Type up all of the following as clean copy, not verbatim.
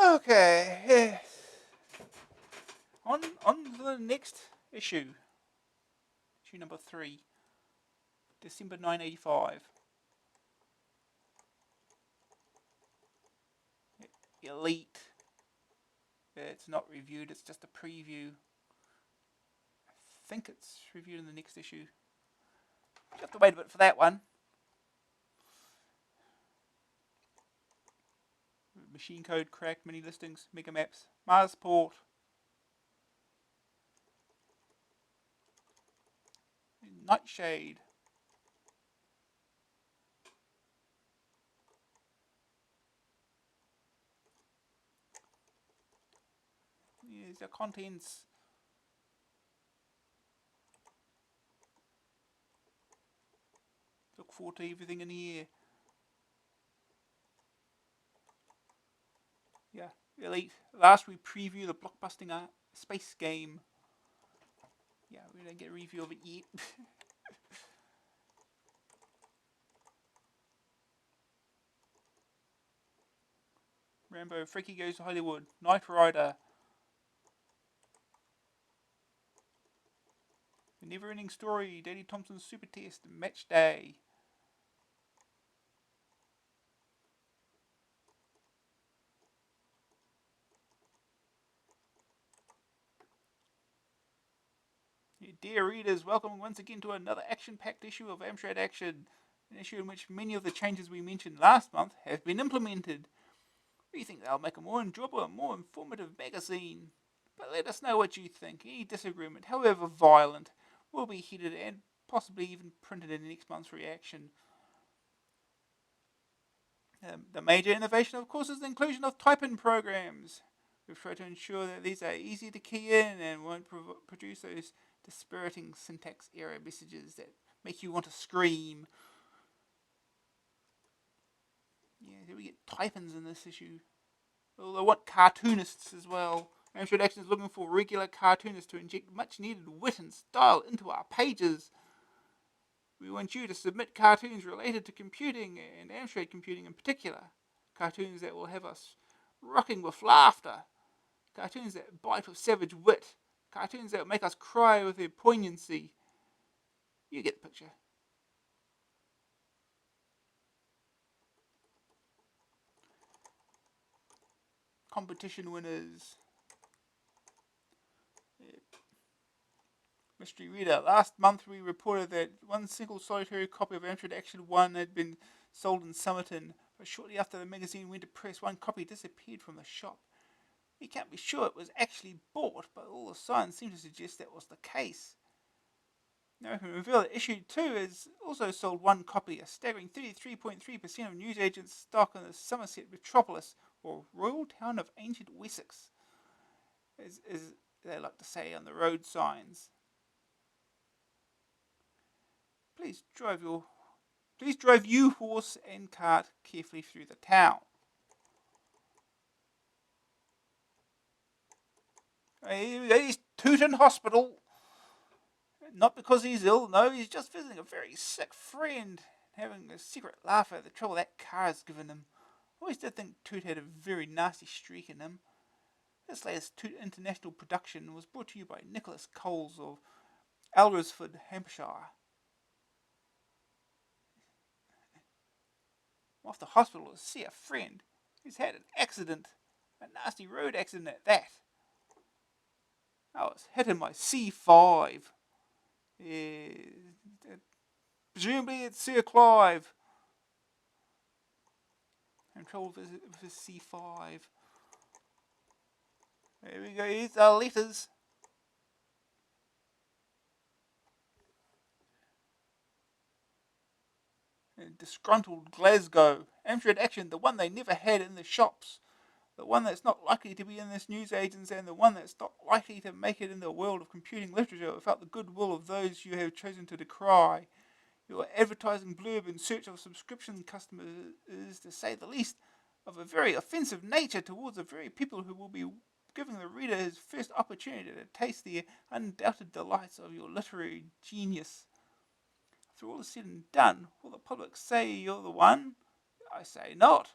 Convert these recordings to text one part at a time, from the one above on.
Okay. On to the next issue. Issue number 3. December 1985. Elite. It's not reviewed, it's just a preview. I think it's reviewed in the next issue. You have to wait a bit for that one. Machine code cracked, mini listings, mega maps, Marsport. Nightshade. Here's the contents. Look forward to everything in here. Yeah, Elite. Last we preview the blockbusting space game. Yeah, we don't get a review of it yet. Rambo, Freaky Goes to Hollywood, Knight Rider. The Never Ending Story, Daddy Thompson's Super Test, Match Day. Dear readers, welcome once again to another action-packed issue of Amstrad Action, an issue in which many of the changes we mentioned last month have been implemented. We think they'll make a more enjoyable and more informative magazine. But let us know what you think. Any disagreement, however violent, will be heeded and possibly even printed in next month's reaction. The major innovation, of course, is the inclusion of type-in programs. We've tried to ensure that these are easy to key in and won't produce those dispiriting syntax error messages that make you want to scream. Yeah, we get type-ins in this issue. Well, they want cartoonists as well. Amstrad Action is looking for regular cartoonists to inject much needed wit and style into our pages. We want you to submit cartoons related to computing and Amstrad computing in particular. Cartoons that will have us rocking with laughter. Cartoons that bite with savage wit. Cartoons that make us cry with their poignancy. You get the picture. Competition winners. Mystery Reader. Last month we reported that one single solitary copy of Amstrad Action 1 had been sold in Somerton, but shortly after the magazine went to press, one copy disappeared from the shop. We can't be sure it was actually bought, but all the signs seem to suggest that was the case. Now we can reveal that issue 2 has also sold one copy, a staggering 33.3% of newsagents' stock in the Somerset metropolis, or royal town of ancient Wessex, as they like to say on the road signs. Please drive you horse and cart carefully through the town. He's Tootin Hospital. Not because he's ill, no, he's just visiting a very sick friend, having a secret laugh at the trouble that car has given him. I always did think Toot had a very nasty streak in him. This latest Toot International production was brought to you by Nicholas Coles of Alresford, Hampshire. I'm off to hospital to see a friend. He's had an accident, a nasty road accident at that. I was hitting my C5. Presumably it's Sir Clive. I'm in trouble with his C5. There we go, here's our letters. Disgruntled Glasgow. Amstrad Action, the one they never had in the shops. The one that's not likely to be in this newsagents, and the one that's not likely to make it in the world of computing literature without the goodwill of those you have chosen to decry. Your advertising blurb in search of subscription customers is, to say the least, of a very offensive nature towards the very people who will be giving the reader his first opportunity to taste the undoubted delights of your literary genius. After all is said and done, will the public say you're the one? I say not.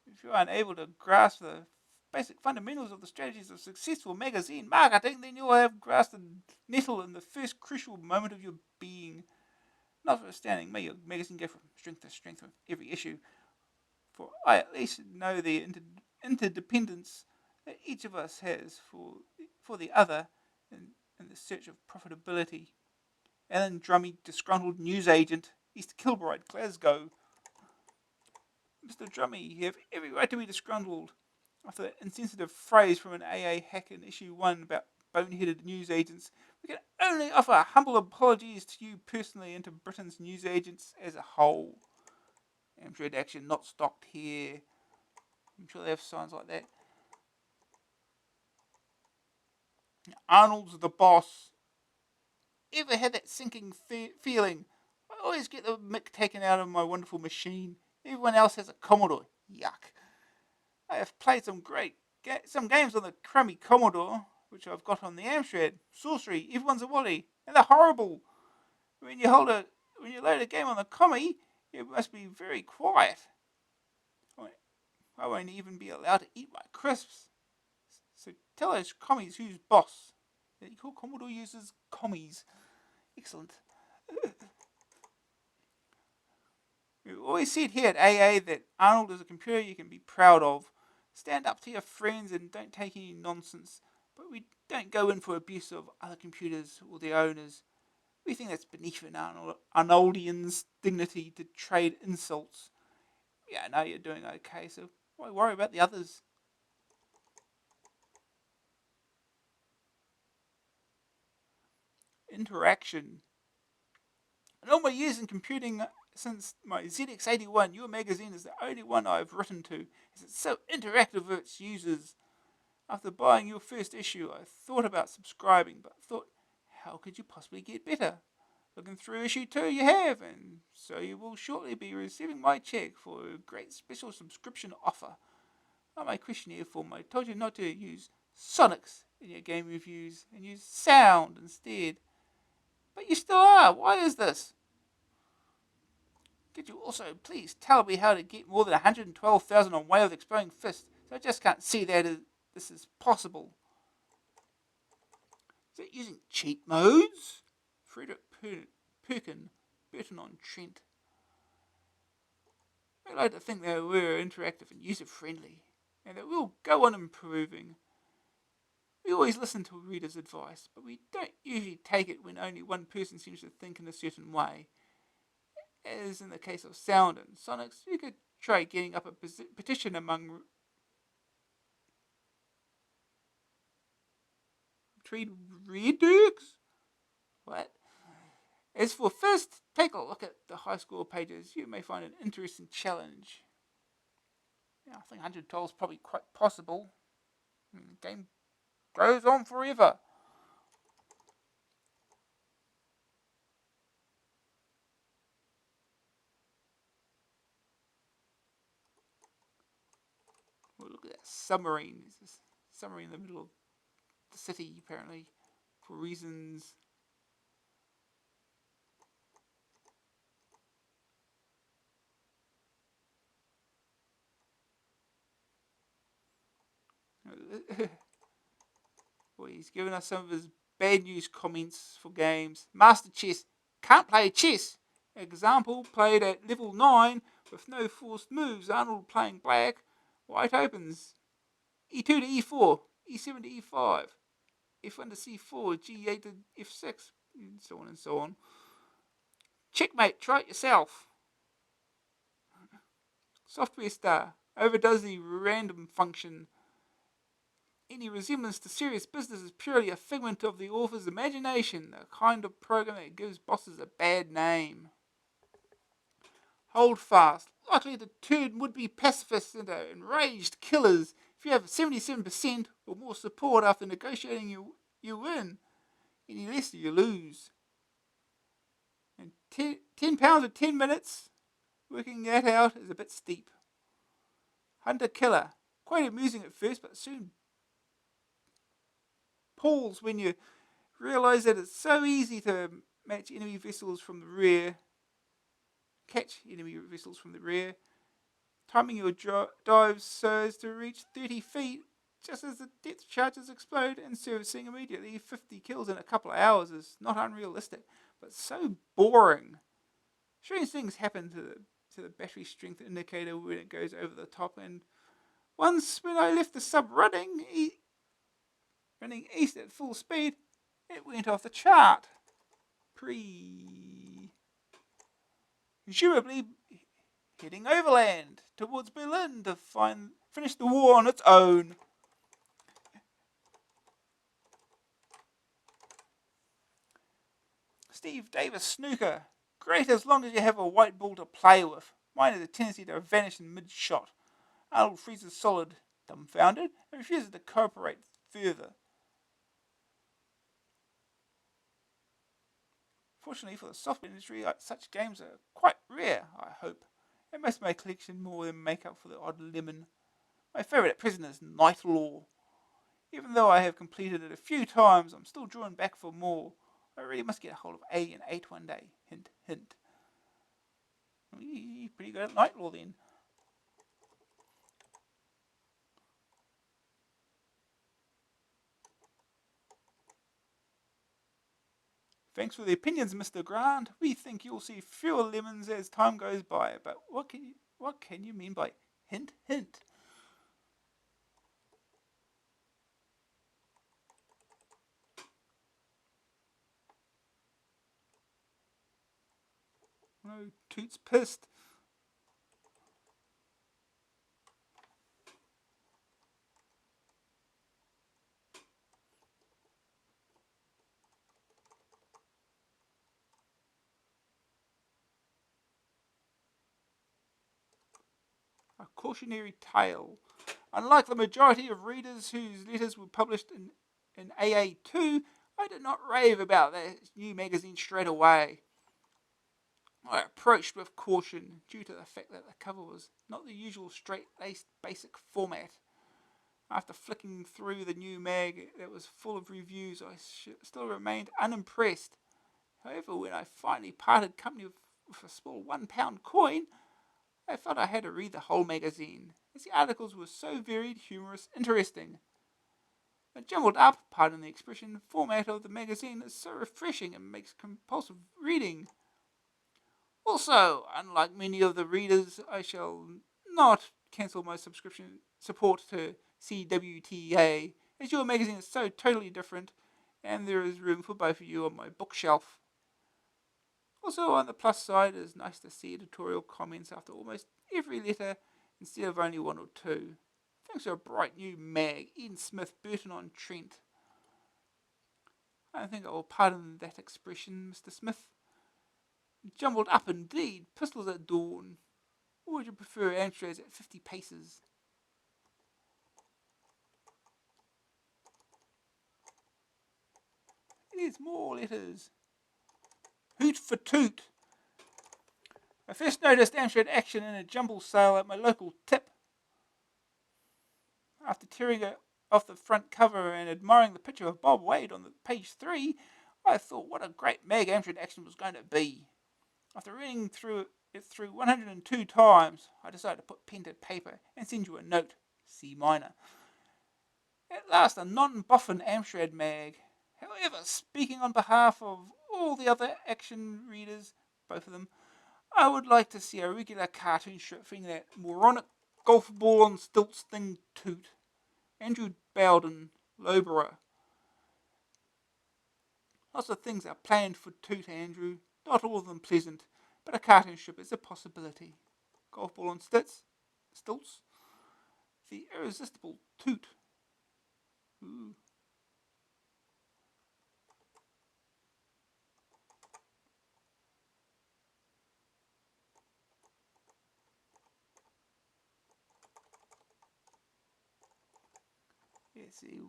If you're unable to grasp the basic fundamentals of the strategies of successful magazine marketing, then you'll have grasped and nettle in the first crucial moment of your being. Notwithstanding, may your magazine go from strength to strength with every issue, for I at least know the interdependence that each of us has for the other in the search of profitability. Alan Drummy, disgruntled newsagent, East Kilbride, Glasgow. Mr. Drummy, you have every right to be disgruntled. After that insensitive phrase from an AA hack in issue 1 about boneheaded newsagents, we can only offer humble apologies to you personally and to Britain's newsagents as a whole. Amstrad Action not stocked here. I'm sure they have signs like that. Arnold's the boss. Ever had that sinking feeling? I always get the mick taken out of my wonderful machine. Everyone else has a Commodore. Yuck. I have played some games on the crummy Commodore, which I've got on the Amstrad. Sorcery, everyone's a wally, and they're horrible. When you load a game on the commie, it must be very quiet. I won't even be allowed to eat my crisps. So tell those commies who's boss. You call Commodore users commies. Excellent. We always said here at AA that Arnold is a computer you can be proud of. Stand up to your friends and don't take any nonsense. But we don't go in for abuse of other computers or their owners. We think that's beneath an Arnoldian's dignity to trade insults. Yeah, I know you're doing okay, so why worry about the others? Interaction. In all my years in computing, since my ZX81, your magazine is the only one I've written to, as it's so interactive with its users. After buying your first issue, I thought about subscribing, but thought, how could you possibly get better? Looking through issue 2, you have, and so you will shortly be receiving my check for a great special subscription offer. On my questionnaire form, I told you not to use Sonics in your game reviews and use sound instead. But you still are. Why is this? Could you also please tell me how to get more than 112,000 on Way of the Exploding Fist? So I just can't see that this is possible. Is it using cheat modes? Frederick Burton on Trent. I'd like to think that we're interactive and user-friendly, and that we'll go on improving. We always listen to readers' advice, but we don't usually take it when only one person seems to think in a certain way. As in the case of sound and sonics, you could try getting up a petition among readers. What? As for first, take a look at the high score pages. You may find an interesting challenge. Yeah, I think 112 is probably quite possible. The game goes on forever. Well, look at that submarine. There's this submarine in the middle of the city, apparently, for reasons. Well, he's given us some of his bad news comments for games. Master Chess can't play chess. Example, played at level 9 with no forced moves. Arnold playing black. White opens. E2 to E4. E7 to E5. F1 to C4. G8 to F6. And so on and so on. Checkmate, try it yourself. Software star overdoes the random function. Any resemblance to serious business is purely a figment of the author's imagination, the kind of program that gives bosses a bad name. Hold fast, likely to turn would-be pacifists into enraged killers. If you have 77% or more support after negotiating, you win. Any less, you lose. And £10 in 10 minutes, working that out is a bit steep. Hunter-killer, quite amusing at first, but soon palls when you realise that it's so easy to catch enemy vessels from the rear. Timing your dives so as to reach 30 feet just as the depth charges explode and servicing immediately 50 kills in a couple of hours is not unrealistic, but so boring. Strange things happen to the battery strength indicator when it goes over the top, and once when I left the sub running east at full speed, it went off the chart. Presumably heading overland towards Berlin to finish the war on its own. Steve Davis snooker. Great as long as you have a white ball to play with. Mine has a tendency to vanish in mid-shot. Arnold freezes solid, dumbfounded, and refuses to cooperate further. Fortunately for the software industry, such games are quite rare, I hope. It makes my collection more than make up for the odd lemon. My favourite at present is Night Law. Even though I have completed it a few times, I'm still drawing back for more. I really must get a hold of A and 8 one day. Hint, hint. You're pretty good at Night Law then. Thanks for the opinions, Mr. Grant. We think you'll see fewer lemons as time goes by, but what can you mean by hint, hint? No, Toot's pissed. A cautionary tale. Unlike the majority of readers whose letters were published in AA2, I did not rave about that new magazine straight away. I approached with caution due to the fact that the cover was not the usual straight-laced basic format. After flicking through the new mag that was full of reviews, I still remained unimpressed. However, when I finally parted company with a small £1 coin, I felt I had to read the whole magazine, as the articles were so varied, humorous, interesting. The jumbled up, pardon the expression, format of the magazine is so refreshing and makes compulsive reading. Also, unlike many of the readers, I shall not cancel my subscription support to CWTA, as your magazine is so totally different, and there is room for both of you on my bookshelf. Also, on the plus side, it is nice to see editorial comments after almost every letter instead of only one or two. Thanks to a bright new mag, Ian Smith, Burton-on-Trent. I don't think I will pardon that expression, Mr. Smith. Jumbled up indeed, pistols at dawn. Or would you prefer Amstrads at 50 paces? There's more letters. Hoot for toot. I first noticed Amstrad Action in a jumble sale at my local tip. After tearing it off the front cover and admiring the picture of Bob Wade on page 3, I thought what a great mag Amstrad Action was going to be. After reading through it 102 times, I decided to put pen to paper and send you a note, C minor. At last, a non-boffin Amstrad mag. However, speaking on behalf of all the other Action readers, both of them, I would like to see a regular cartoon strip featuring that moronic golf ball on stilts thing toot. Andrew Bowden, Loughborough. Lots of things are planned for Toot, Andrew. Not all of them pleasant, but a cartoon strip is a possibility. Golf ball on stilts. The irresistible Toot. Ooh. Let's see.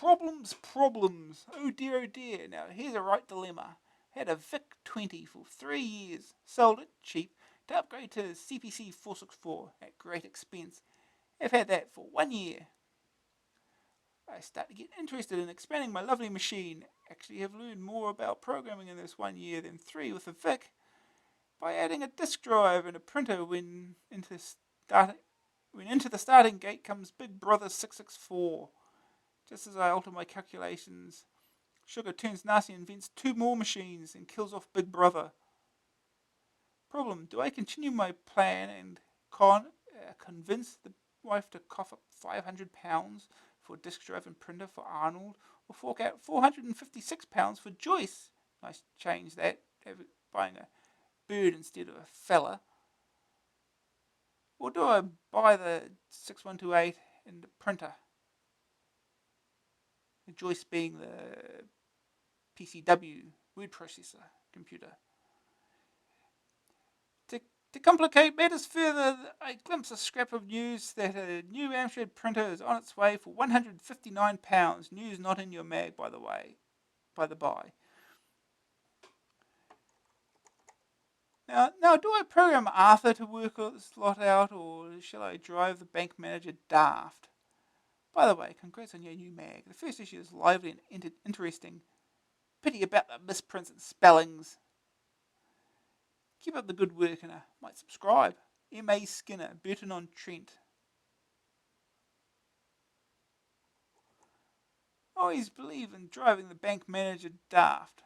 Problems. Oh dear, oh dear. Now, here's a right dilemma. Had a Vic 20 for 3 years. Sold it cheap. to upgrade to CPC 464 at great expense. I've had that for 1 year. I start to get interested in expanding my lovely machine. Actually have learned more about programming in this 1 year than 3 with the VIC by adding a disk drive and a printer when into the starting gate comes Big Brother 664. Just as I alter my calculations, Sugar turns nasty and invents 2 more machines and kills off Big Brother. Problem, do I continue my plan and convince the wife to cough up £500 for disk drive and printer for Arnold, or fork out £456 for Joyce? Nice change that, buying a bird instead of a fella. Or do I buy the 6128 and the printer? The Joyce being the PCW word processor computer. To complicate matters further, I glimpse a scrap of news that a new Amstrad printer is on its way for £159. News not in your mag, by the by. Now, do I program Arthur to work this lot out, or shall I drive the bank manager daft? By the way, congrats on your new mag. The first issue is lively and interesting. Pity about the misprints and spellings. Keep up the good work, and I might subscribe. M.A. Skinner, Burton-on-Trent. I always believe in driving the bank manager daft.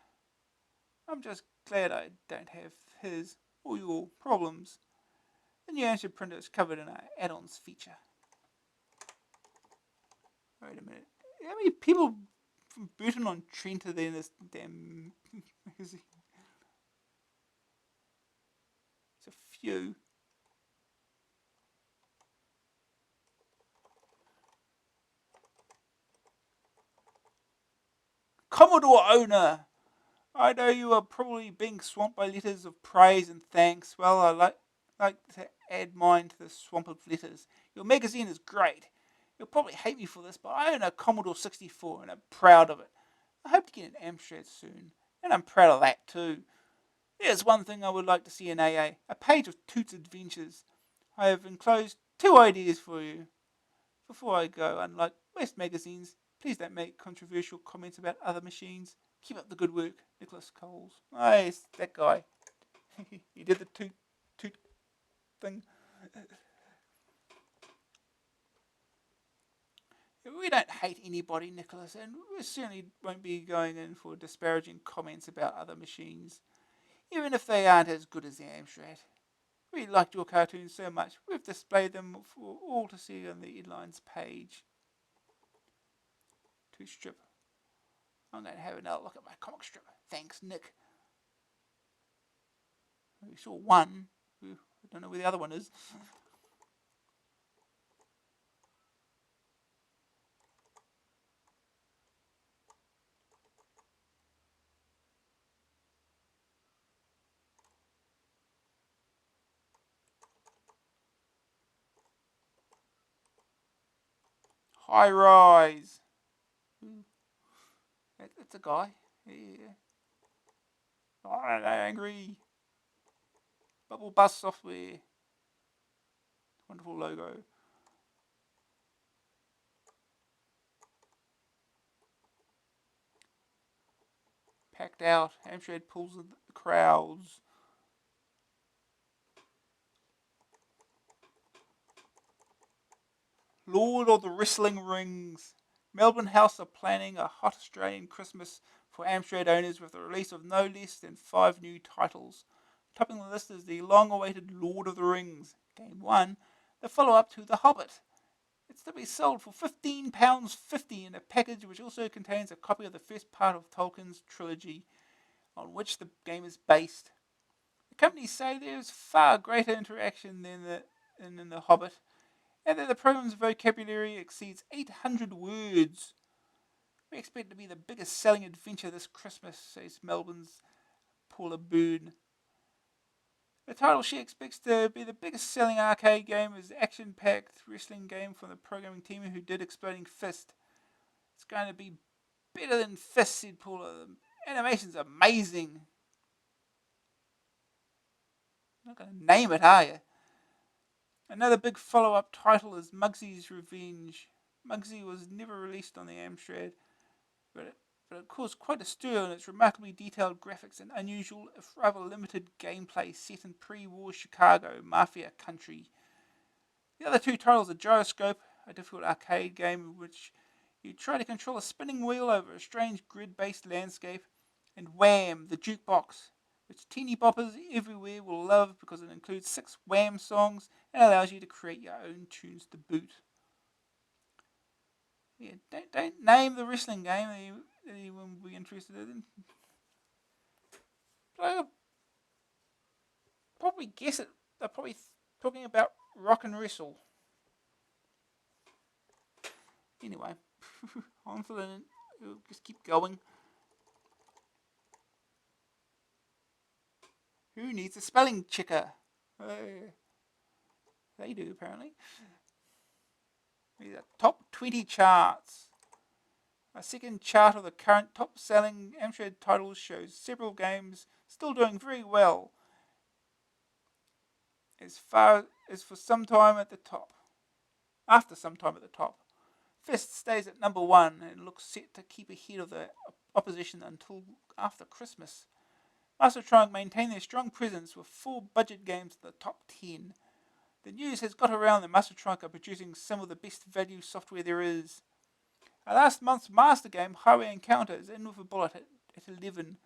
I'm just glad I don't have his or your problems. The new Amstrad printer is covered in our add-ons feature. Wait a minute. How many people from Burton-on-Trent are there in this damn magazine? It's a few. Commodore owner! I know you are probably being swamped by letters of praise and thanks. Well, I like to add mine to the swamp of letters. Your magazine is great. You'll probably hate me for this, but I own a Commodore 64 and I'm proud of it. I hope to get an Amstrad soon, and I'm proud of that too. There's one thing I would like to see in AA, a page of Toot's adventures. I have enclosed 2 ideas for you. Before I go, unlike most magazines, please don't make controversial comments about other machines. Keep up the good work, Nicholas Coles. Oh, yes, that guy. He did the toot thing. We don't hate anybody, Nicholas, and we certainly won't be going in for disparaging comments about other machines, even if they aren't as good as the Amstrad. We liked your cartoons so much, we've displayed them for all to see on the Inlines page. To strip. I'm going to have another look at my comic strip. Thanks, Nick. We saw one. I don't know where the other one is. High Rise. That's a guy. Yeah. Oh, angry. Bubble Bus Software. Wonderful logo. Packed out. Amstrad pulls the crowds. Lord of the Wrestling Rings. Melbourne House are planning a hot Australian Christmas for Amstrad owners with the release of no less than 5 new titles. Topping the list is the long-awaited Lord of the Rings, Game 1, the follow-up to The Hobbit. It's to be sold for £15.50 in a package which also contains a copy of the first part of Tolkien's trilogy, on which the game is based. The companies say there is far greater interaction than in The Hobbit, and that the program's vocabulary exceeds 800 words. We expect it to be the biggest selling adventure this Christmas, says Melbourne's Paula Byrne. The title she expects to be the biggest selling arcade game is the action-packed wrestling game from the programming team who did Exploding Fist. It's going to be better than Fist, said Paula. The animation's amazing. Not going to name it, are you? Another big follow-up title is Mugsy's Revenge. Mugsy was never released on the Amstrad, but it caused quite a stir in its remarkably detailed graphics and unusual, if rather limited, gameplay set in pre-war Chicago mafia country. The other two titles are Gyroscope, a difficult arcade game in which you try to control a spinning wheel over a strange grid-based landscape, and Wham, the jukebox, which teeny boppers everywhere will love because it includes 6 Wham songs and allows you to create your own tunes to boot. Yeah, don't name the wrestling game that anyone will be interested in. I'll probably guess it. They're probably talking about Rock and Wrestle. Anyway, on for the. We'll just keep going. Who needs a spelling checker? They do, apparently. These are top 20 charts. A second chart of the current top-selling Amstrad titles shows several games still doing very well, as far as for some time at the top. After some time at the top. Fist stays at number 1 and looks set to keep ahead of the opposition until after Christmas. Mastertronic maintain their strong presence with 4 budget games in the top 10. The news has got around that Mastertronic are producing some of the best value software there is. Last month's master game, Highway Encounter, is in with a bullet at 11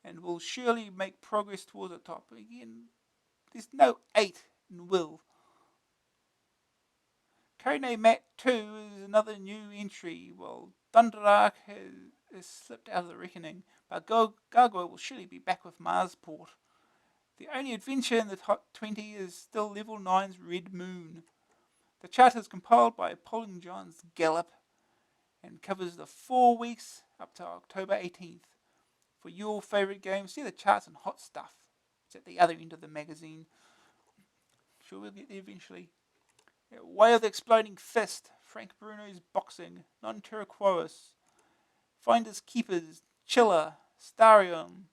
and will surely make progress towards the top. Again, there's no 8 in Will. Codename Matt 2 is another new entry, while Thunderark has slipped out of the reckoning, but Gargoyle will surely be back with Marsport. The only adventure in the top 20 is still Level 9's Red Moon. The chart is compiled by Polling John's Gallop and covers the 4 weeks up to October 18th. For your favourite games, see the charts and hot stuff. It's at the other end of the magazine. Sure, we'll get there eventually. Way of the Exploding Fist, Frank Bruno's Boxing, Non Terra Quos, Finders Keepers, Chiller, Starion,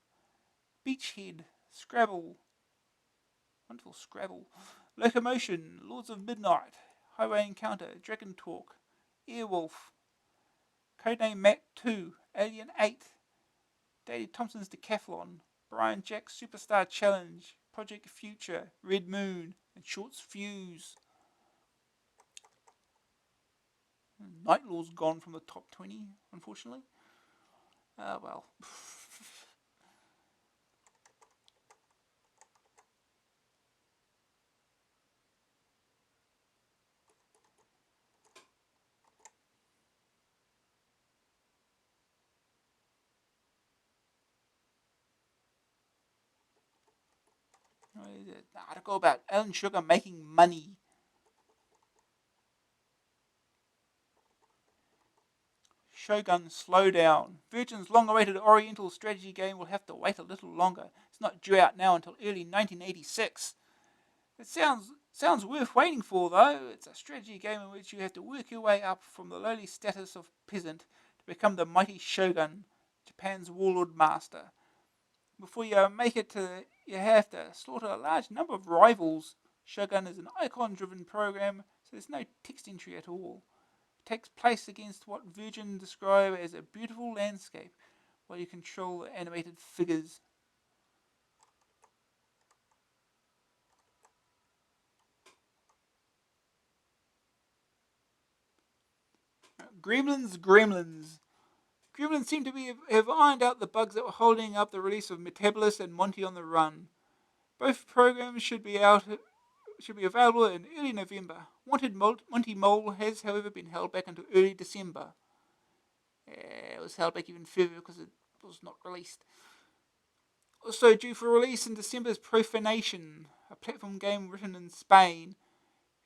Beachhead, Scrabble, wonderful Scrabble, Locomotion, Lords of Midnight, Highway Encounter, Dragon Talk, Airwolf, Codename Matt 2, Alien 8, David Thompson's Decathlon, Brian Jack's Superstar Challenge, Project Future, Red Moon, and Short's Fuse. Nightlaw's gone from the top 20, unfortunately. Well. An article about Alan Sugar making money. Shogun Slowdown. Virgin's long-awaited Oriental strategy game will have to wait a little longer. It's not due out now until early 1986. It sounds worth waiting for, though. It's a strategy game in which you have to work your way up from the lowly status of peasant to become the mighty Shogun, Japan's warlord master. Before you make it you have to slaughter a large number of rivals. Shogun is an icon-driven program, so there's no text entry at all. It takes place against what Virgin describe as a beautiful landscape, while you control the animated figures. Gremlins. Gremlins seem to have ironed out the bugs that were holding up the release of Metabolist and Monty on the Run. Both programs should be available in early November. Wanted Monty Mole has, however, been held back until early December. It was held back even further because it was not released. Also due for release in December is Profanation, a platform game written in Spain,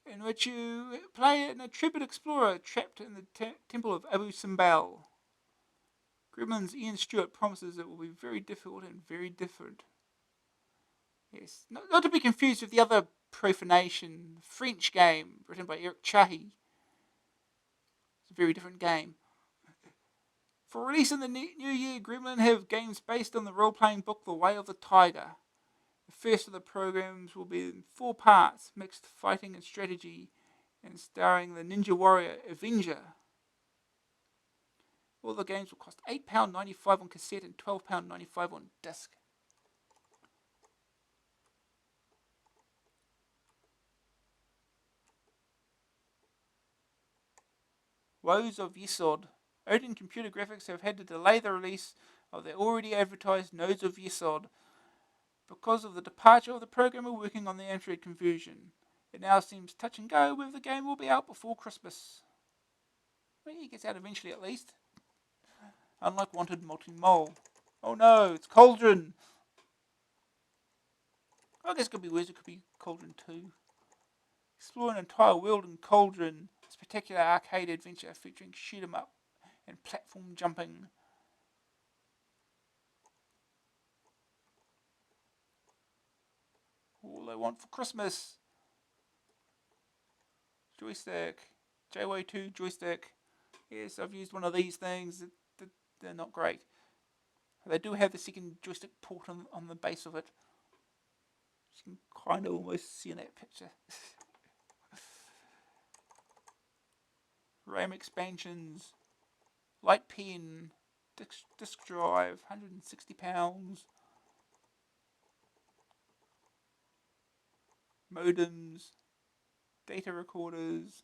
in which you play an intrepid explorer trapped in the temple of Abu Simbel. Gremlins Ian Stewart promises it will be very difficult and very different. Yes, not to be confused with the other Profanation French game written by Eric Chahi. It's a very different game. For release in the new year, Gremlin have games based on the role-playing book The Way of the Tiger. The first of the programs will be in 4 parts, mixed fighting and strategy, and starring the Ninja Warrior Avenger. All the games will cost £8.95 on cassette and £12.95 on disc. Woes of Yesod. Odin Computer Graphics have had to delay the release of their already advertised Nodes of Yesod because of the departure of the programmer working on the Amstrad conversion. It now seems touch and go whether the game will be out before Christmas. Well, it gets out eventually at least. Unlike Wanted Multi-Mole. Oh no, it's Cauldron! I guess it could be worse, it could be Cauldron 2. Explore an entire world in Cauldron. A spectacular arcade adventure featuring shoot 'em up and platform jumping. All I want for Christmas. Joystick. JY2 joystick. Yes, I've used one of these things. They're not great. They do have the second joystick port on the base of it. You can kind of almost see in that picture. RAM expansions. Light pen. Disk drive. £160. Modems. Data recorders.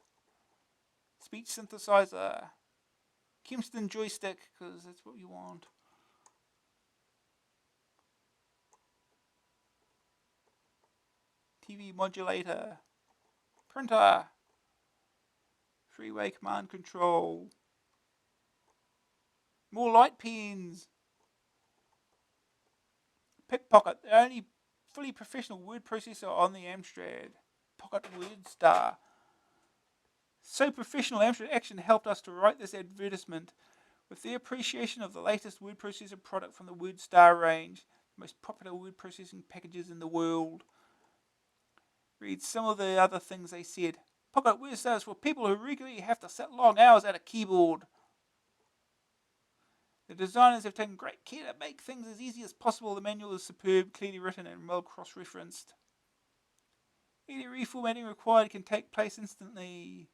Speech synthesizer. Kingston joystick, because that's what you want. TV modulator. Printer. Three-way command control. More light pens. Pickpocket, the only fully professional word processor on the Amstrad. Pocket Word Star. So professional, Amstrad Action helped us to write this advertisement with the appreciation of the latest word processor product from the Word Star range, the most popular word processing packages in the world. Read some of the other things they said. Pocket Word Star is for people who regularly have to sit long hours at a keyboard. The designers have taken great care to make things as easy as possible. The manual is superb, clearly written and well cross-referenced. Any reformatting required can take place instantly.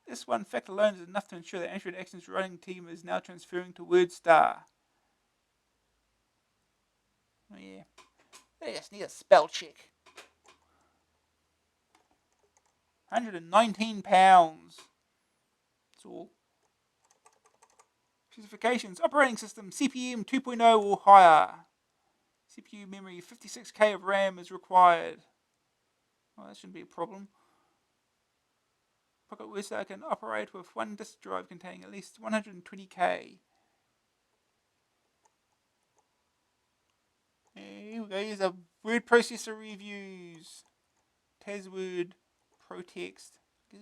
This one fact alone is enough to ensure that Amstrad Action's writing team is now transferring to WordStar. Oh yeah, they just need a spell check. £119. That's all. Specifications: operating system CPM 2.0 or higher. CPU memory 56K of RAM is required. Well, that shouldn't be a problem. Pocket WordStar can operate with one disk drive containing at least 120K. Here we go. Here's a word processor reviews. Tasword, ProText.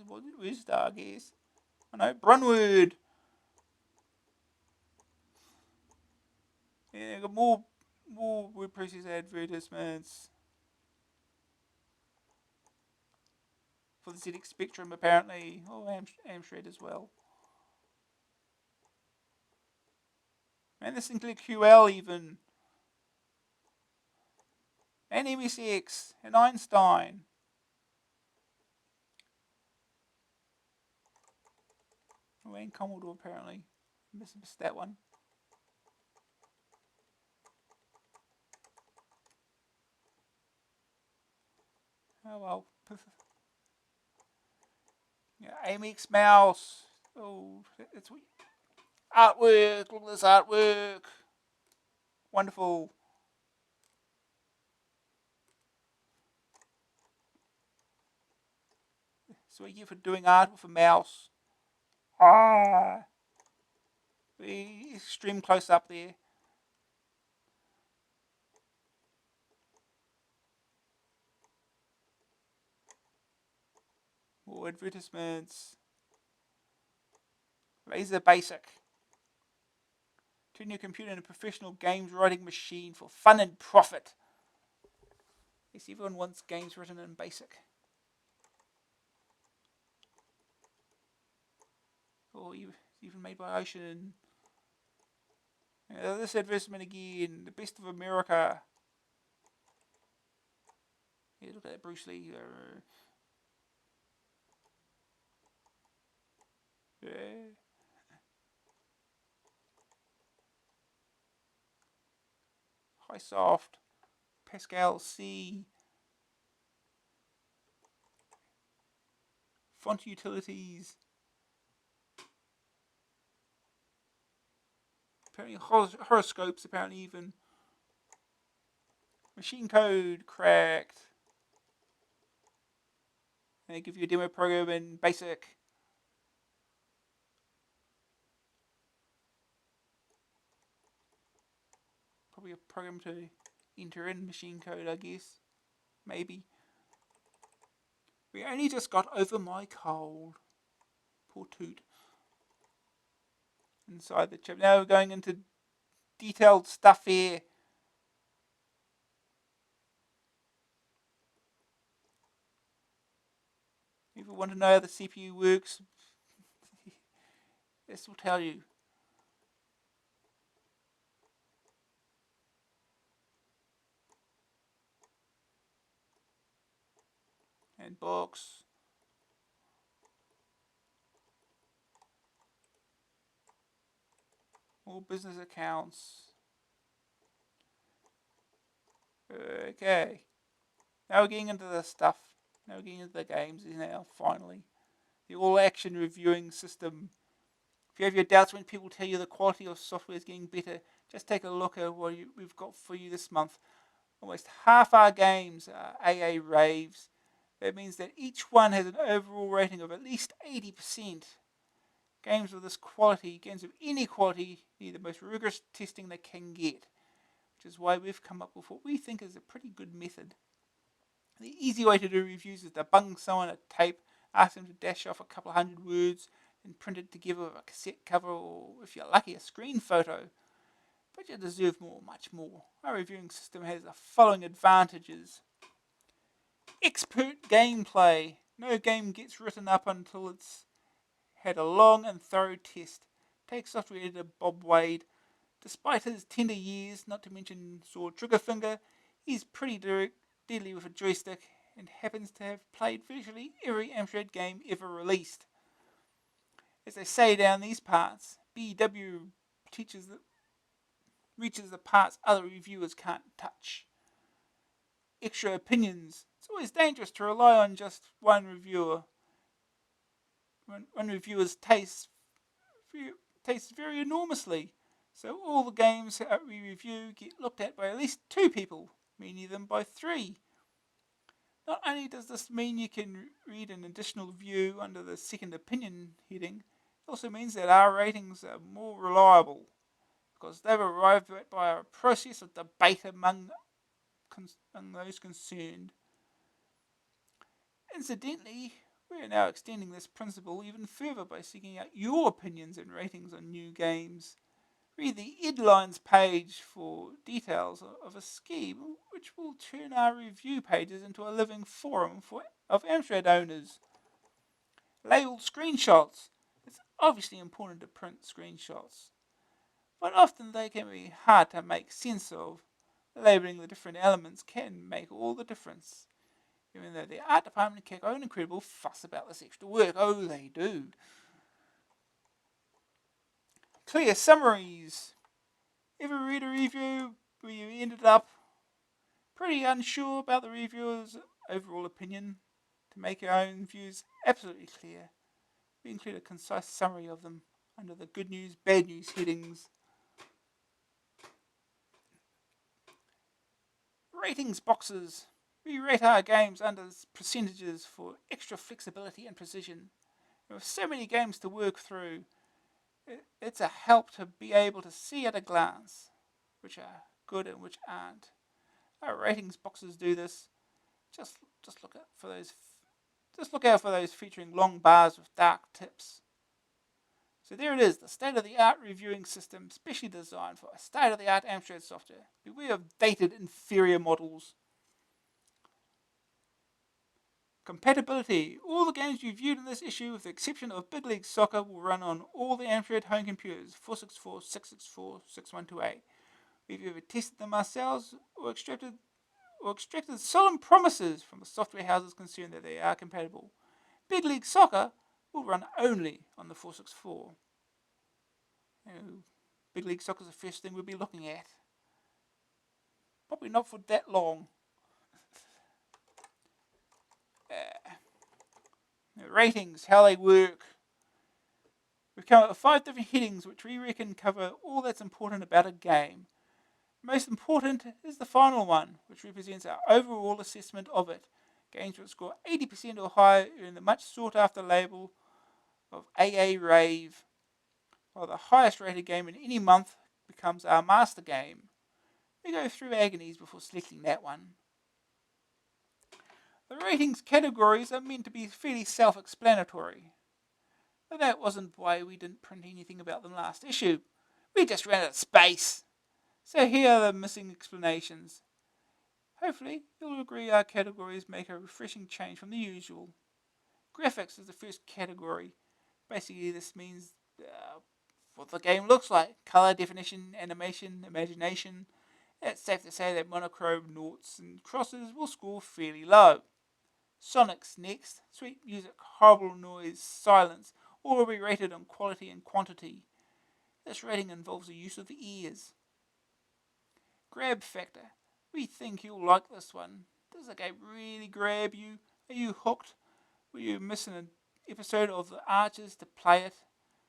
What did WordStar, I guess? Oh no, Brunword. Yeah, got more word processor advertisements. For the ZX Spectrum, apparently. Oh, Amstrad as well. And the Sinclair QL even. And MSX. And Einstein. Oh, and Commodore, apparently. Missed that one. Oh well. Yeah, AMX mouse. Oh, it's artwork. Look at this artwork. Wonderful. So what you get for doing art with a mouse. Ah. The extreme close up there. More advertisements. Laser Basic. Turn your computer into a professional games writing machine for fun and profit. Yes, everyone wants games written in BASIC. Or even made by Ocean. This advertisement again. The best of America. Yeah, look at that, Bruce Lee. Yeah. High Soft, Pascal C, Font Utilities, apparently horoscopes, apparently even. Machine code cracked. And they give you a demo program in BASIC. Probably a program to enter in machine code, I guess. Maybe. We only just got over my cold. Poor toot. Inside the chip. Now we're going into detailed stuff here. If you want to know how the CPU works, this will tell you. And books. More business accounts. Okay. Now we're getting into the stuff. Now we're getting into the games now, finally. The all-action reviewing system. If you have your doubts when people tell you the quality of software is getting better, just take a look at what we've got for you this month. Almost half our games are AA raves. That means that each one has an overall rating of at least 80%. Games of this quality, games of any quality, need the most rigorous testing they can get, which is why we've come up with what we think is a pretty good method. The easy way to do reviews is to bung someone a tape, ask them to dash off a couple of hundred words, and print it together with a cassette cover or, if you're lucky, a screen photo. But you deserve more, much more. Our reviewing system has the following advantages. Expert gameplay. No game gets written up until it's had a long and thorough test. Take software editor Bob Wade. Despite his tender years, not to mention sore trigger finger, he's pretty deadly with a joystick and happens to have played virtually every Amstrad game ever released. As they say down these parts, BW reaches the parts other reviewers can't touch. Extra opinions. It's always dangerous to rely on just one reviewer. One reviewer's tastes vary enormously, so all the games we review get looked at by at least 2 people, many of them by 3. Not only does this mean you can read an additional view under the second opinion heading, it also means that our ratings are more reliable, because they've arrived at by a process of debate among those concerned. Incidentally, we are now extending this principle even further by seeking out your opinions and ratings on new games. Read the Headlines page for details of a scheme which will turn our review pages into a living forum of Amstrad owners. Labeled screenshots. It's obviously important to print screenshots, but often they can be hard to make sense of. Labeling the different elements can make all the difference. Even though the art department can go an incredible fuss about this extra work. Oh, they do. Clear summaries. Ever read a review where you ended up pretty unsure about the reviewer's overall opinion? To make your own views absolutely clear, we include a concise summary of them under the good news, bad news headings. Ratings boxes. We rate our games under percentages for extra flexibility and precision. And with so many games to work through, it's a help to be able to see at a glance which are good and which aren't. Our ratings boxes do this. Just look out for those. Just look out for those featuring long bars with dark tips. So there it is, the state-of-the-art reviewing system, specially designed for state-of-the-art Amstrad software. Beware of dated, inferior models. Compatibility. All the games reviewed in this issue, with the exception of Big League Soccer, will run on all the Amstrad home computers, 464, 664, 6128. We've either tested them ourselves or extracted or extracted solemn promises from the software houses concerned that they are compatible. Big League Soccer will run only on the 464. Big League Soccer is the first thing we'll be looking at. Probably not for that long. Ratings, how they work. We've come up with 5 different headings which we reckon cover all that's important about a game. Most important is the final one, which represents our overall assessment of it. Games which score 80% or higher earn the much sought after label of AA Rave, while the highest rated game in any month becomes our master game. We go through agonies before selecting that one. The ratings categories are meant to be fairly self-explanatory. But that wasn't why we didn't print anything about them last issue. We just ran out of space. So here are the missing explanations. Hopefully, you'll agree our categories make a refreshing change from the usual. Graphics is the first category. Basically, this means what the game looks like. Color, definition, animation, imagination. It's safe to say that monochrome, noughts, and crosses will score fairly low. Sonics next. Sweet music, horrible noise, silence, all will be rated on quality and quantity. This rating involves the use of the ears. Grab factor. We think you'll like this one. Does the game really grab you? Are you hooked? Will you miss an episode of The Archers to play it?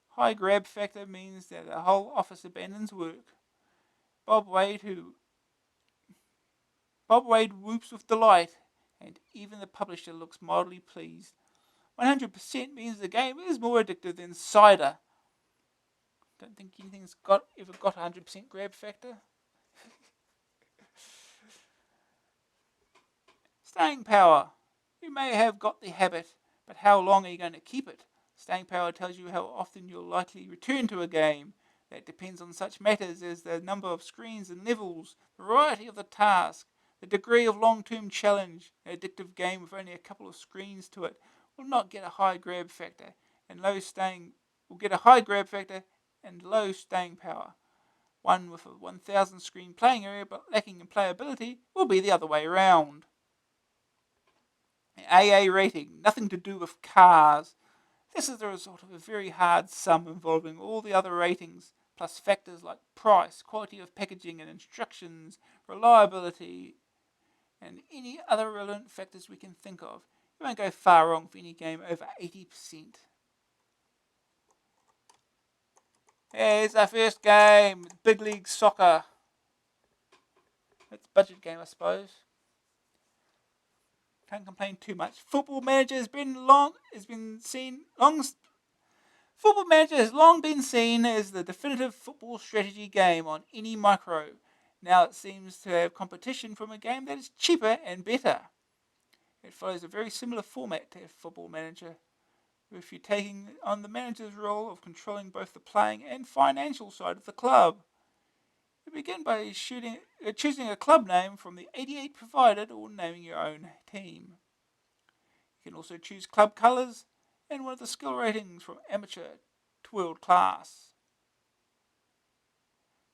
High grab factor means that the whole office abandons work. Bob Wade whoops with delight, and even the publisher looks mildly pleased. 100% means the game is more addictive than cider. Don't think anything's ever got 100% grab factor. Staying power. You may have got the habit, but how long are you going to keep it? Staying power tells you how often you'll likely return to a game. That depends on such matters as the number of screens and levels, variety of the task, the degree of long-term challenge. An addictive game with only a couple of screens to it will not get a high grab factor, and low staying power. One with a 1,000 screen playing area but lacking in playability will be the other way around. An AA rating, nothing to do with cars. This is the result of a very hard sum involving all the other ratings, plus factors like price, quality of packaging and instructions, reliability, and any other relevant factors we can think of. You won't go far wrong for any game over 80%. Here's our first game, Big League Soccer. It's a budget game, I suppose. Can't complain too much. Football Manager has long been seen as the definitive football strategy game on any micro. Now it seems to have competition from a game that is cheaper and better. It follows a very similar format to Football Manager, with you taking on the manager's role of controlling both the playing and financial side of the club. You begin by choosing a club name from the 88 provided or naming your own team. You can also choose club colours and one of the skill ratings from amateur to world class.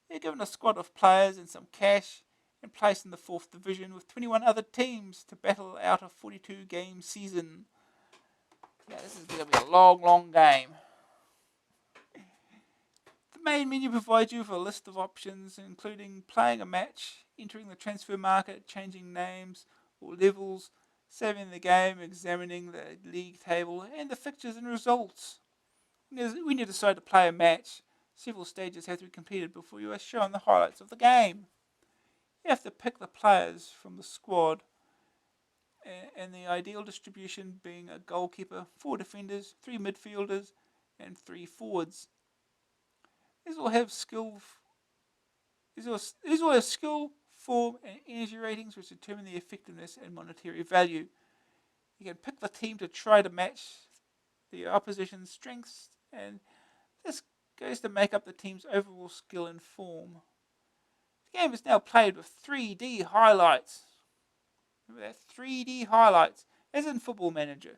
You're given a squad of players and some cash and placed in the 4th division with 21 other teams to battle out a 42 game season. Yeah, this is going to be a long game. The main menu provides you with a list of options, including playing a match, entering the transfer market, changing names or levels, saving the game, examining the league table, and the fixtures and results. When you decide to play a match, several stages have to be completed before you are shown the highlights of the game. You have to pick the players from the squad, and the ideal distribution being a goalkeeper, 4 defenders, 3 midfielders, and 3 forwards. These all have skill, form, and energy ratings which determine the effectiveness and monetary value. You can pick the team to try to match the opposition's strengths, and this goes to make up the team's overall skill and form. The game is now played with 3D highlights. Remember that? 3D highlights, as in Football Manager.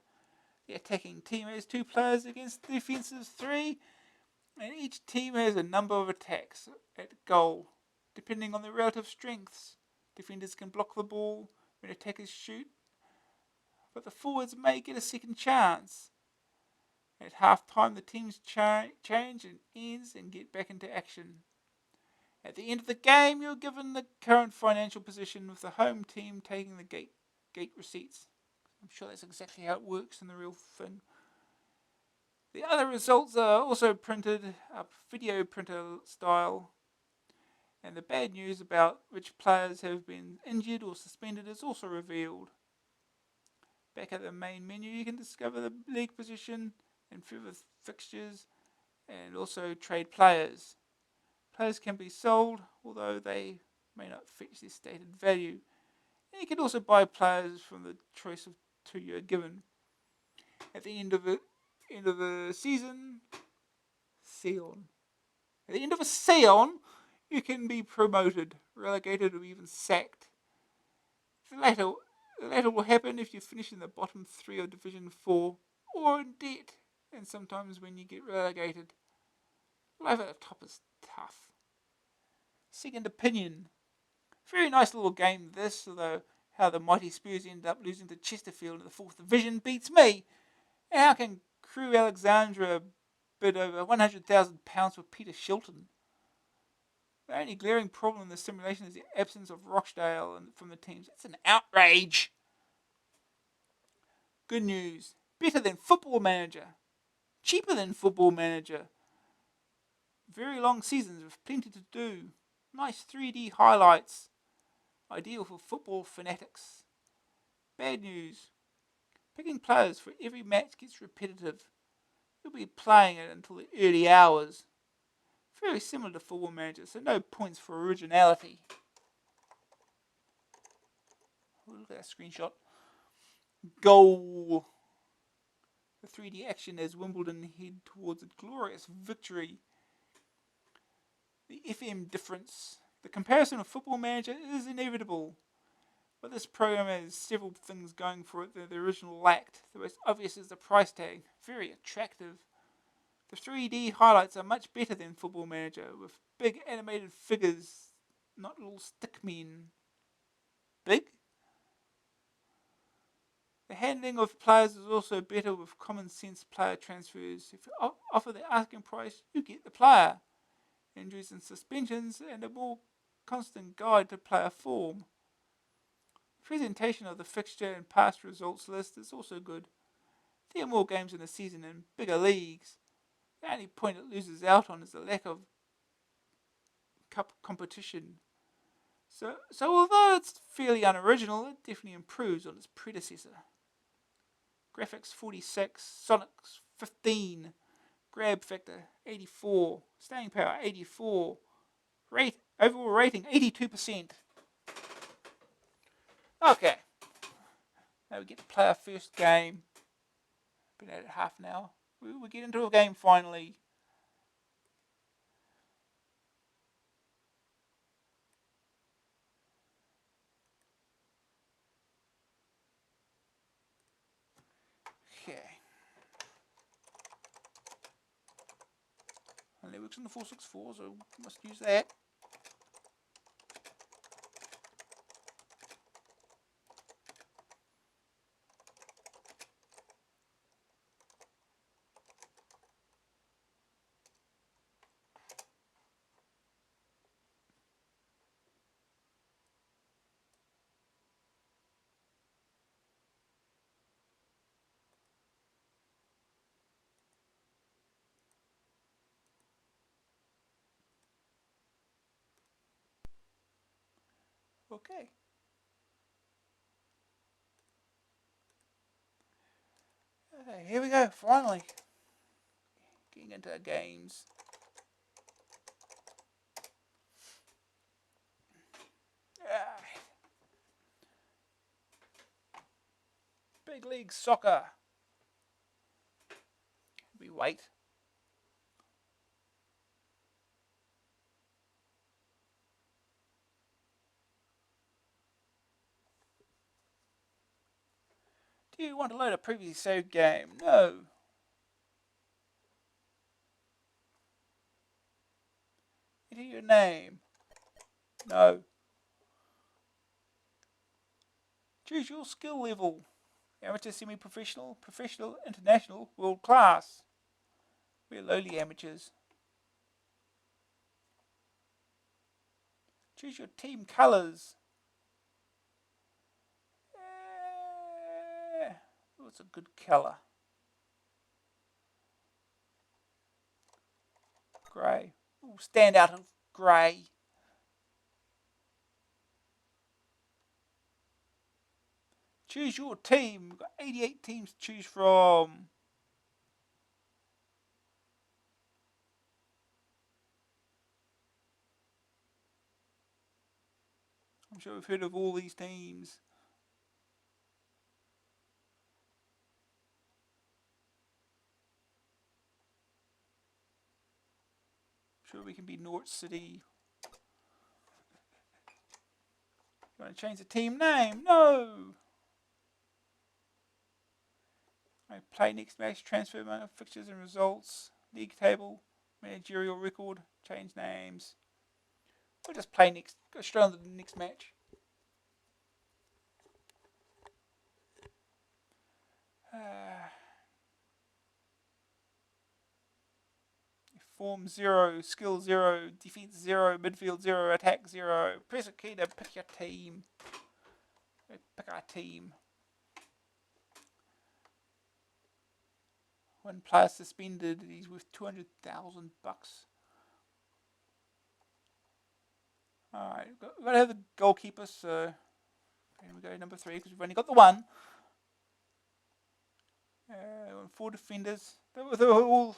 The attacking team has 2 players against the defensive 3, and each team has a number of attacks at goal, depending on their relative strengths. Defenders can block the ball when attackers shoot, but the forwards may get a second chance. At half-time, the teams change and ends and get back into action. At the end of the game, you're given the current financial position, with the home team taking the gate receipts. I'm sure that's exactly how it works in the real thing. The other results are also printed up video printer style, and the bad news about which players have been injured or suspended is also revealed. Back at the main menu, you can discover the league position and further fixtures, and also trade players. Players can be sold, although they may not fetch their stated value. And you can also buy players from the choice of two you're given. At the end of the season, At the end of a season, you can be promoted, relegated, or even sacked. The latter will happen if you finish in the bottom 3 of Division 4, or in debt, and sometimes when you get relegated. Life at the top is tough. Second Opinion. Very nice little game this, although how the mighty Spurs ended up losing to Chesterfield in the 4th Division beats me. And how can Crewe Alexandra bid over £100,000 for Peter Shilton? The only glaring problem in the simulation is the absence of Rochdale from the teams. It's an outrage. Good news. Better than Football Manager. Cheaper than Football Manager. Very long seasons with plenty to do. Nice 3D highlights. Ideal for football fanatics. Bad news. Picking players for every match gets repetitive. You'll be playing it until the early hours. Very similar to Football Manager, so no points for originality. Look at that screenshot. Goal. The 3D action as Wimbledon head towards a glorious victory. The FM difference. The comparison of Football Manager is inevitable, but this program has several things going for it that the original lacked. The most obvious is the price tag. Very attractive. The 3D highlights are much better than Football Manager, with big animated figures, not little stick men. Big? The handling of players is also better with common sense player transfers. If you offer the asking price, you get the player. Injuries and suspensions, and a more constant guide to player form. The presentation of the fixture and past results list is also good. There are more games in the season in bigger leagues. The only point it loses out on is the lack of cup competition. So although it's fairly unoriginal, it definitely improves on its predecessor. Graphics 46, Sonics 15, Grab Factor 84, Staying Power 84, overall rating 82%. Okay, now we get to play our first game. Been at it half an hour. We get into a game finally. Okay. Only works on the 464, so must use that. Okay. Okay, here we go, finally. Getting into games. Big League Soccer. We wait. Do you want to load a previously saved game? No. Enter your name. No. Choose your skill level. Amateur, semi-professional, professional, international, world class. We're lowly amateurs. Choose your team colours. What's a good colour? Grey. Ooh, stand out of grey. Choose your team. We've got 88 teams to choose from. I'm sure we've heard of all these teams. I'm sure we can be North City. You want to change the team name? No! I play next match, transfer fixtures and results, league table, managerial record, change names. We'll just play next, go straight on to the next match. Form 0, skill 0, defense 0, midfield 0, attack 0. Press a key to pick your team. Pick our team. One player suspended. He's worth $200,000. Alright, we've got to have the goalkeeper, so here we go, number 3, because we've only got the one. 4 defenders. They were all.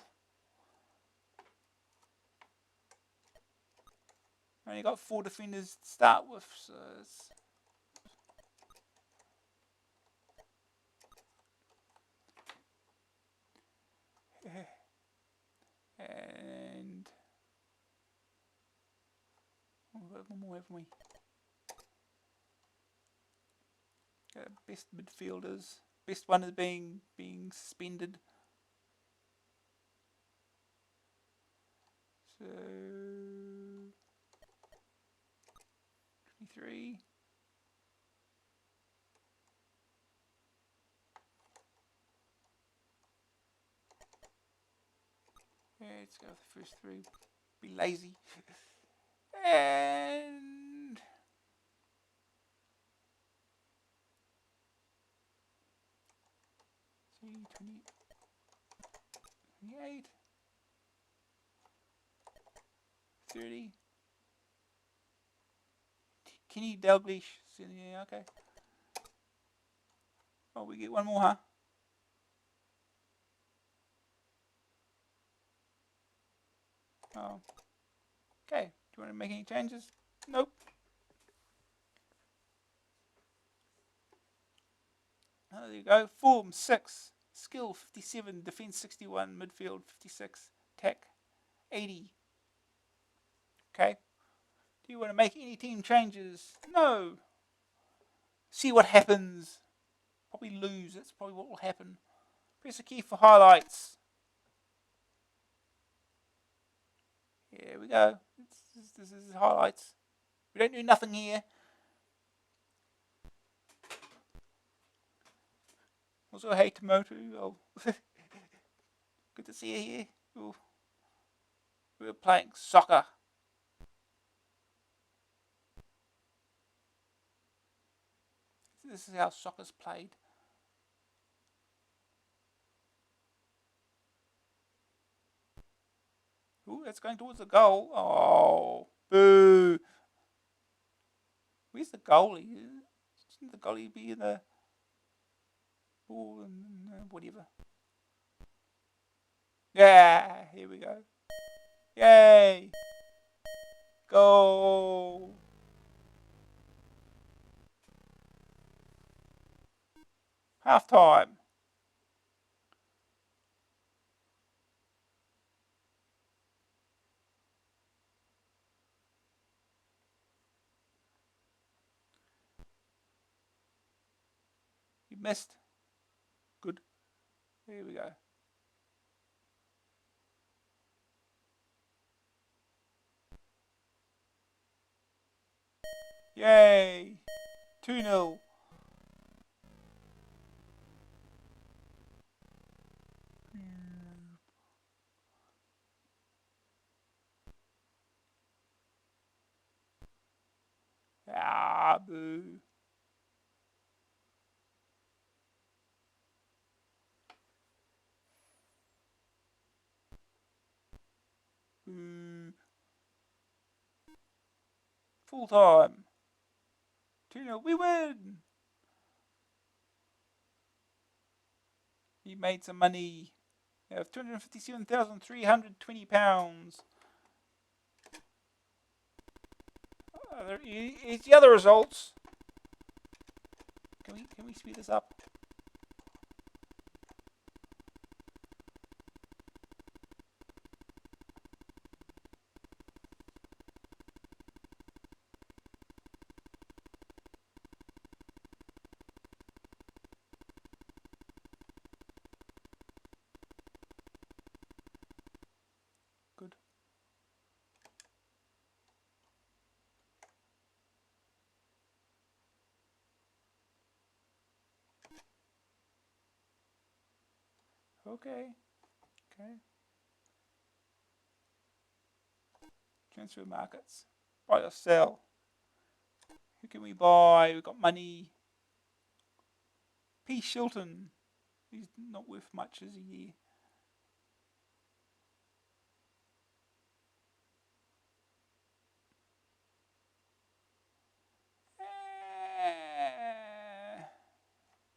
Only got 4 defenders to start with, so it's. And we've got one more, haven't we? Best midfielders. Best one is being suspended. So 23. Yeah, let's go with the first 3. Be lazy. And 28, 30. Kenny Dalglish. Yeah, okay. Oh, we get one more, huh? Oh. Okay. Do you want to make any changes? Nope. Oh, there you go. Form 6. Skill 57. Defense 61. Midfield 56. Attack 80. Okay. Do you want to make any team changes? No. See what happens. Probably lose. That's probably what will happen. Press the key for highlights. Here we go. This is highlights. We don't do nothing here. Also, hey Tomoto. Oh. Good to see you here. Ooh. We're playing soccer. This is how soccer's played. Ooh, that's going towards the goal. Oh, boo. Where's the goalie? Shouldn't the goalie be in the ball and whatever? Yeah, here we go. Yay! Goal! Half time. You missed. Good. Here we go. Yay! 2-0. Ah, boo. Boo. Full time. 2-0, we win! He made some money. We have £257,320. Here's the other results. Can we speed this up? Good. Okay. Transfer markets. Buy or sell. Who can we buy? We've got money. P. Shilton. He's not worth much, is he?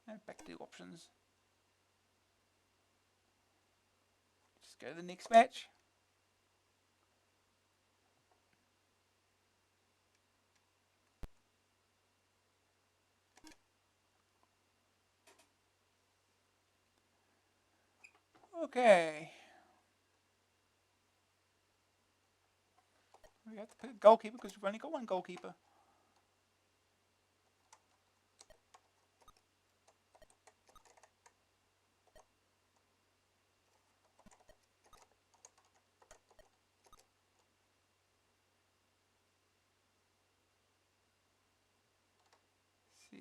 And back to the options. Just go to the next match. Okay. We have to pick a goalkeeper because we've only got one goalkeeper. See.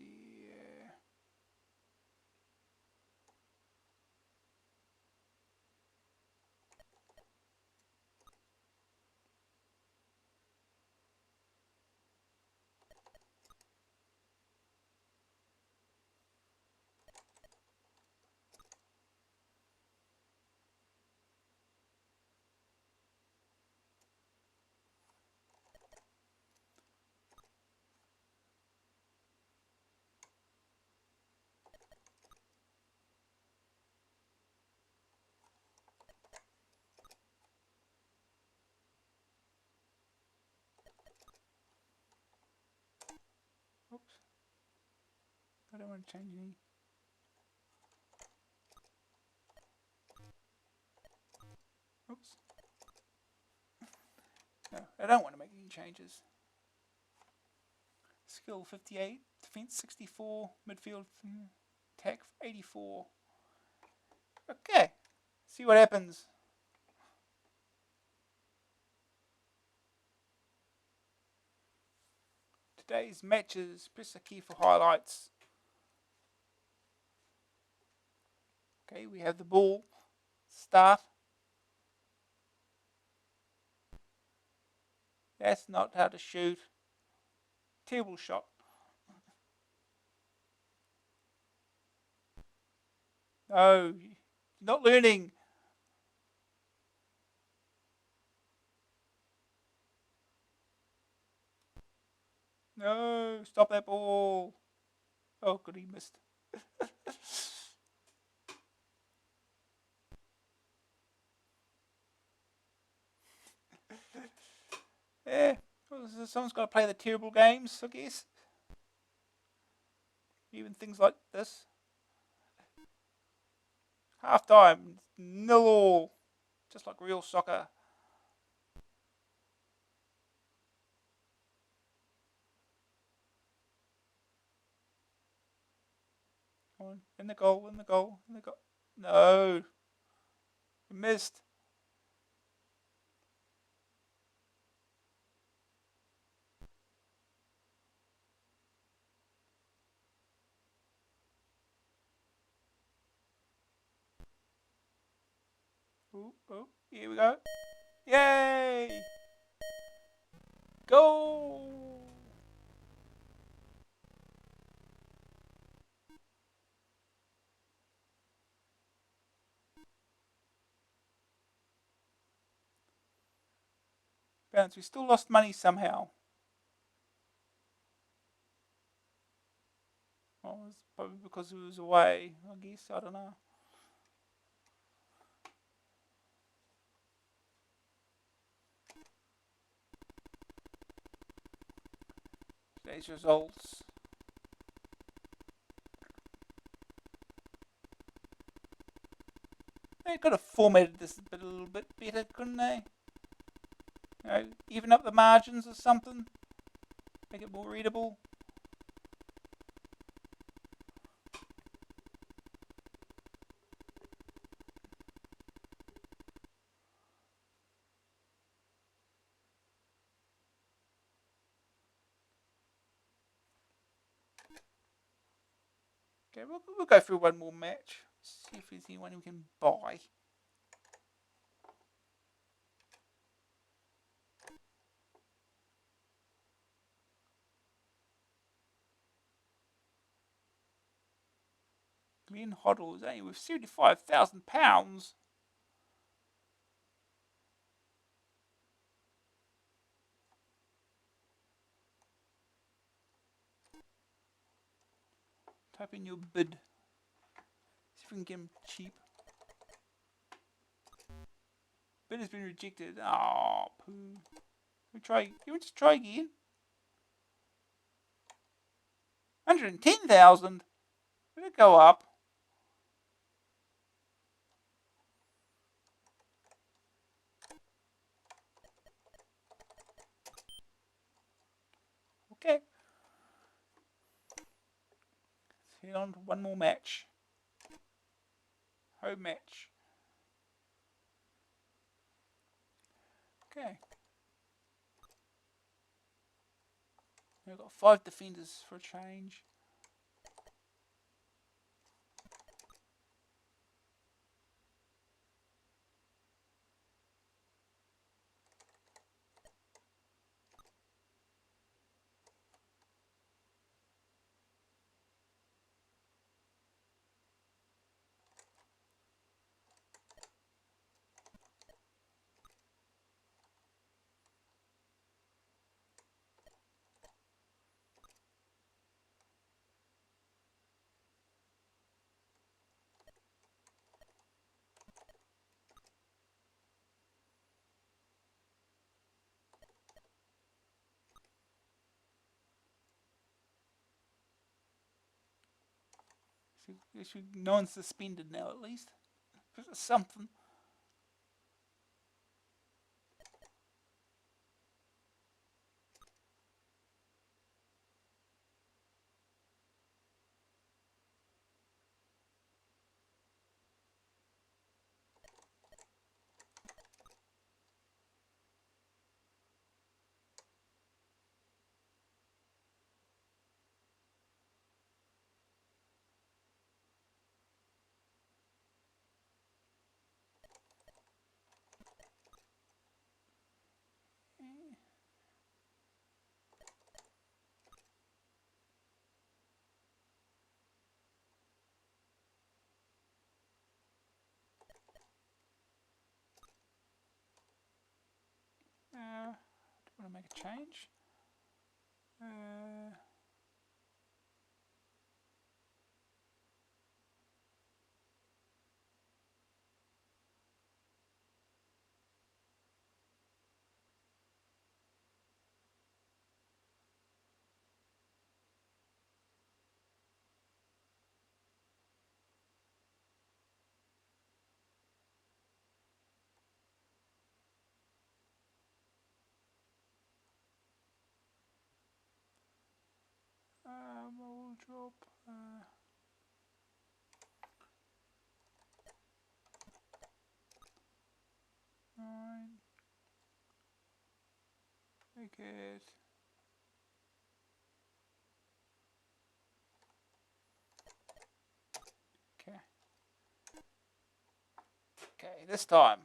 Oops. I don't want to change any. Oops. No, I don't want to make any changes. Skill 58, defense 64, midfield attack 84. Okay, see what happens. Today's matches, press the key for highlights. Okay, we have the ball. Start. That's not how to shoot. Terrible shot. No, you're not learning. No, stop that ball. Oh, good, he missed. Yeah, well, someone's got to play the terrible games, I guess. Even things like this. Half time, 0-0. Just like real soccer. Come on, in the goal. No, you missed. Oh, here we go. Yay! Go! balance. We still lost money somehow. Well, it's probably because he was away, I guess. I don't know. Today's results. They could have formatted this a little bit better, couldn't they? You know, even up the margins or something. Make it more readable. Okay, we'll go through one more match. See if there's anyone we can buy. Glenn Hoddle is only with £75,000. Type in your bid. See if we can get him cheap. Bid has been rejected. Oh, poo. You want to try again? 110,000. Will it go up? Okay. Let's head on to one more match. Home match. Okay. We've got 5 defenders for a change. No one's suspended now, at least. Something. Do you want to make a change? We'll drop. 9. Make it. Okay. Okay, this time.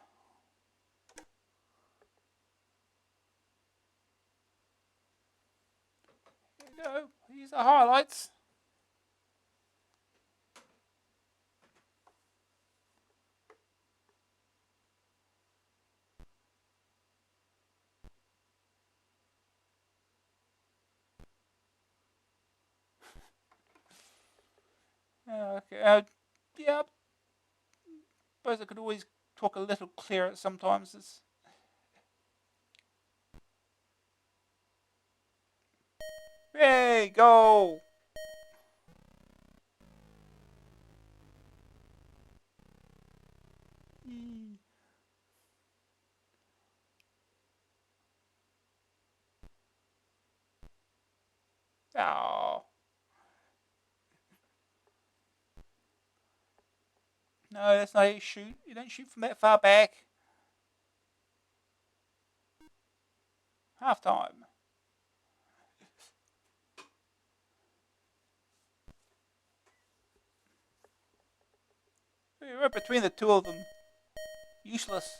Here we go. These are highlights. Okay. Yeah, I suppose I could always talk a little clearer sometimes. Hey, go! Oh. No, that's not how you shoot. You don't shoot from that far back. Half time. Right between the two of them. Useless.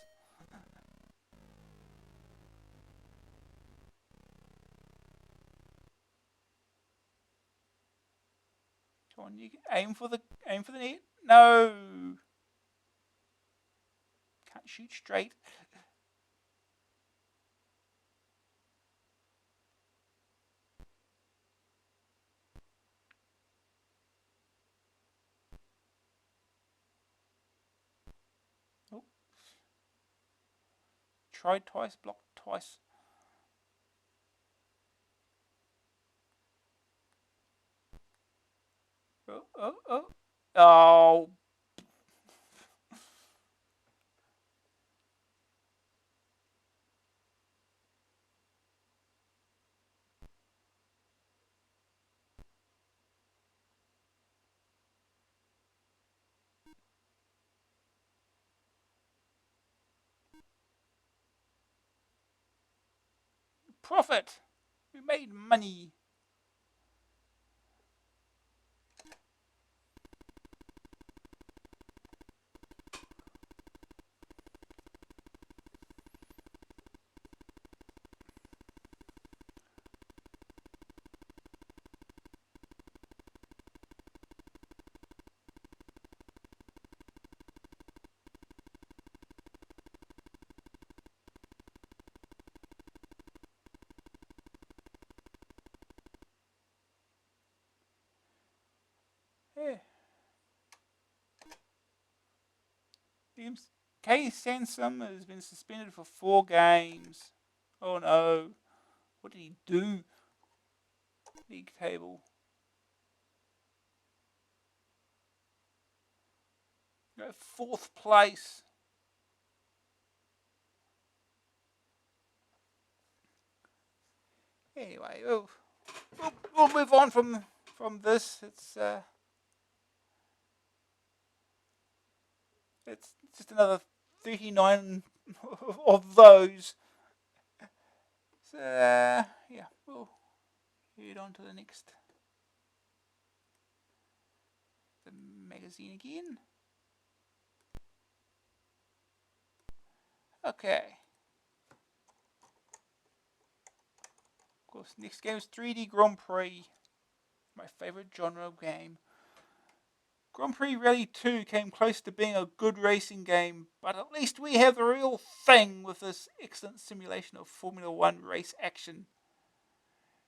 Come on, you aim for the net. No, can't shoot straight. Oh, tried twice, blocked twice. Oh, oh, oh. Oh, profit. We made money. Yeah. Kay Sansom has been suspended for 4 games. Oh no. What did he do? League table. You're at 4th place. Anyway, we'll move on from this. It's just another 39 of those. So, yeah, we'll head on to the next the magazine again. Okay. Of course, next game is 3D Grand Prix. My favourite genre of game. Grand Prix Rally 2 came close to being a good racing game, but at least we have the real thing with this excellent simulation of Formula 1 race action,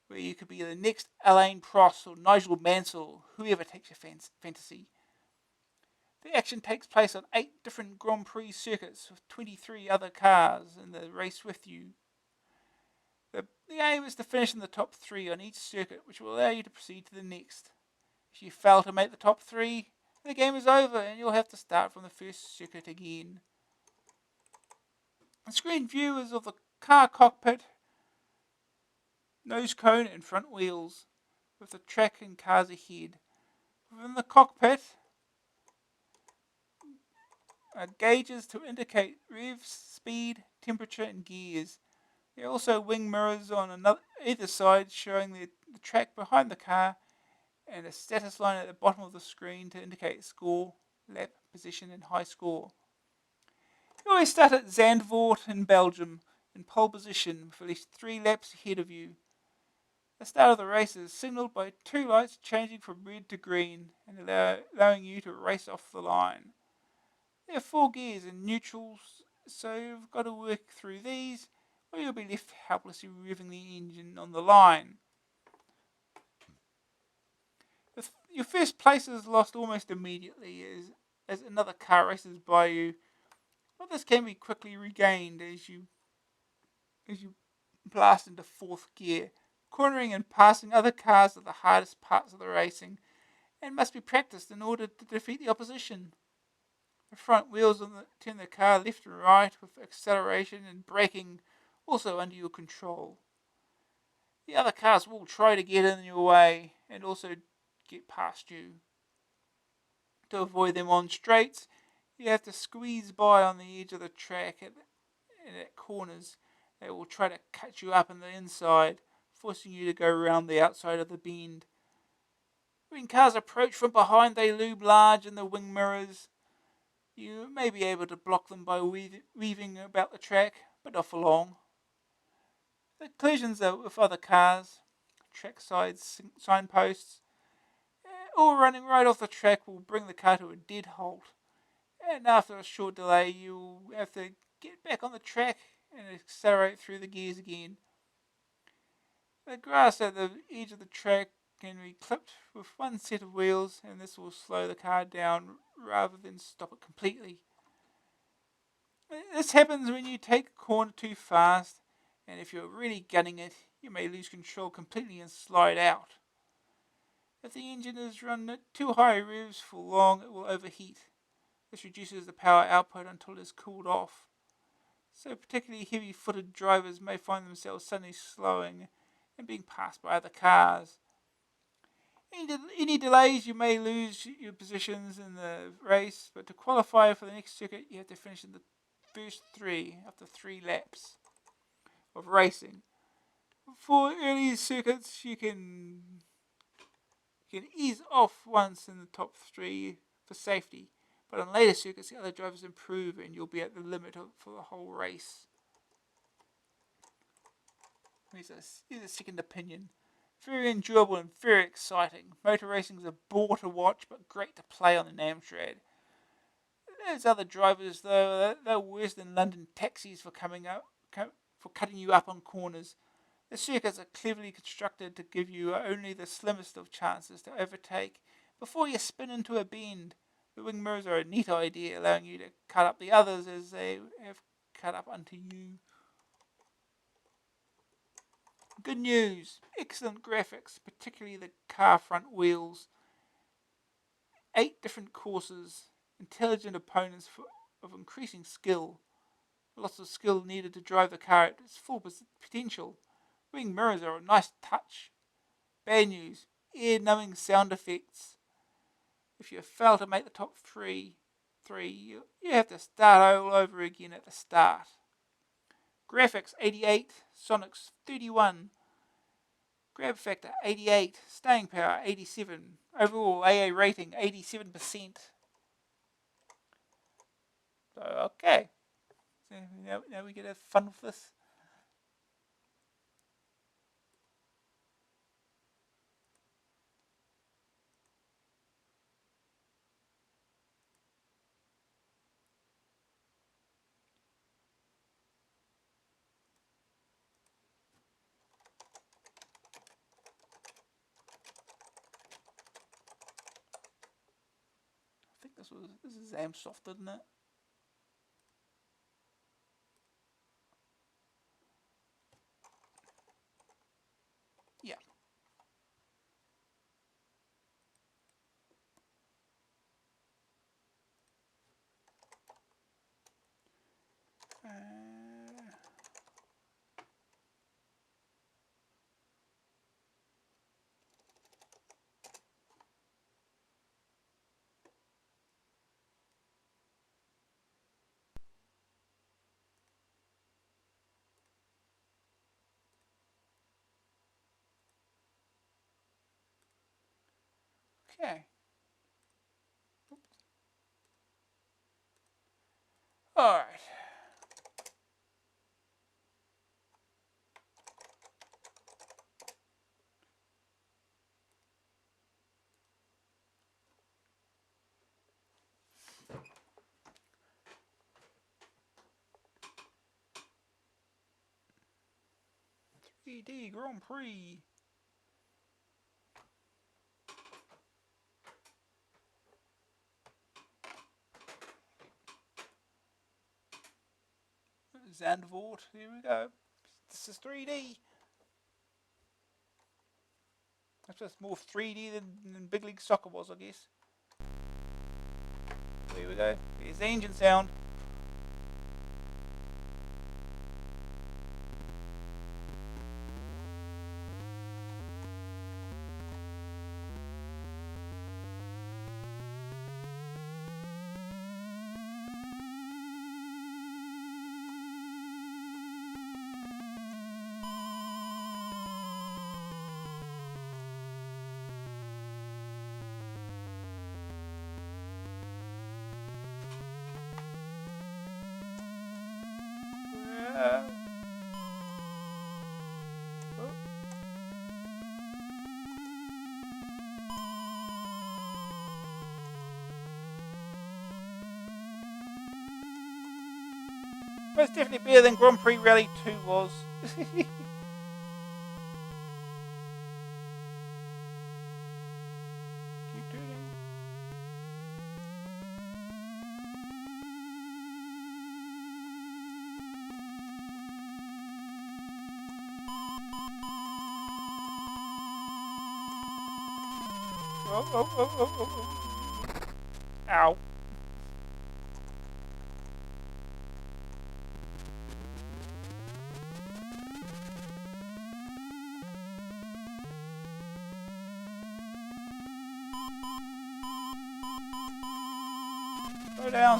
where you could be the next Alain Prost or Nigel Mansell, whoever takes your fantasy. The action takes place on 8 different Grand Prix circuits with 23 other cars in the race with you. The aim is to finish in the top 3 on each circuit, which will allow you to proceed to the next. If you fail to make the top 3, the game is over and you'll have to start from the first circuit again. The screen view is of the car cockpit, nose cone and front wheels, with the track and cars ahead. Within the cockpit are gauges to indicate revs, speed, temperature and gears. There are also wing mirrors on either side showing the track behind the car, and a status line at the bottom of the screen to indicate score, lap, position and high score. You always start at Zandvoort in Belgium in pole position with at least 3 laps ahead of you. The start of the race is signalled by 2 lights changing from red to green and allowing you to race off the line. There are 4 gears and neutrals, so you've got to work through these or you'll be left helplessly revving the engine on the line. Your first place is lost almost immediately as another car races by you, but this can be quickly regained as you blast into fourth gear. Cornering and passing other cars are the hardest parts of the racing and must be practiced in order to defeat the opposition. The front wheels turn the car left and right with acceleration and braking also under your control. The other cars will try to get in your way and also get past you. To avoid them on straights, you have to squeeze by on the edge of the track at corners. They will try to cut you up on the inside, forcing you to go around the outside of the bend. When cars approach from behind, they loom large in the wing mirrors. You may be able to block them by weaving about the track, but not for long. The collisions with other cars, track sides, signposts, all running right off the track will bring the car to a dead halt. And after a short delay, you'll have to get back on the track and accelerate through the gears again. The grass at the edge of the track can be clipped with one set of wheels, and this will slow the car down rather than stop it completely. This happens when you take a corner too fast, and if you're really gunning it, you may lose control completely and slide out. If the engine is run at too high revs for long, it will overheat. This reduces the power output until it is cooled off. So particularly heavy-footed drivers may find themselves suddenly slowing and being passed by other cars. Any delays, you may lose your positions in the race, but to qualify for the next circuit, you have to finish in the first three after 3 laps of racing. For early circuits, you can ease off once in the top 3 for safety, but on later circuits, the other drivers improve and you'll be at the limit for the whole race. Here's a second opinion. Very enjoyable and very exciting. Motor racing is a bore to watch, but great to play on an Amstrad. There's other drivers though, they're worse than London taxis for cutting you up on corners. The circuits are cleverly constructed to give you only the slimmest of chances to overtake before you spin into a bend. The wing mirrors are a neat idea, allowing you to cut up the others as they have cut up onto you. Good news, excellent graphics, particularly the car front wheels. 8 different courses, intelligent opponents of increasing skill. Lots of skill needed to drive the car at its full potential. Wing mirrors are a nice touch. Bad news, ear-numbing sound effects. If you fail to make the top three, you have to start all over again at the start. Graphics 88, Sonics 31. Grab factor 88, staying power 87, overall AA rating 87%. So, okay. So now we get to have fun with this. I think this is Amsoft, isn't it? Yeah. Okay. All right. Grand Prix. Zandvoort. Here we go. This is 3D. That's just more 3D than Big League Soccer was, I guess. Here we go. Here's the engine sound. But it's definitely better than Grand Prix Rally 2 was. Keep tuning. Oh. Ow.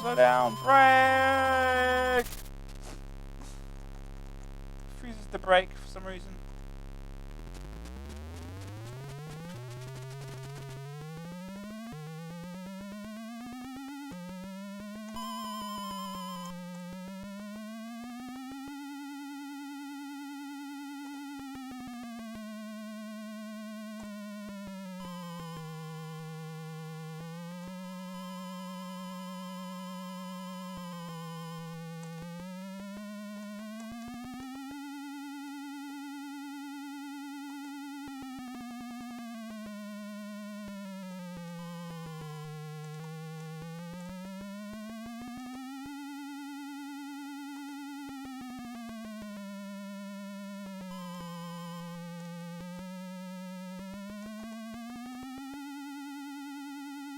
Slow down, brake! Freezes the brake for some reason.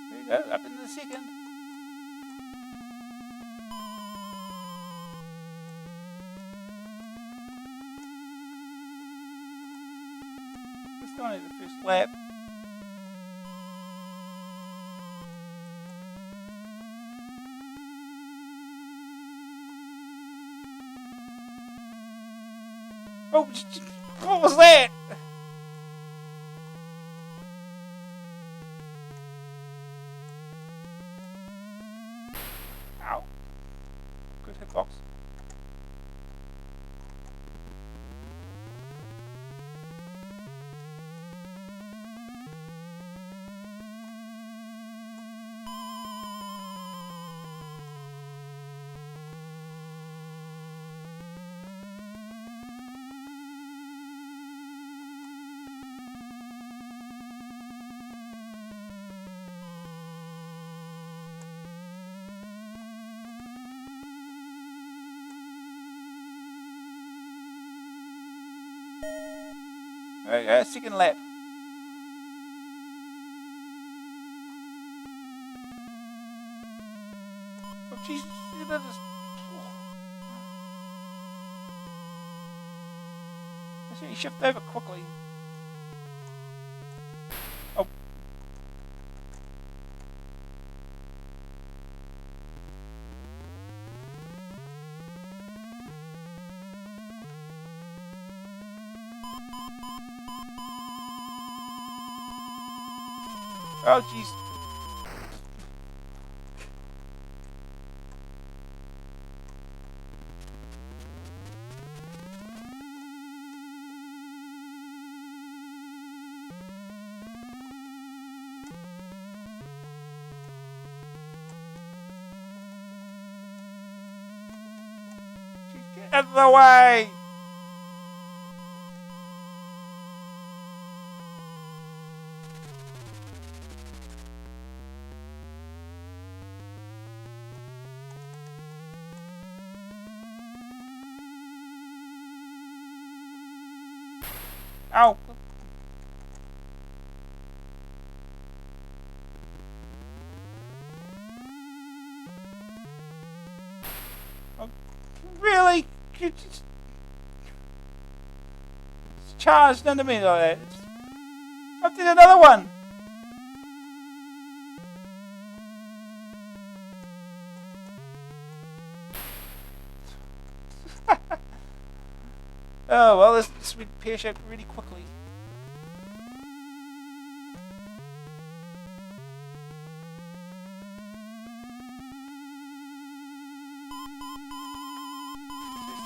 There we go, up in the second. We're still on the first lap. Oh, what was that? Ow. Good hitbox. There you go, second lap. Oh Jesus, that is... I see you shift over quickly. Oh. Oh jeez. Get out of the way! Ow! Oh, really? It's charged under me like that. I did another one! Oh, well, this went pear-shaped really quickly.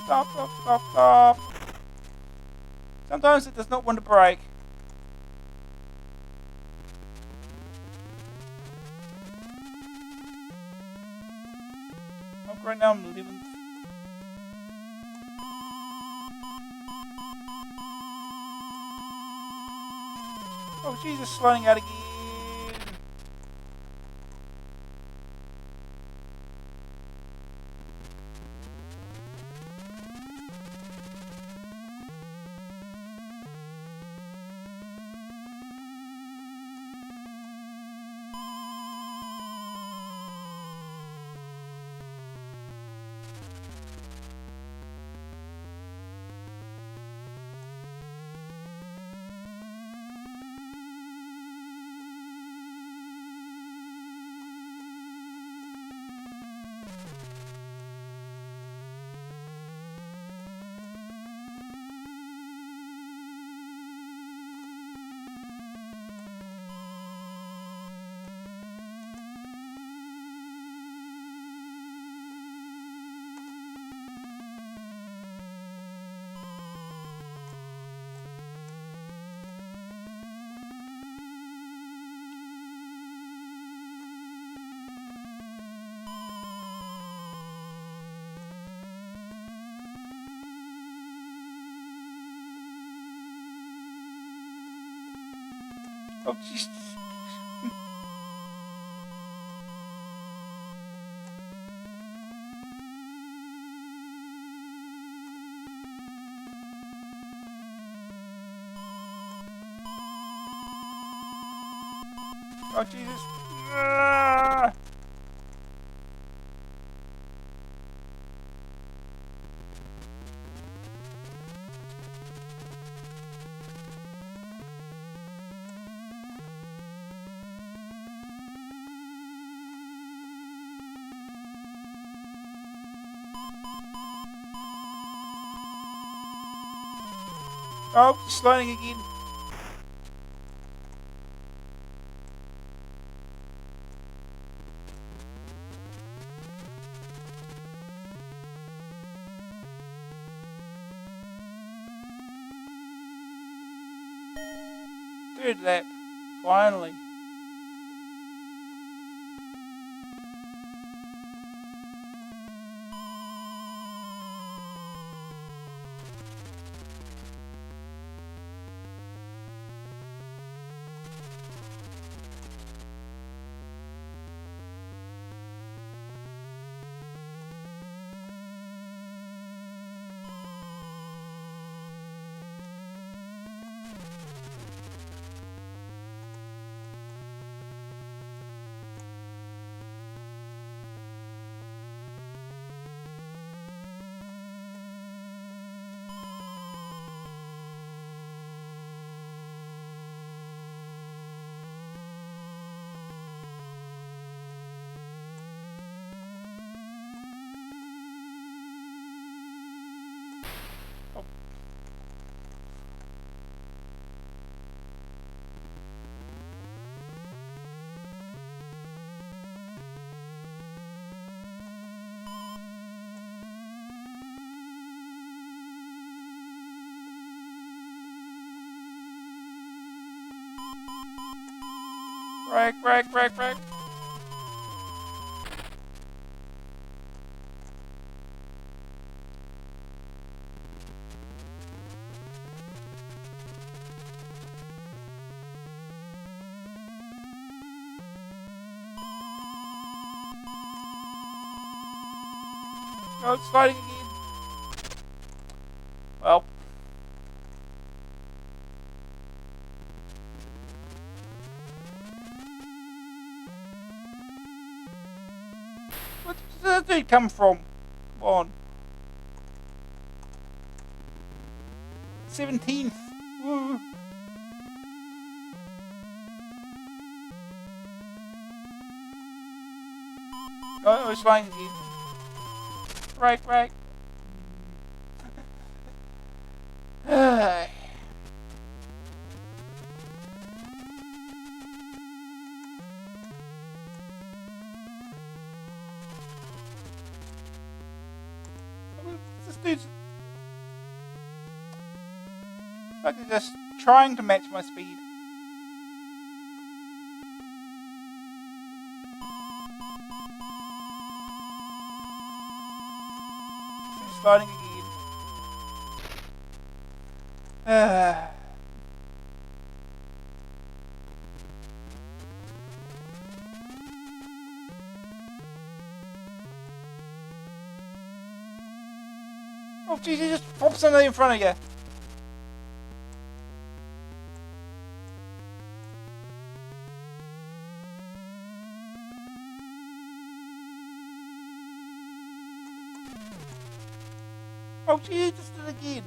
Stop, stop, stop, stop. Sometimes it does not want to break. Oh, right now I'm 11th. Oh, Jesus, sliding out again. Oh, Jesus. Oh, Jesus. Ah! Oh, sliding again. Third lap. Finally. Brake, brake, brake, brake. Oh, it's sliding again. Well. this dude come from? Come on. 17th. Woo. Oh, it's flying again. Right. This dude's like he's just trying to match my speed. He's sliding again. Oh jeez, he just pops something in front of you. Oh jeez, he just did it again.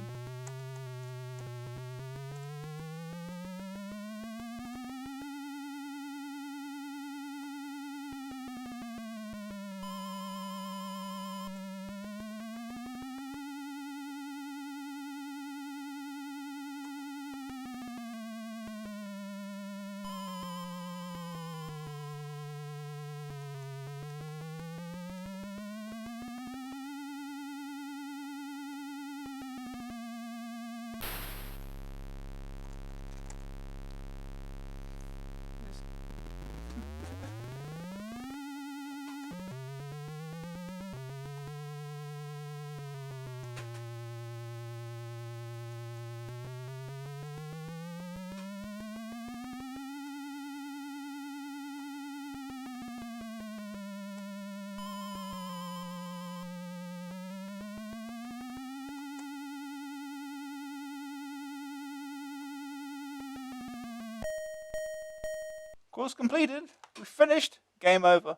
Course completed. We finished. Game over.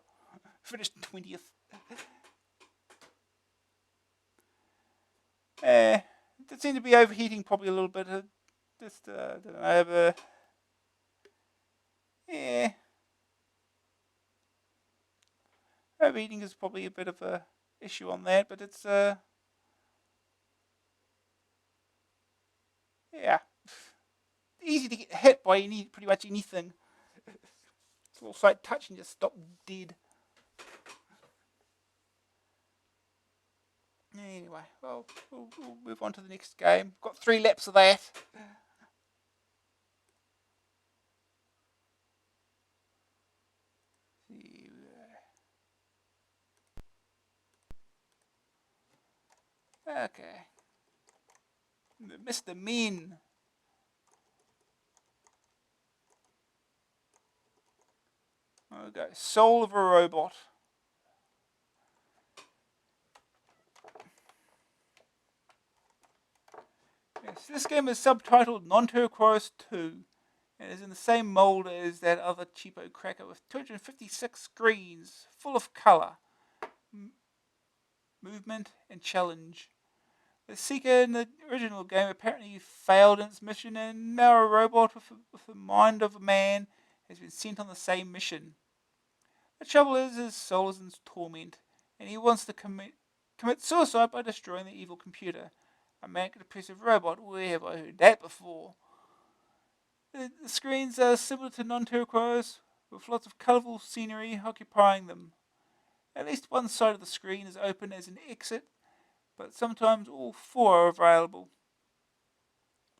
Finished 20th. It seemed to be overheating probably a little bit. Just don't know. Overheating is probably a bit of a issue on that, but it's easy to get hit by pretty much anything. It's a little slight touch and just stop dead. Anyway, well, we'll move on to the next game. Got 3 laps of that. Okay. Mr. Min. There we go. Soul of a Robot. Yes, this game is subtitled Non-Turquoise 2 and is in the same mold as that other cheapo cracker with 256 screens full of colour, movement and challenge. The Seeker in the original game apparently failed in its mission, and now a robot with the mind of a man has been sent on the same mission. The trouble is, his soul is in torment, and he wants to commit suicide by destroying the evil computer. A manic-depressive robot, where have I heard that before? The screens are similar to Non-Turquoise, with lots of colourful scenery occupying them. At least one side of the screen is open as an exit, but sometimes all 4 are available.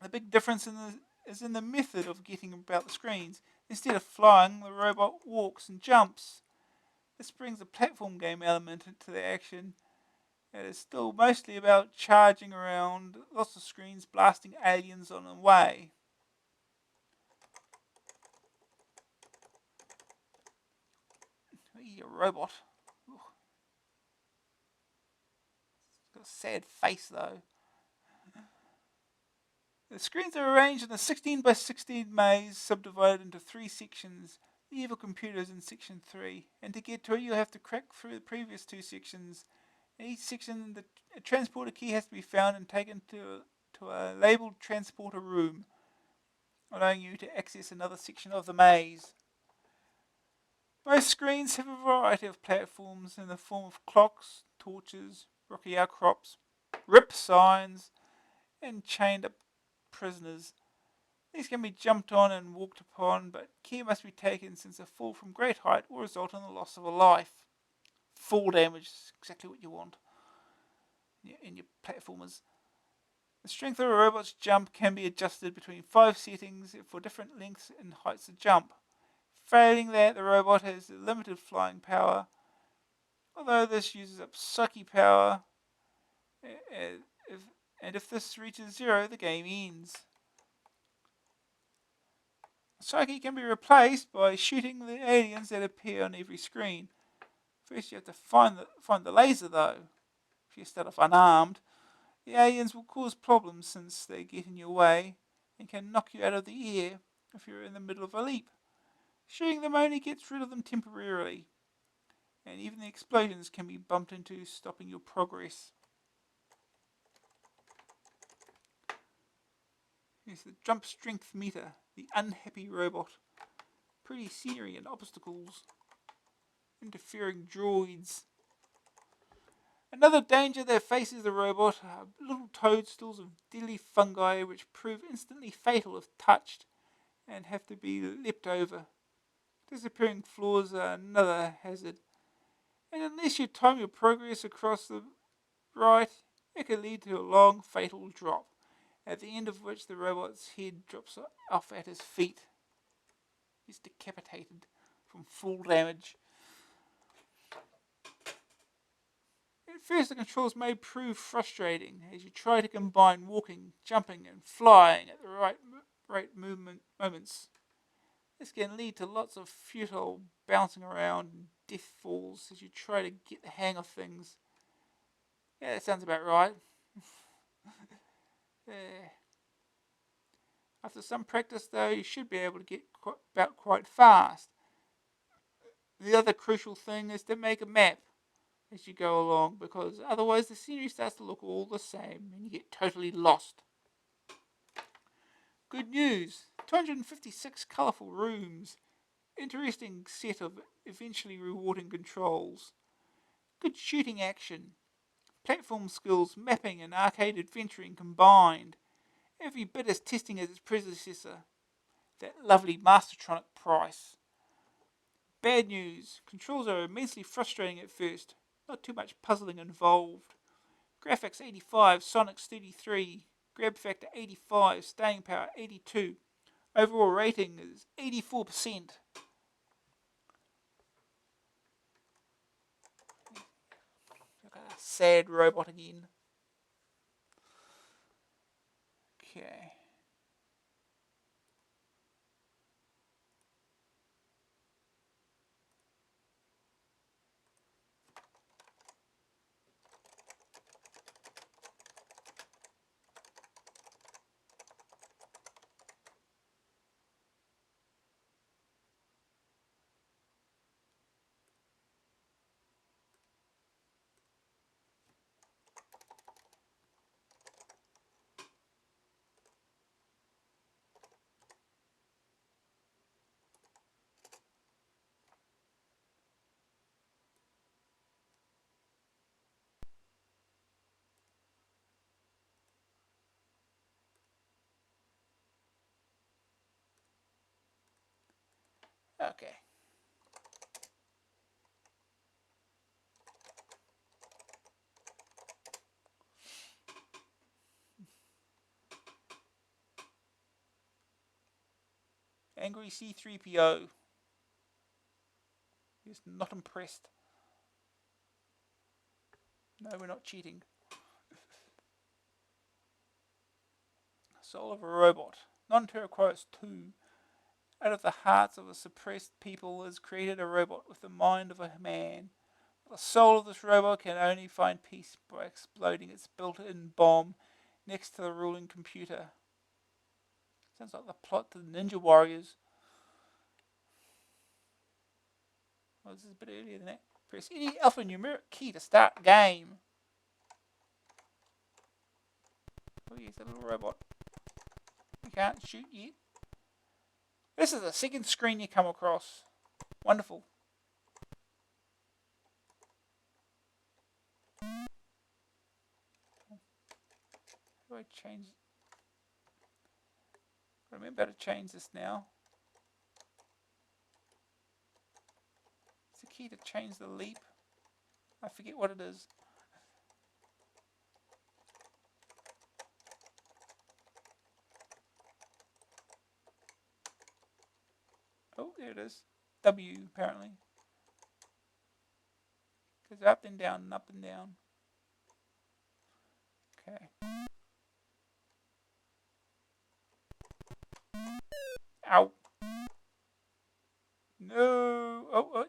The big difference is in the method of getting about the screens. Instead of flying, the robot walks and jumps. This brings a platform game element into the action. It is still mostly about charging around, lots of screens blasting aliens on the way. A robot. Ooh. It's got a sad face though. The screens are arranged in a 16 by 16 maze subdivided into 3 sections. Evil computers in section 3, and to get to it you have to crack through the previous 2 sections. In each section, a transporter key has to be found and taken to a labelled transporter room, allowing you to access another section of the maze. Most screens have a variety of platforms in the form of clocks, torches, rocky outcrops, rip signs, and chained up prisoners. These can be jumped on and walked upon, but care must be taken since a fall from great height will result in the loss of a life. Fall damage is exactly what you want in your platformers. The strength of a robot's jump can be adjusted between 5 settings for different lengths and heights of jump. Failing that, the robot has limited flying power, although this uses up psyche power, and if this reaches 0, the game ends. Psyche can be replaced by shooting the aliens that appear on every screen. First you have to find the laser though. If you start off unarmed, the aliens will cause problems since they get in your way and can knock you out of the air if you're in the middle of a leap. Shooting them only gets rid of them temporarily, and even the explosions can be bumped into, stopping your progress. Here's the jump strength meter, the unhappy robot. Pretty scenery and obstacles. Interfering droids. Another danger that faces the robot are little toadstools of deadly fungi which prove instantly fatal if touched and have to be leapt over. Disappearing floors are another hazard, and unless you time your progress across the right, it can lead to a long fatal drop, at the end of which the robot's head drops off at his feet. He's decapitated from fall damage. At first the controls may prove frustrating as you try to combine walking, jumping and flying at the right moments. This can lead to lots of futile bouncing around and death falls as you try to get the hang of things. Yeah, that sounds about right. After some practice though, you should be able to get about quite fast. The other crucial thing is to make a map as you go along, because otherwise the scenery starts to look all the same and you get totally lost. Good news, 256 colourful rooms, interesting set of eventually rewarding controls, good shooting action, platform skills, mapping and arcade adventuring combined, every bit as testing as its predecessor, that lovely Mastertronic price. Bad news, controls are immensely frustrating at first, not too much puzzling involved. Graphics 85, Sonics 33, grab factor 85, staying power 82. Overall rating is 84%. Look at that sad robot again. Okay. Okay. Angry C3PO is not impressed. No, we're not cheating. Soul of a robot. Non-Terraquois 2. Out of the hearts of a suppressed people has created a robot with the mind of a man. The soul of this robot can only find peace by exploding its built-in bomb next to the ruling computer. Sounds like the plot to Ninja Warriors. Oh, this is a bit earlier than that. Press any alphanumeric key to start game. Oh yes, a little robot. You can't shoot yet. This is the second screen you come across. Wonderful. How do I change? Remember to change this now. It's the key to change the leap. I forget what it is. Oh, there it is. W, apparently. Goes up and down and up and down. Okay. Ow. No. Oh.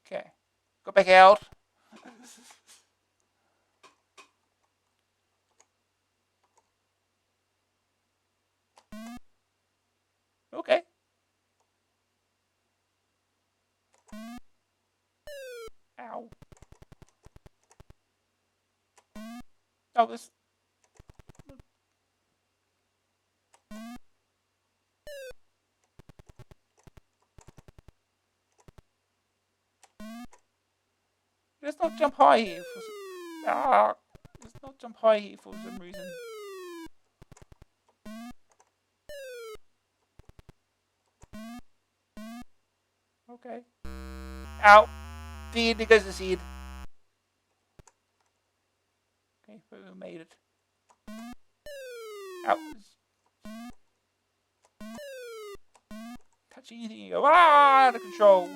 Okay. Go back out. Okay. Ow. Oh, this. Let's not jump high here. Let's not jump high here for some reason. Okay. Ow. There goes his head. Okay, we made it. Ow. Touch anything, you go, out of control.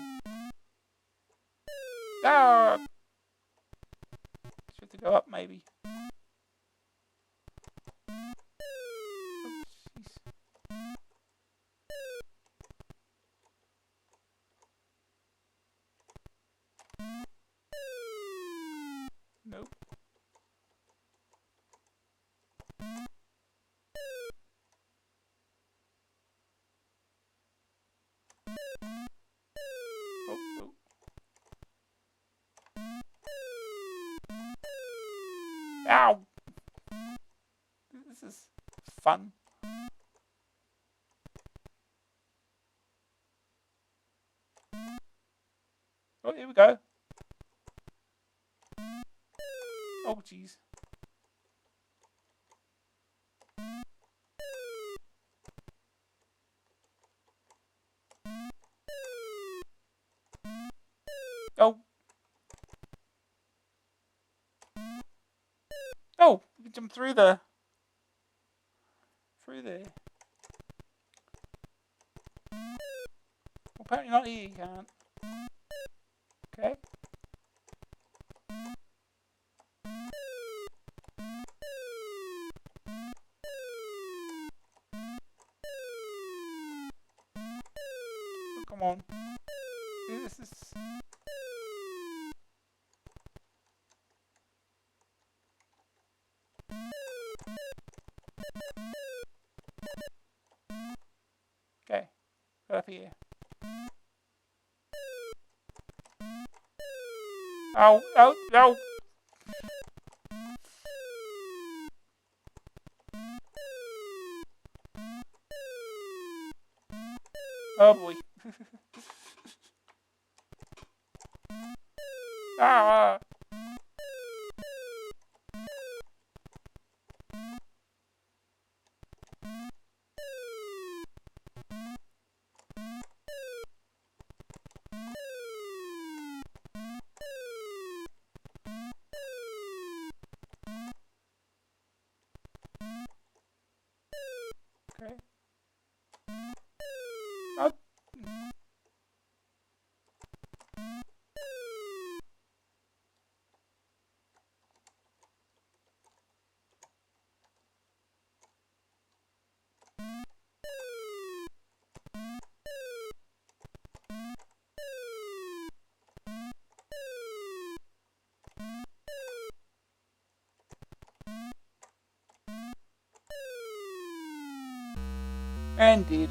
Ah! Should have to go up, maybe. Oh, jeez. Nope. Oh. Ow! This is fun. Oh, here we go. Oh, jeez. Oh. Oh, you can jump through there. Well, apparently not here, you can't. Okay. Oh, come on. This is... Okay. Go up here. Ow. Oh boy. Ah. Okay. Oh. And did.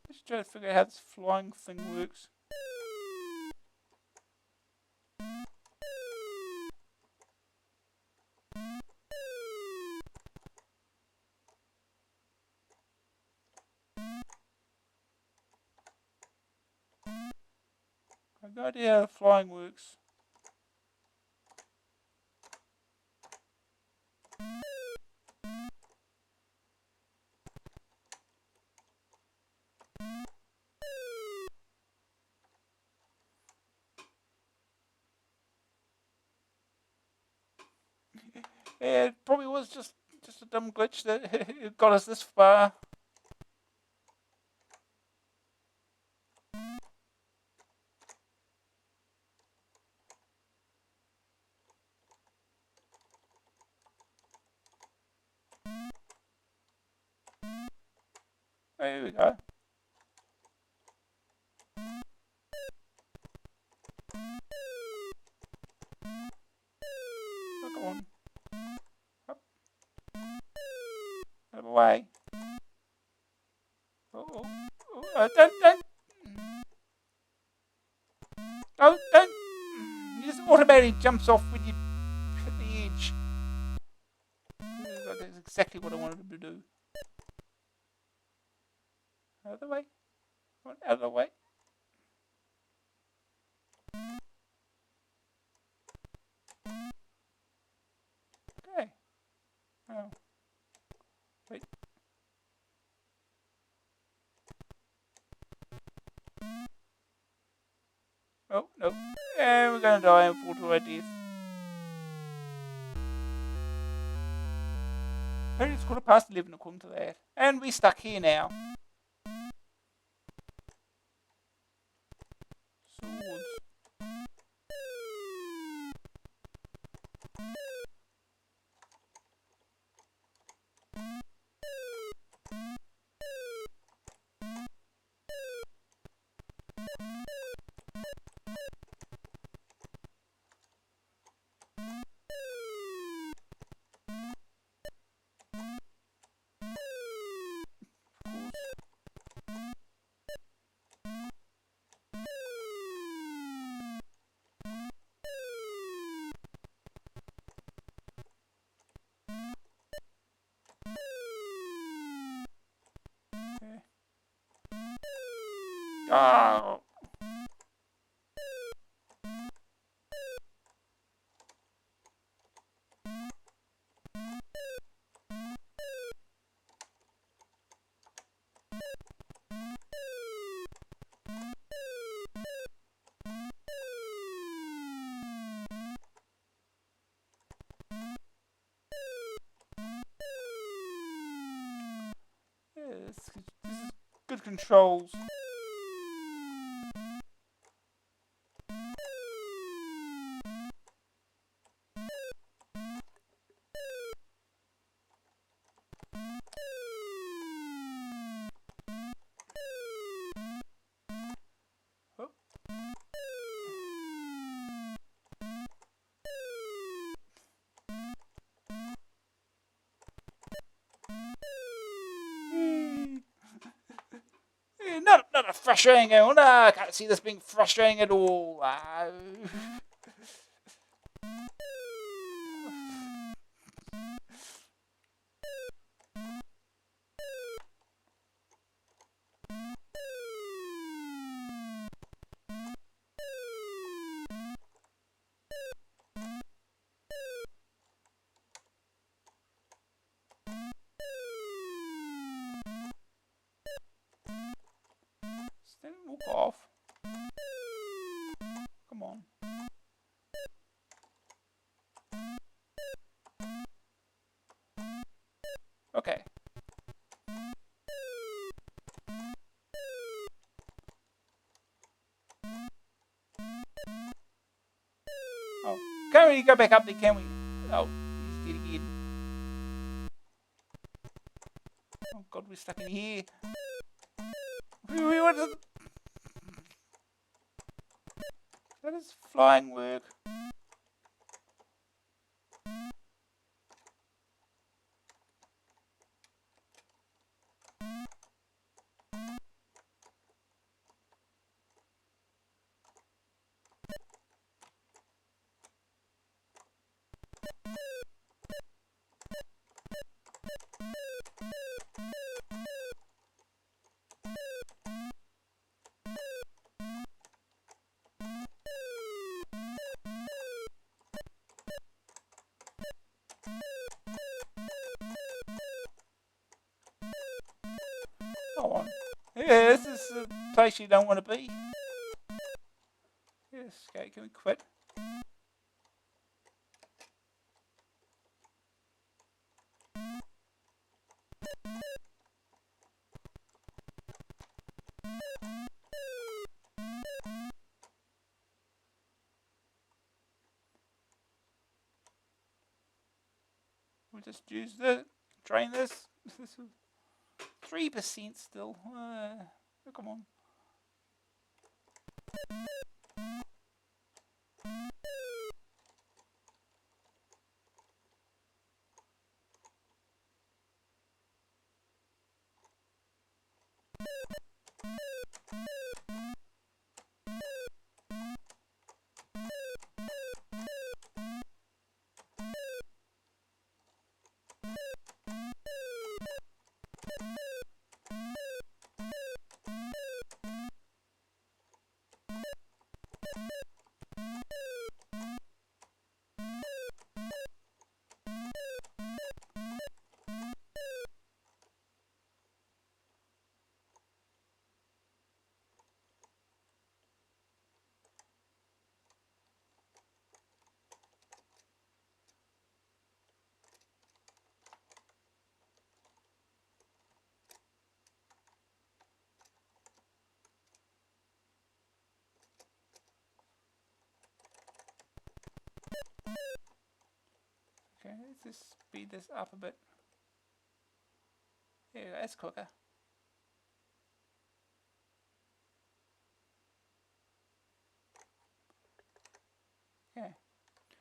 Just trying to figure out how this flying thing works. I've no idea how flying works. Yeah, it probably was just a dumb glitch that it got us this far. There we go. Oh, come on. Up. Out of the way. Oh, don't. Oh, don't. He just automatically jumps off when you hit the edge. That's exactly what I wanted him to do. Out of the way. Out of the way. Okay. Oh. Wait. Oh, no. And we're gonna die and fall to our death. Apparently it's 11:15 according to that. And we're stuck here now. Swords. Oh. Yeah, this is good controls. Oh. Not a frustrating game. No, I can't see this being frustrating at all. Stand and walk off. Come on. really go back up there, can we? Oh, he's dead again. Oh god, we're stuck in here. What is it? How does flying work? Come on. Yeah, this is the place you don't want to be. Yes, okay, can we quit? We'll just use the drain this. 3% still. Come on. Okay, let's just speed this up a bit. Yeah, that's quicker. Okay.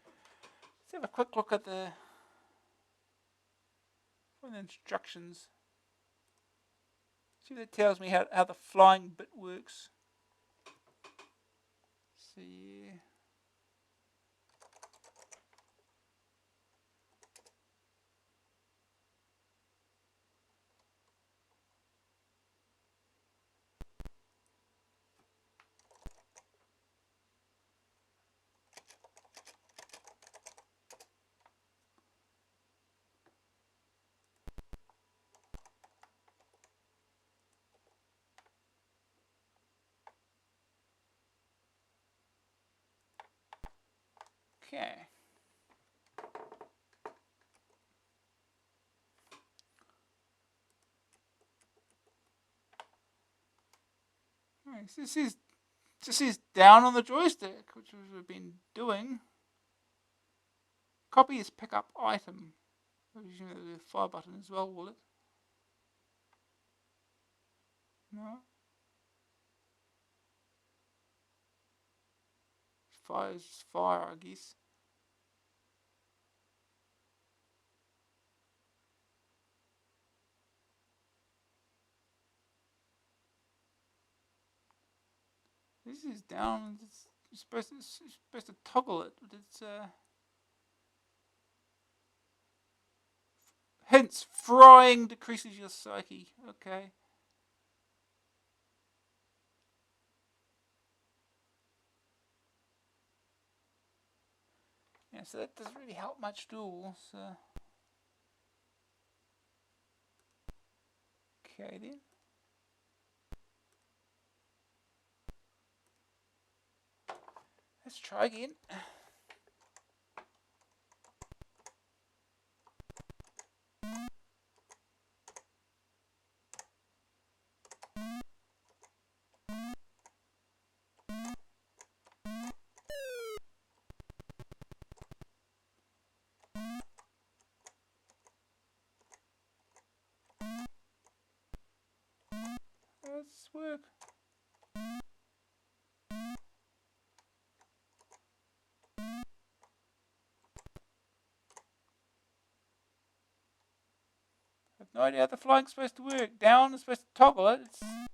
Let's have a quick look at the instructions. See if that tells me how the flying bit works. See. Okay. Alright, so this is down on the joystick, which we've been doing. Copy is pick up item. Using the fire button as well, will it? No. Fire is fire, I guess. This is down. It's supposed to toggle it, but it's hints. Frying decreases your psyche. Okay. Yeah, so that doesn't really help much at all. So. Okay then. Let's try again. No idea how the flying's supposed to work. Down is supposed to toggle it. It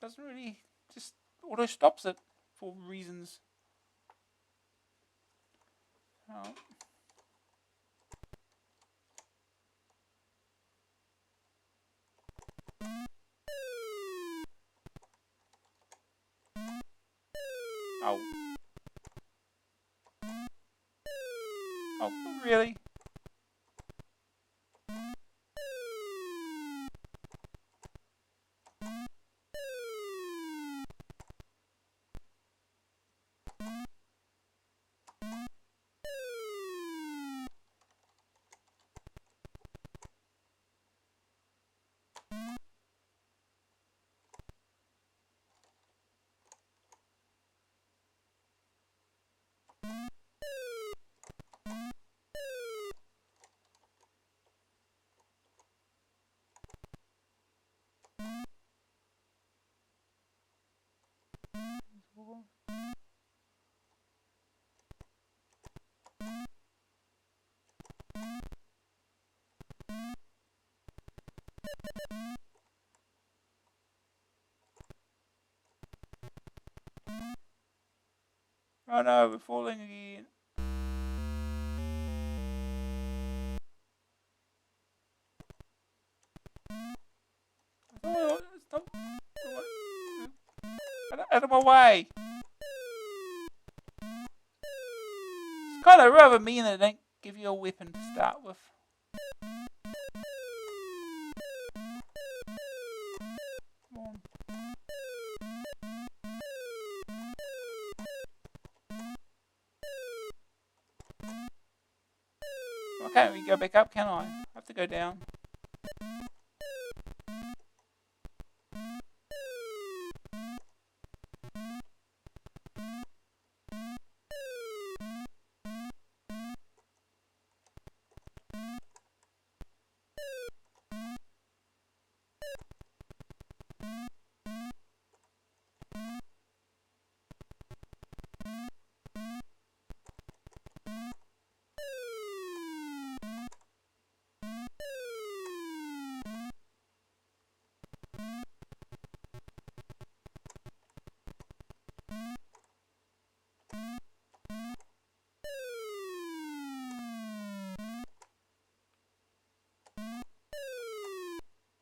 doesn't really, just auto stops it for reasons. Oh. Oh. Oh, really? Oh no, we're falling again. Oh, stop. Out of my way. It's kind of rather mean that they don't give you a weapon to start with. Come on. I can't really go back up, can I? I have to go down.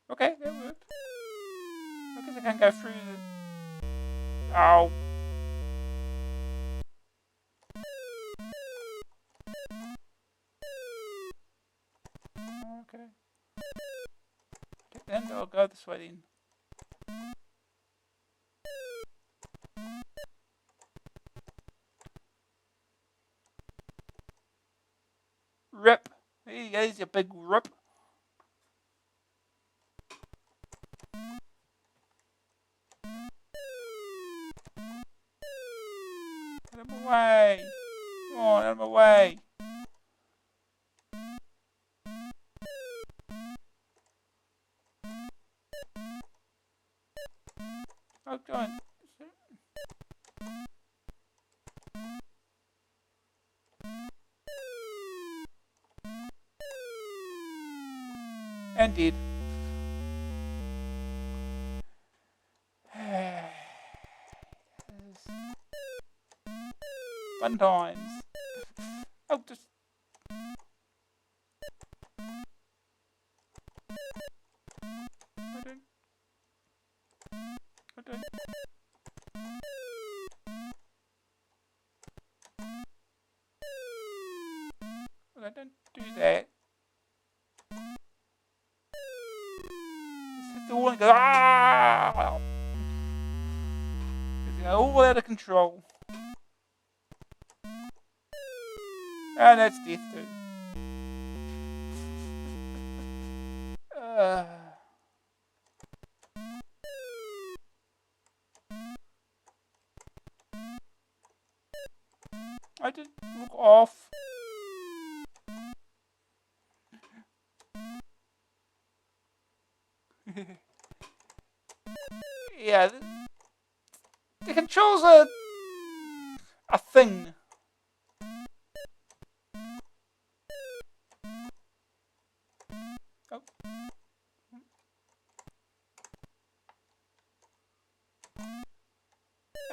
Okay, that worked. I guess I can't go through the... Oh. Okay. Then I'll go this way then. Rip. There you go, there's your big rip. Out of my way. Come on, out of my way. Oh, go on. And dead. Fun times. Oh, just... I don't... Well, I don't do that. Just hit the wall and go, ah! It's all out of control. And that's death too. I did look off. Yeah, the controls are a thing.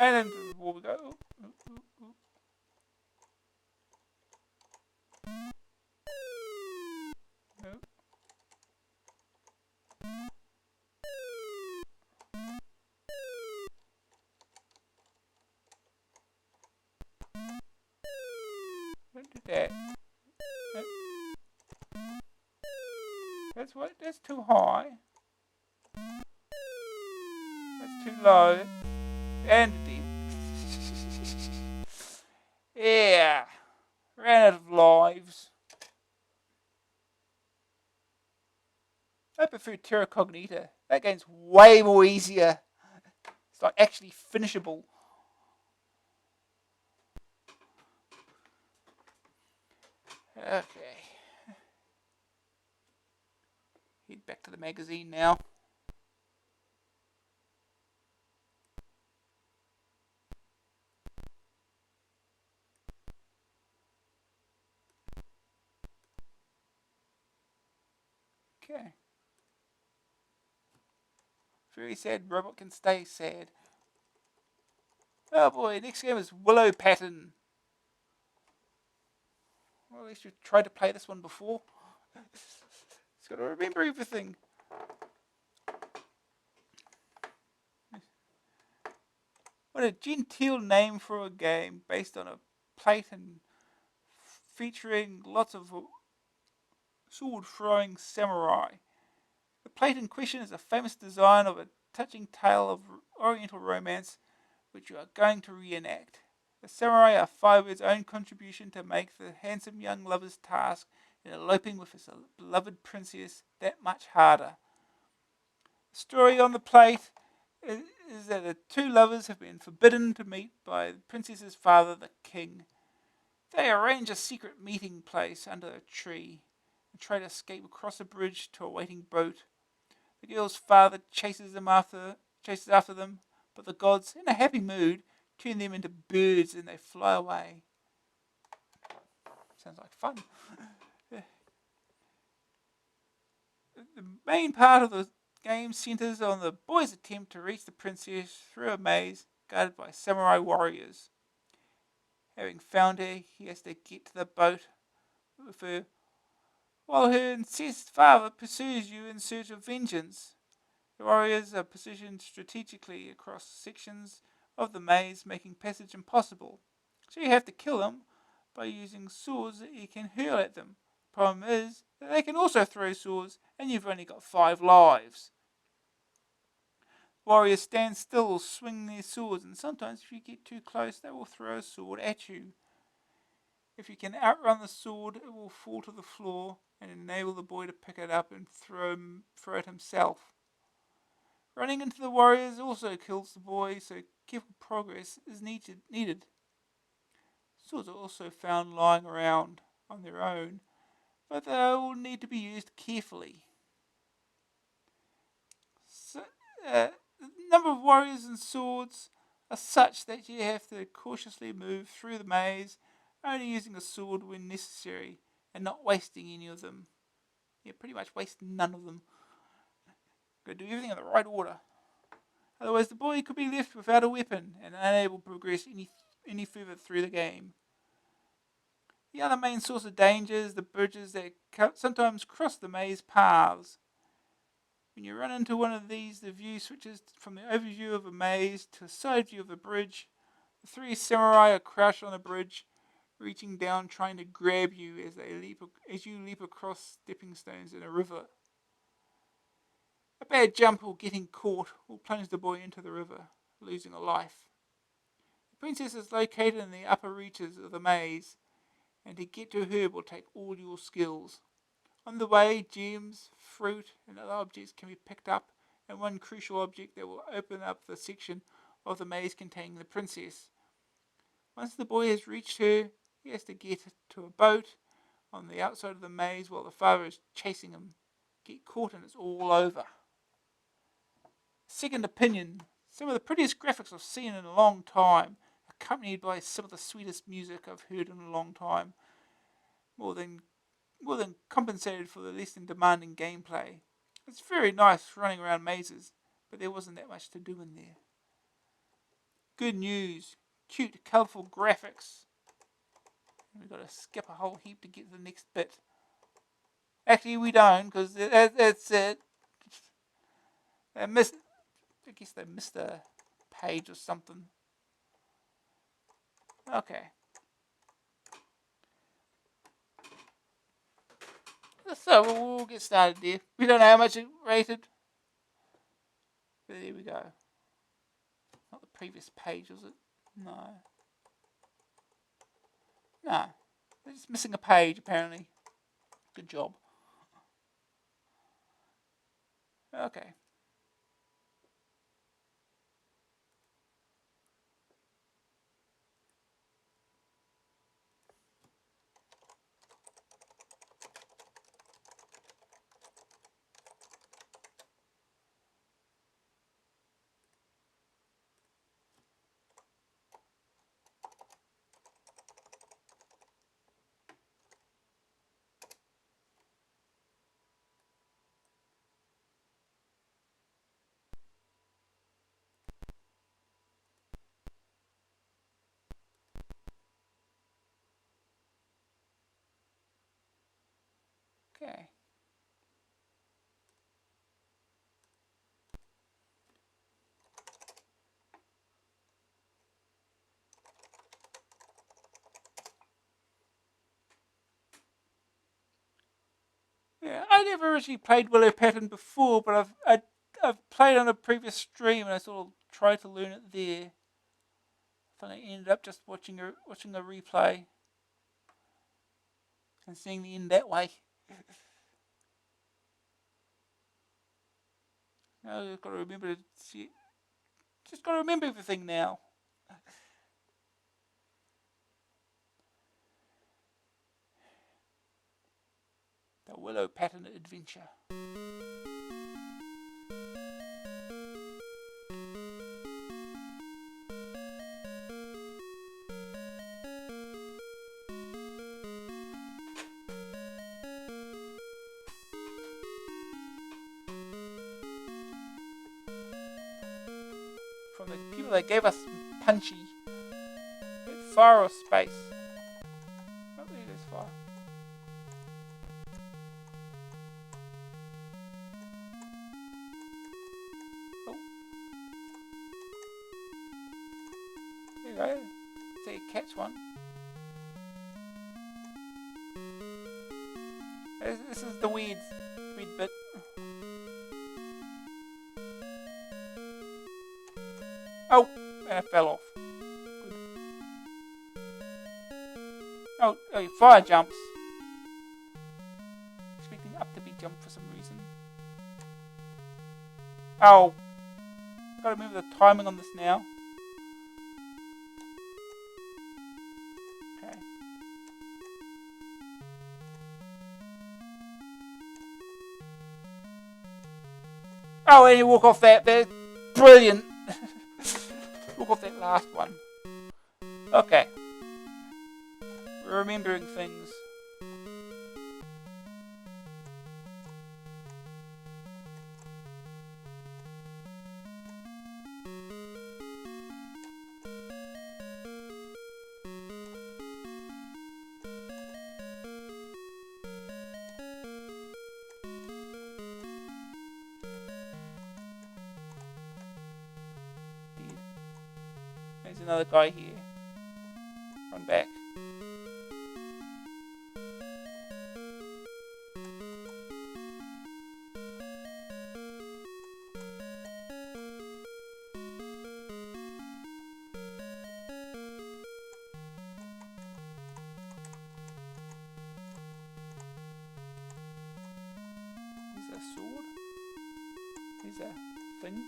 And into the wall we go. Ooh, ooh, ooh, ooh. No. Don't do that. No. That's too high. That's too low. And deep. Yeah. Ran out of lives. I prefer Terra Cognita. That game's way more easier. It's like actually finishable. Okay. Head back to the magazine now. Okay. Very sad robot can stay sad. Oh boy, next game is Willow Pattern. Well, at least you've tried to play this one before. It's got to remember everything. What a genteel name for a game based on a plate and featuring lots of sword-throwing samurai. The plate in question is a famous design of a touching tale of Oriental romance which you are going to reenact. The samurai are Firebird's own contribution to make the handsome young lover's task in eloping with his beloved princess that much harder. The story on the plate is that the two lovers have been forbidden to meet by the princess's father, the king. They arrange a secret meeting place under a tree and try to escape across a bridge to a waiting boat. The girl's father chases after them, but the gods, in a happy mood, turn them into birds and they fly away. Sounds like fun. The main part of the game centers on the boy's attempt to reach the princess through a maze guarded by samurai warriors. Having found her, he has to get to the boat with her, while her incensed father pursues you in search of vengeance. The warriors are positioned strategically across sections of the maze, making passage impossible. So you have to kill them by using swords that you can hurl at them. The problem is that they can also throw swords, and you've only got 5 lives. Warriors stand still, swinging their swords, and sometimes if you get too close, they will throw a sword at you. If you can outrun the sword, it will fall to the floor and enable the boy to pick it up and throw it himself. Running into the warriors also kills the boy, so careful progress is needed. Swords are also found lying around on their own, but they will need to be used carefully. The number of warriors and swords are such that you have to cautiously move through the maze, only using a sword when necessary, and not wasting any of them. Yeah, pretty much waste none of them. Got to do everything in the right order. Otherwise, the boy could be left without a weapon and unable to progress any further through the game. The other main source of danger is the bridges that sometimes cross the maze paths. When you run into one of these, the view switches from the overview of a maze to a side view of a bridge. The 3 samurai are crouched on the bridge, reaching down trying to grab you as you leap across stepping stones in a river. A bad jump or getting caught will plunge the boy into the river, losing a life. The princess is located in the upper reaches of the maze, and to get to her will take all your skills. On the way, gems, fruit, and other objects can be picked up, and one crucial object that will open up the section of the maze containing the princess. Once the boy has reached her, he has to get to a boat on the outside of the maze while the father is chasing him. Get caught and it's all over. Second opinion. Some of the prettiest graphics I've seen in a long time, accompanied by some of the sweetest music I've heard in a long time. More than compensated for the less than demanding gameplay. It's very nice running around mazes, but there wasn't that much to do in there. Good news. Cute, colourful graphics. We've got to skip a whole heap to get to the next bit. Actually, we don't, because that's it. I guess they missed a page or something. Okay. So we'll get started there. We don't know how much it rated. But there we go. Not the previous page, was it? No. No. They're just missing a page, apparently. Good job. Okay. Okay. Yeah, I never actually played Willow Pattern before, but I've played on a previous stream and I sort of tried to learn it there. Then I ended up just watching a replay and seeing the end that way. Now I've got to remember to see. Just got to remember everything now. The Willow Pattern Adventure. From the people that gave us Punchy. Fire or space? Not really this far. Oh. There you go. See, catch one. This is the weird bit. Oh, and it fell off. Good. Oh, fire jumps. Expecting up to be jumped for some reason. Oh, I've got to remember the timing on this now. Okay. Oh, and you walk off that. That's brilliant. Walk off that last one. Okay. We're remembering things. There's another guy here. Run back. There's a sword. There's a thing.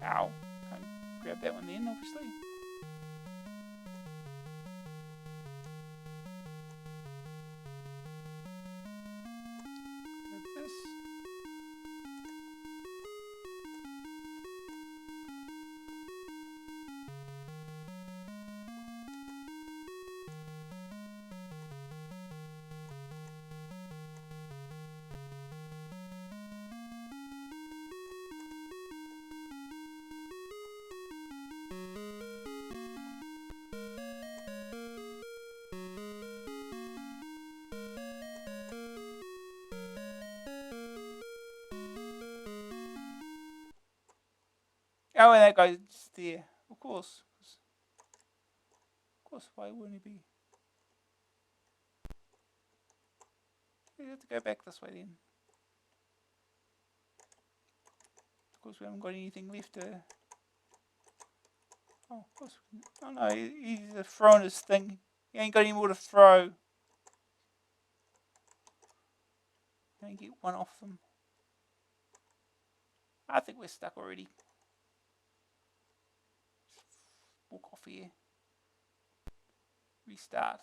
Ow. Can't grab that one then, obviously. Grab this. Oh, and that guy's just there. Of course. Of course, why wouldn't he be? We have to go back this way then. Of course, we haven't got anything left to... Oh, of course. Oh no, he's thrown his thing. He ain't got any more to throw. Can I get one off them? I think we're stuck already. Walk off here. Restart.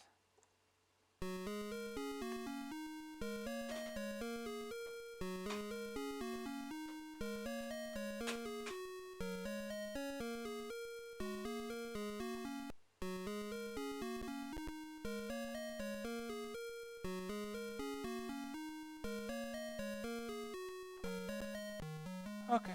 Okay.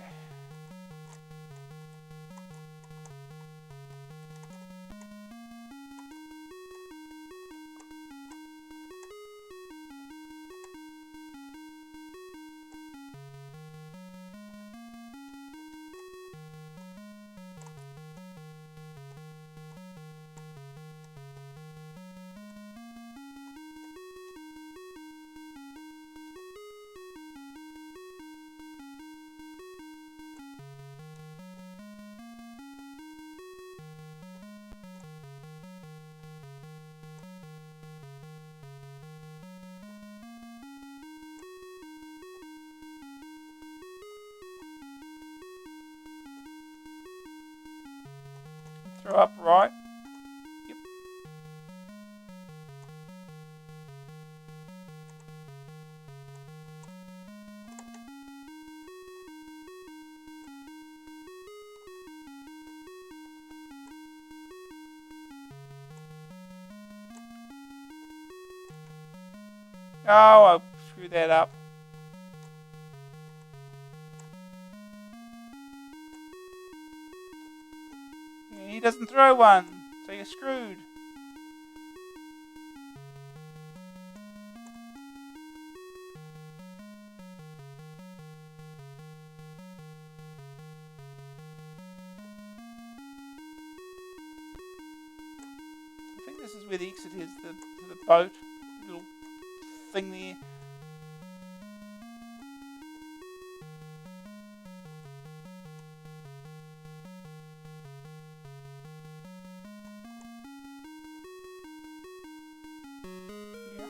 Throw up right. Yep. Oh, I screwed that up. Yeah, he doesn't throw one, so you're screwed. I think this is where the exit is, the boat. Little thing there. Yeah.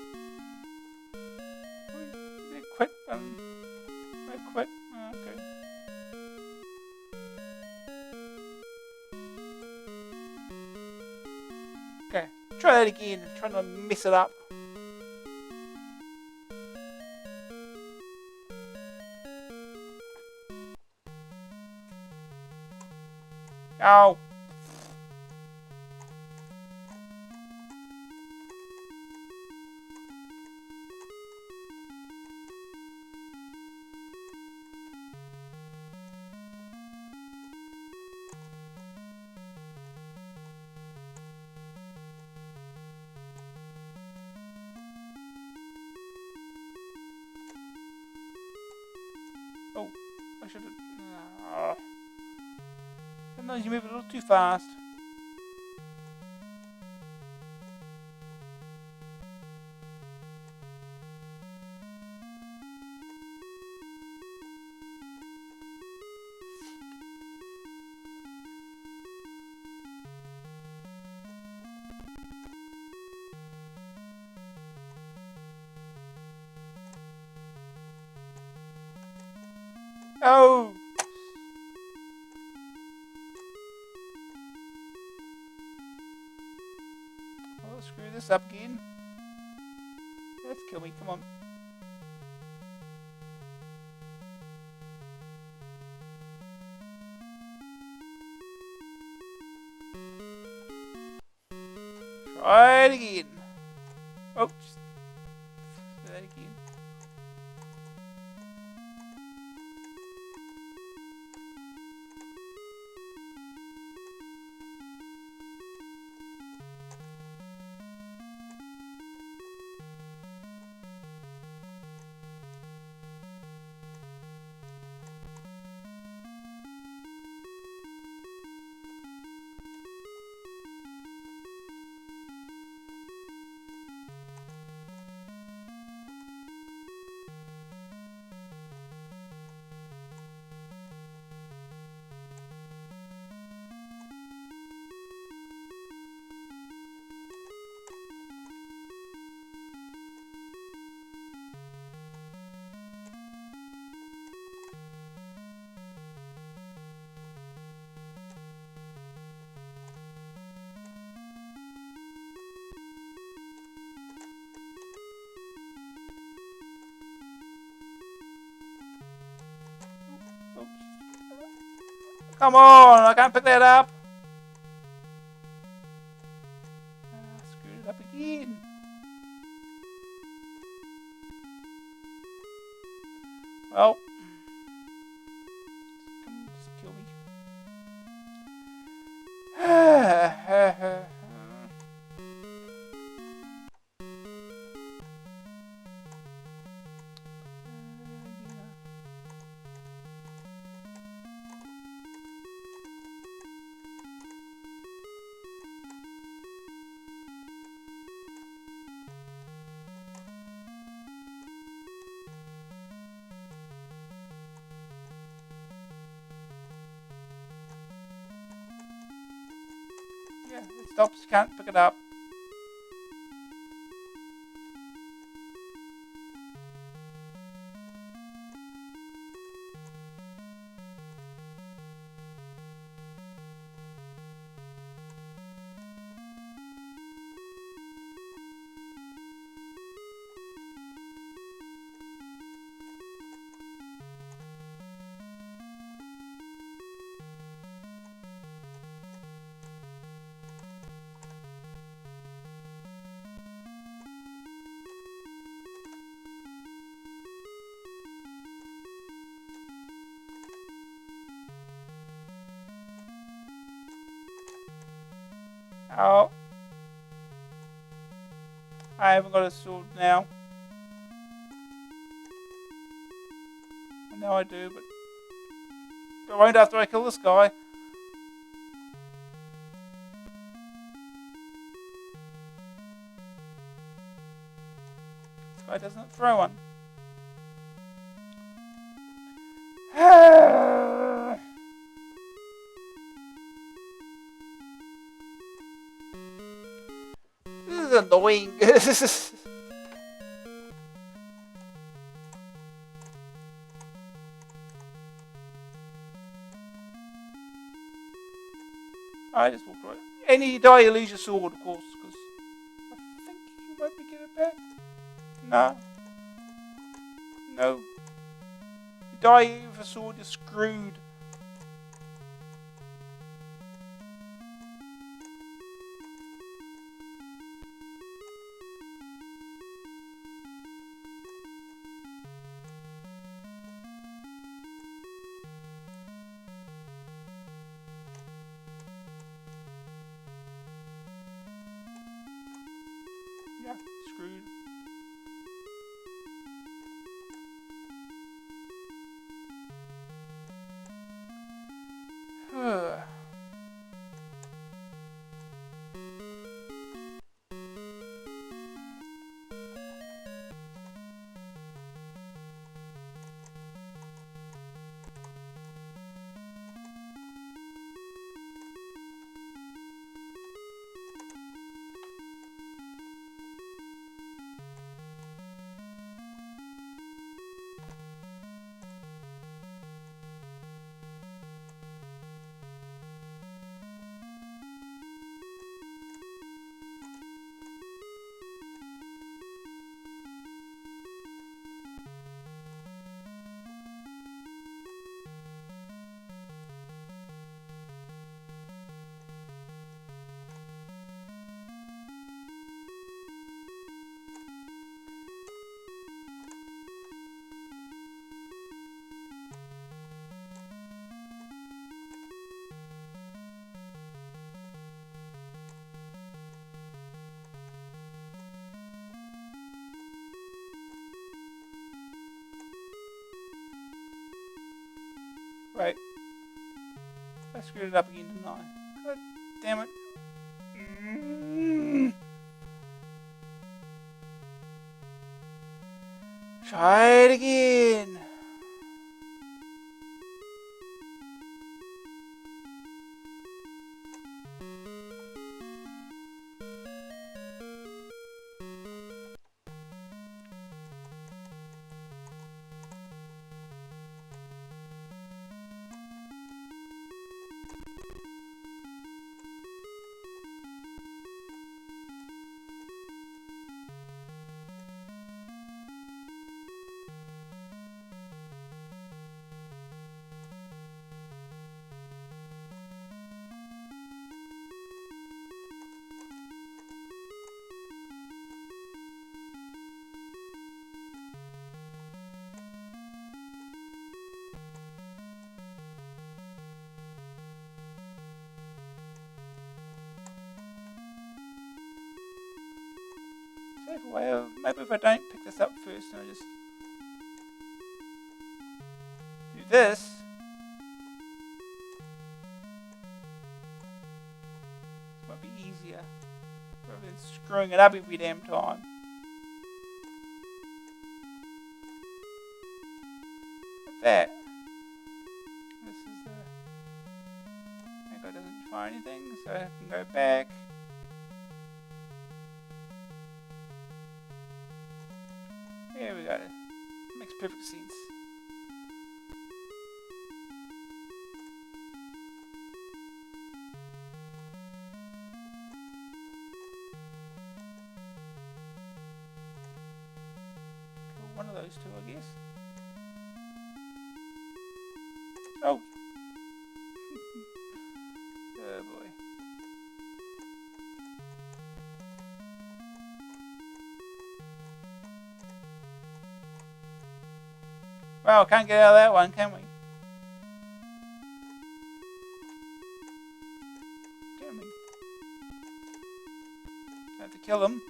Is it quit? I quit. Oh, okay. Okay. Try that again. I'm trying to mess it up. Oh. Oh, I should have... Oh. Sometimes you move a little too fast. Oh! Oh, screw this up again. Let's kill me, come on. Try it again. Oh, just do that again. Come on, I can't pick that up. I screwed it up again. Well, just kill me. Yeah, it stops, you can't pick it up. Oh. I haven't got a sword now. Well, now I do, but I won't after I kill this guy. This guy doesn't throw one. This is annoying. I just walked right. And you die, you lose your sword, of course, because I think you might be getting it back. No. No. You die with a sword, you're screwed. Yeah, screwed. Right. I screwed it up again, didn't I? God damn it. Try it again. Well, maybe if I don't pick this up first and I just do this. This might be easier rather than screwing it up every damn time. Like that. This is the... That guy doesn't fire anything, so I can go back. There we go. Makes perfect sense. One of those two, I guess. Oh! Oh boy. Well, can't get out of that one, can we? Can we? Have to kill him.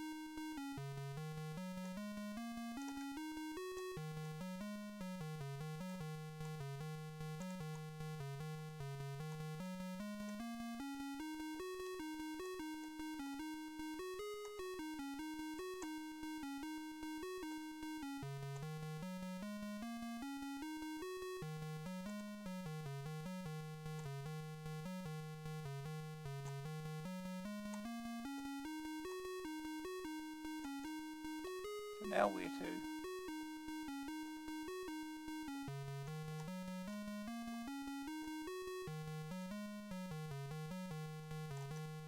So now where to?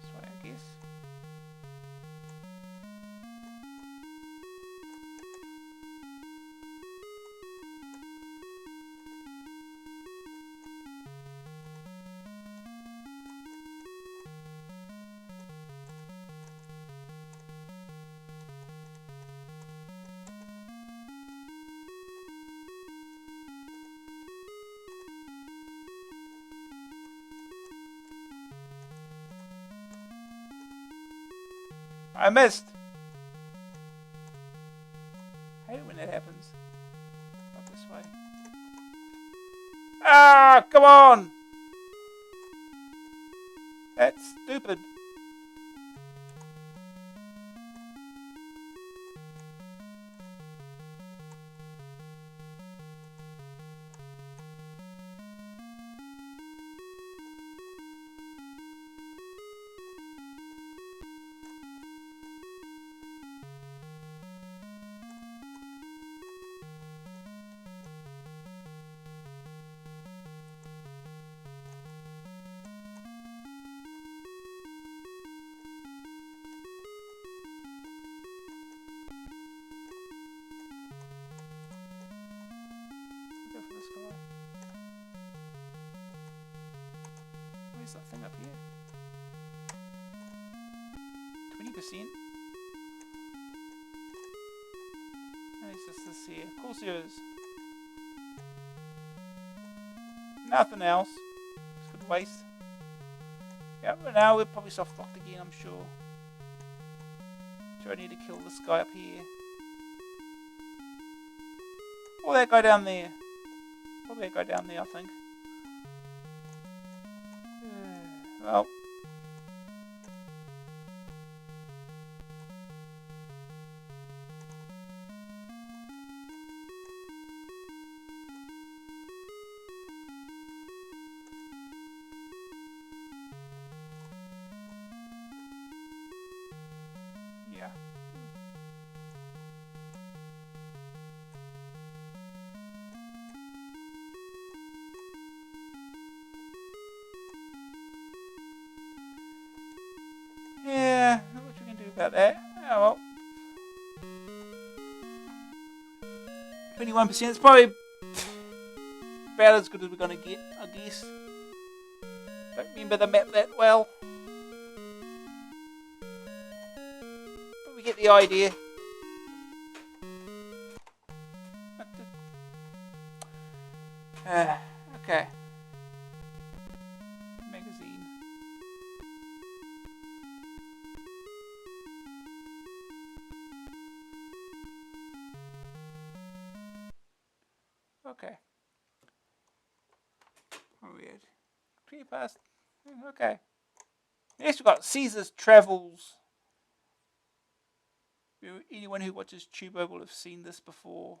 This way, I guess. I missed! I hate it when that happens. Not this way. Ah, come on! That's stupid. Go for this guy. Where's that thing up here? 20%? No, it's just this here. Of course there is. Nothing else. It's good waste. Yeah, but now we're probably soft locked again, I'm sure. Do I need to kill this guy up here? Or that guy down there? Probably that guy down there, I think. Well. Yeah. Yeah, not much we can do about that. Oh well. 21%, it's probably about as good as we're gonna get, I guess. Don't remember the map that well. But we get the idea. Okay. Magazine. Okay. Weird. Creepypasta. Okay. Next we've got Caesar's Travels. Anyone who watches Tubo will have seen this before.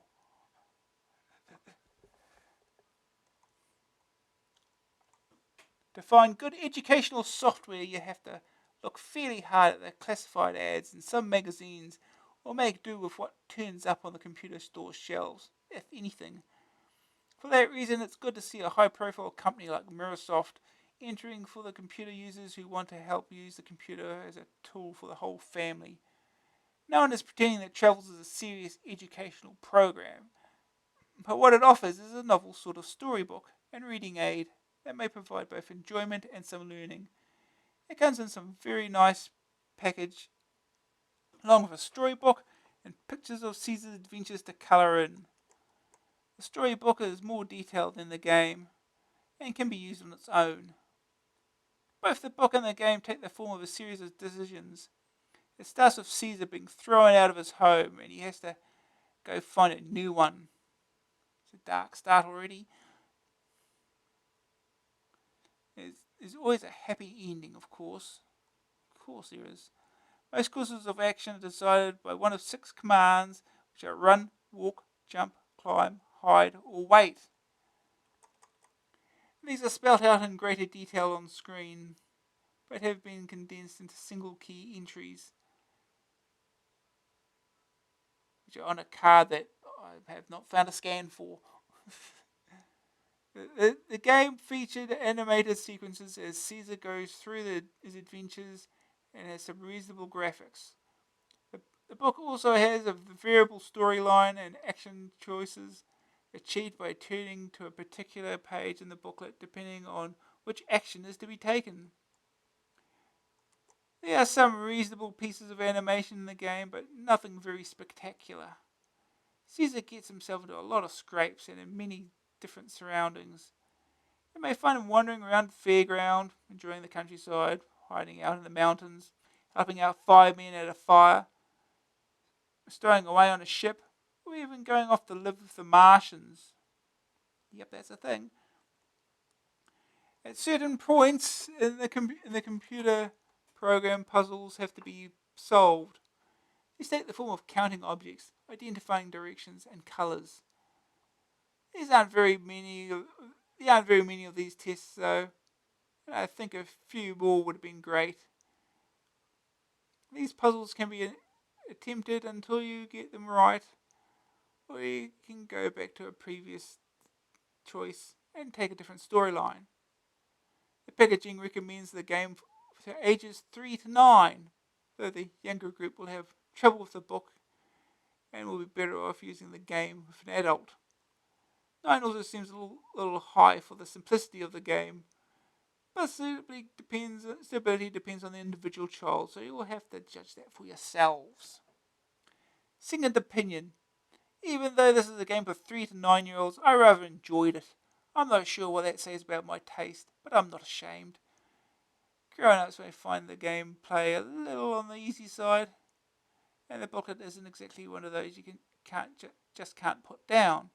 To find good educational software, you have to look fairly hard at the classified ads in some magazines, or make do with what turns up on the computer store shelves, if anything. For that reason, it's good to see a high-profile company like Microsoft entering for the computer users who want to help use the computer as a tool for the whole family. No one is pretending that Travels is a serious educational program, but what it offers is a novel sort of storybook and reading aid that may provide both enjoyment and some learning. It comes in some very nice package, along with a storybook and pictures of Caesar's adventures to colour in. The storybook is more detailed than the game and can be used on its own. Both the book and the game take the form of a series of decisions. It starts with Caesar being thrown out of his home and he has to go find a new one. It's a dark start already. There's always a happy ending, of course. Of course there is. Most courses of action are decided by one of 6 commands, which are run, walk, jump, climb, hide, or wait. These are spelt out in greater detail on screen, but have been condensed into single key entries, which are on a card that I have not found a scan for. The game featured animated sequences as Caesar goes through his adventures and has some reasonable graphics. The book also has a variable storyline and action choices achieved by turning to a particular page in the booklet depending on which action is to be taken. There are some reasonable pieces of animation in the game, but nothing very spectacular. Caesar gets himself into a lot of scrapes and in many different surroundings. You may find him wandering around the fairground, enjoying the countryside, hiding out in the mountains, helping out 5 men at a fire, stowing away on a ship, or even going off to live with the Martians. Yep, that's a thing. At certain points in the computer program, puzzles have to be solved. These take the form of counting objects, identifying directions, and colours. There aren't very many of these tests, though, and I think a few more would have been great. These puzzles can be attempted until you get them right, or you can go back to a previous choice and take a different storyline. The packaging recommends the game for ages 3 to 9, though the younger group will have trouble with the book and will be better off using the game with an adult. 9 also seems a little high for the simplicity of the game, but stability depends on the individual child, so you will have to judge that for yourselves. Second opinion. Even though this is a game for 3 to 9-year-olds, I rather enjoyed it. I'm not sure what that says about my taste, but I'm not ashamed. Grown-ups may find the gameplay a little on the easy side, and the booklet isn't exactly one of those you just can't put down.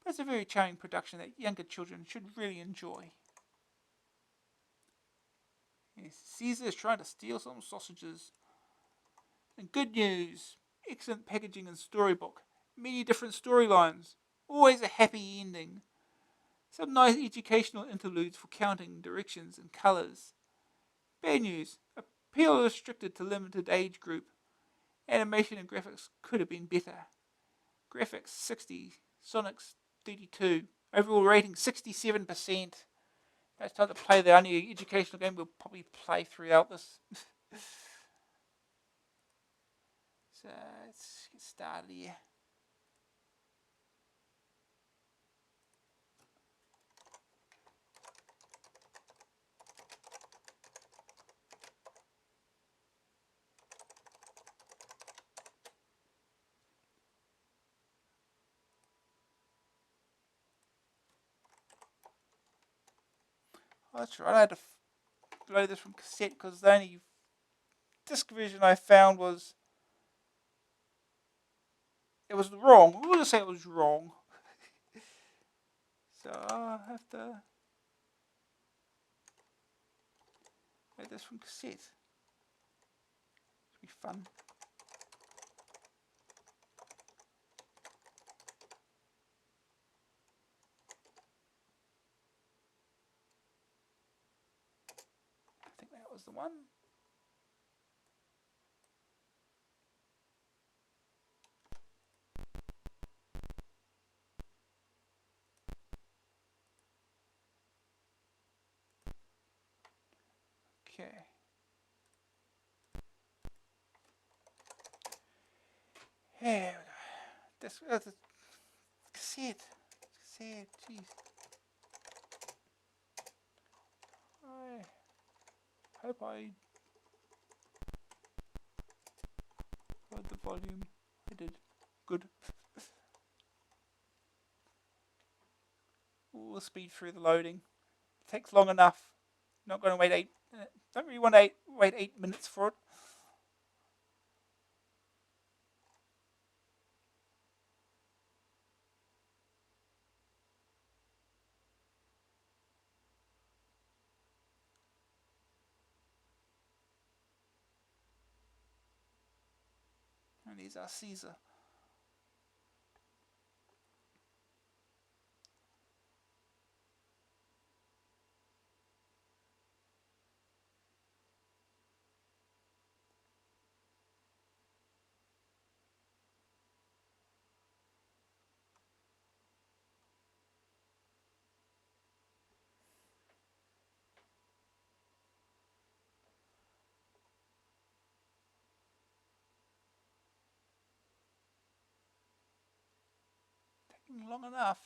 But it's a very charming production that younger children should really enjoy. Yes, Caesar is trying to steal some sausages. And good news, excellent packaging and storybook, many different storylines, always a happy ending. Some nice educational interludes for counting, directions, and colours. Bad news, appeal restricted to limited age group. Animation and graphics could have been better. Graphics 60, Sonic's 32, overall rating 67%. It's time to play the only educational game we'll probably play throughout this. So let's get started here. Oh, that's right, I had to load this from cassette because the only disc version I found was wrong. We'll just say it was wrong. So I'll have to make this from cassette. Should be fun. I think that was the one. Okay. Here we go. This cassette. Cassette, jeez. I hope I heard the volume. I did. Good. We'll speed through the loading. It takes long enough. Not going to wait don't really want to wait 8 minutes for it. And these are Caesar. Taking long enough.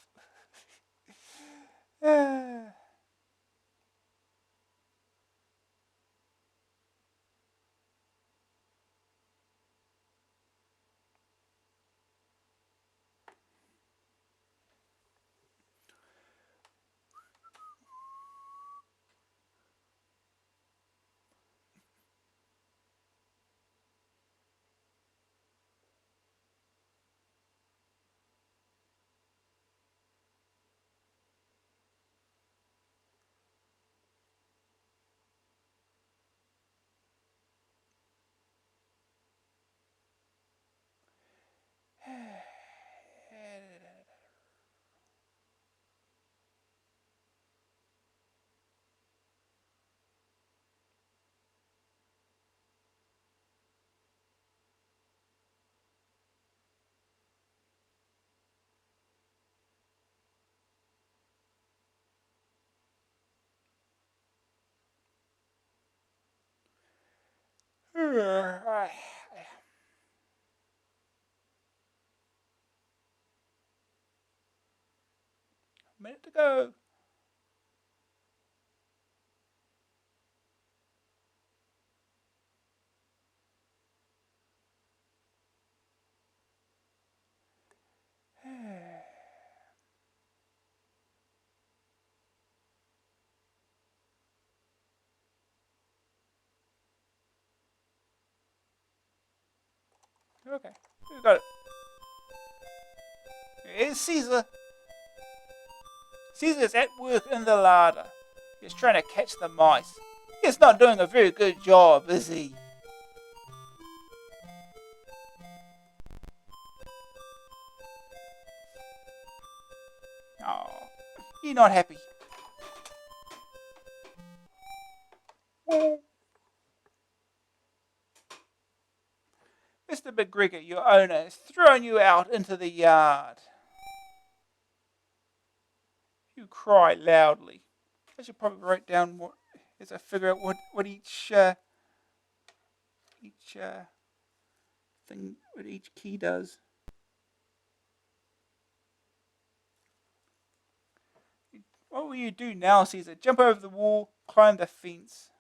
Minute to go. Okay, we got it. Here's Caesar. Caesar's at work in the larder. He's trying to catch the mice. He's not doing a very good job, is he? Oh, you're not happy. Mr. McGregor, your owner, has thrown you out into the yard. You cry loudly. I should probably write down what, as I figure out what each thing, what each key does. What will you do now, Caesar? Jump over the wall, climb the fence.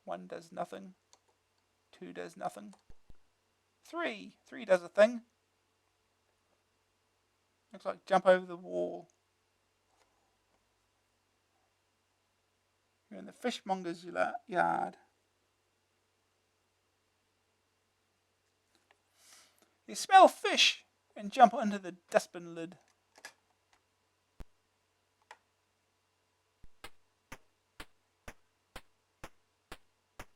1 does nothing. 2 does nothing. 3 does a thing. Looks like jump over the wall. You're in the fishmonger's yard. You smell fish and jump onto the dustbin lid.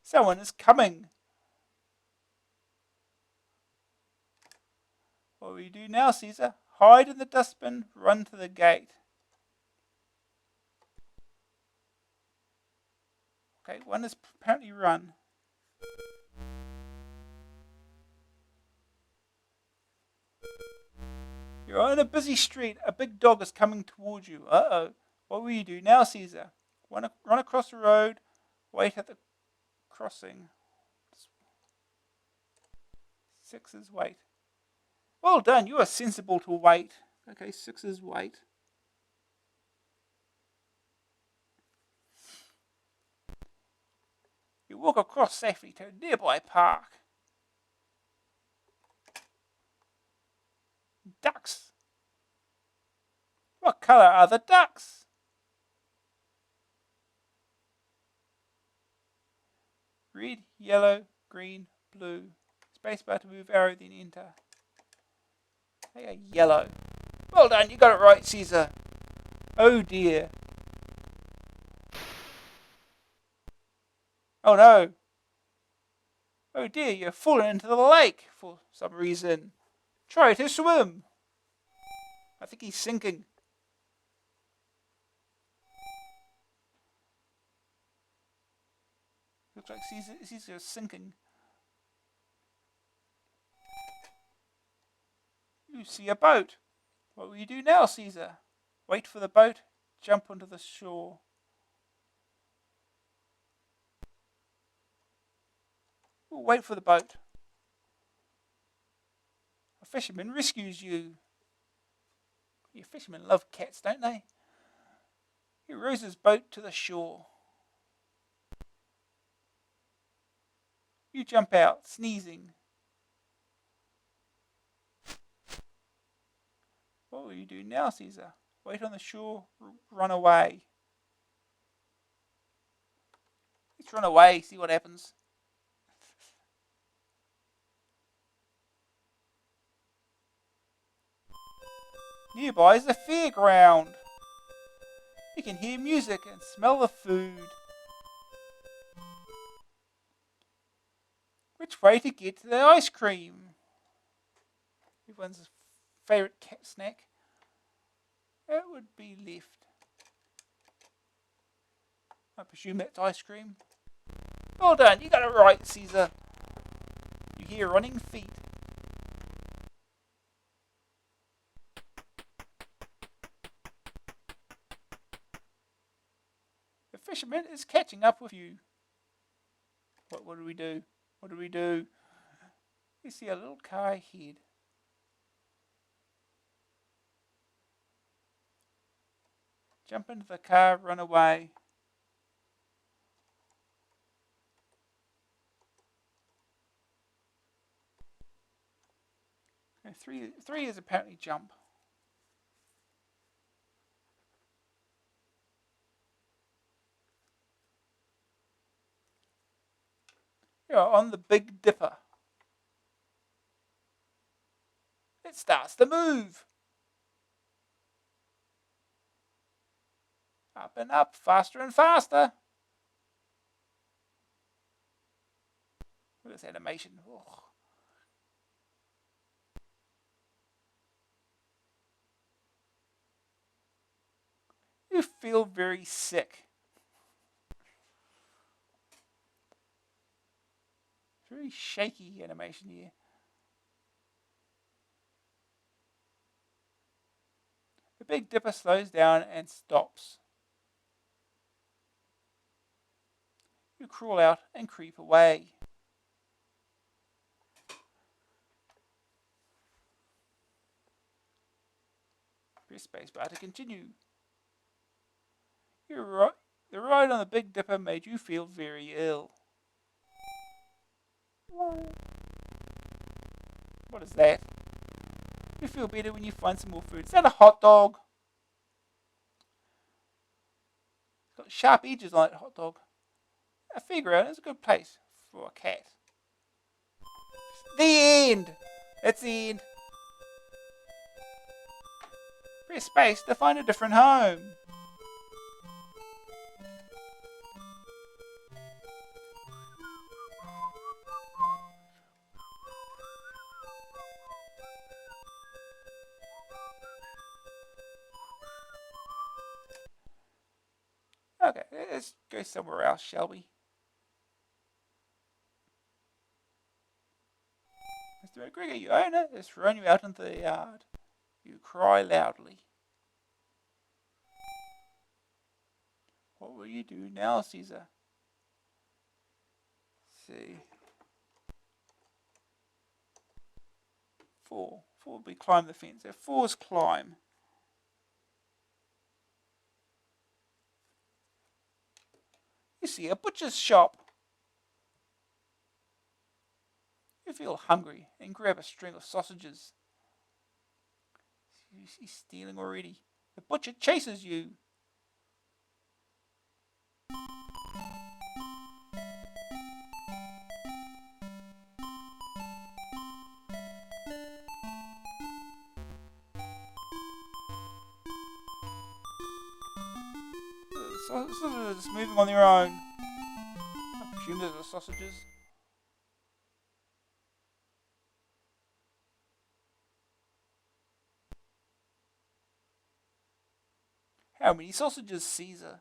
Someone is coming. What will you do now, Caesar? Hide in the dustbin, run to the gate. Okay, one has apparently run. You're on a busy street. A big dog is coming towards you. Uh-oh. What will you do now, Caesar? Run across the road. Wait at the crossing. 6 is wait. Well done. You are sensible to wait. Okay, 6 is wait. You walk across safely to a nearby park. Ducks. What colour are the ducks? Red, yellow, green, blue. Spacebar to move arrow, then enter. They are yellow. Well done, you got it right, Caesar. Oh dear. Oh no. Oh dear, you've fallen into the lake for some reason. Try to swim. I think he's sinking. Looks like Caesar's sinking. You see a boat. What will you do now, Caesar? Wait for the boat. Jump onto the shore. Ooh, wait for the boat. A fisherman rescues you. You fishermen love cats, don't they? He rows his boat to the shore. You jump out, sneezing. What will you do now, Caesar? Wait on the shore, run away. Let's run away, see what happens. Nearby is a fairground. You can hear music and smell the food. Which way to get to the ice cream? Everyone's favourite cat snack. It would be left. I presume that's ice cream. Well done, you got it right, Caesar. You hear running feet. The fisherman is catching up with you. What do we do? What do we do? You see a little car ahead. Jump into the car, run away. Okay, three is apparently jump. You're on the Big Dipper. It starts to move. Up and up, faster and faster. Look at this animation. Oh. You feel very sick. Very shaky animation here. The Big Dipper slows down and stops. You crawl out and creep away. Press spacebar to continue. The ride on the Big Dipper made you feel very ill. What is that? You feel better when you find some more food. Is that a hot dog? It's got sharp edges on that hot dog. A fairground is a good place for a cat. The end! That's the end. Press space to find a different home. Okay, let's go somewhere else, shall we? Mr. McGregor, your owner has thrown you out into the yard. You cry loudly. What will you do now, Caesar? Let's see. 4. 4 will be climb the fence. So 4 is climb. You see a butcher's shop. You feel hungry and grab a string of sausages. He's stealing already. The butcher chases you. The sausages moving on their own. I presume those are sausages. How many sausages, Caesar?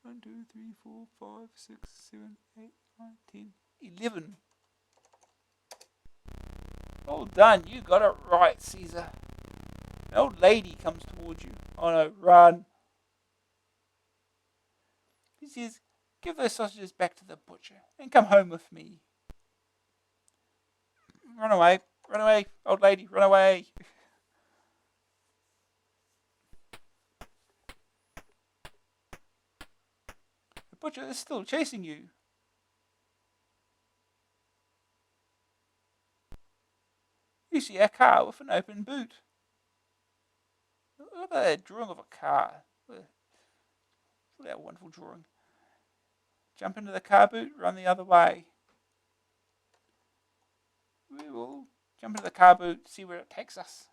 1, 2, 3, 4, 5, 6, 7, 8, 9, 10, 11. Well done, you got it right, Caesar. An old lady comes towards you. Oh no, run. He says, give those sausages back to the butcher and come home with me. Run away, old lady, run away. The butcher is still chasing you. You see a car with an open boot. Look at that drawing of a car. Look at that wonderful drawing. Jump into the car boot, run the other way. We will jump into the car boot, see where it takes us.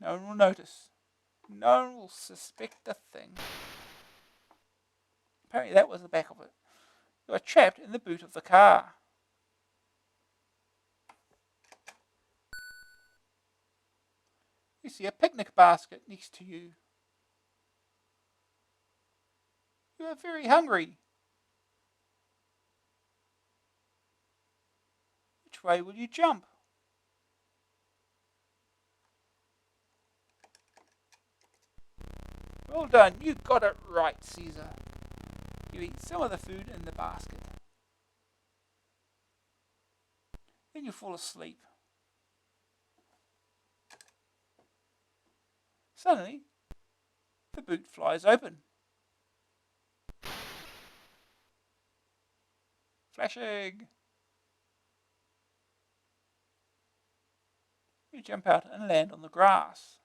No one will notice. No one will suspect a thing. Apparently that was the back of it. You are trapped in the boot of the car. You see a picnic basket next to you. You are very hungry. Which way will you jump? Well done, you got it right, Caesar. You eat some of the food in the basket. Then you fall asleep. Suddenly, the boot flies open. Flashing! You jump out and land on the grass.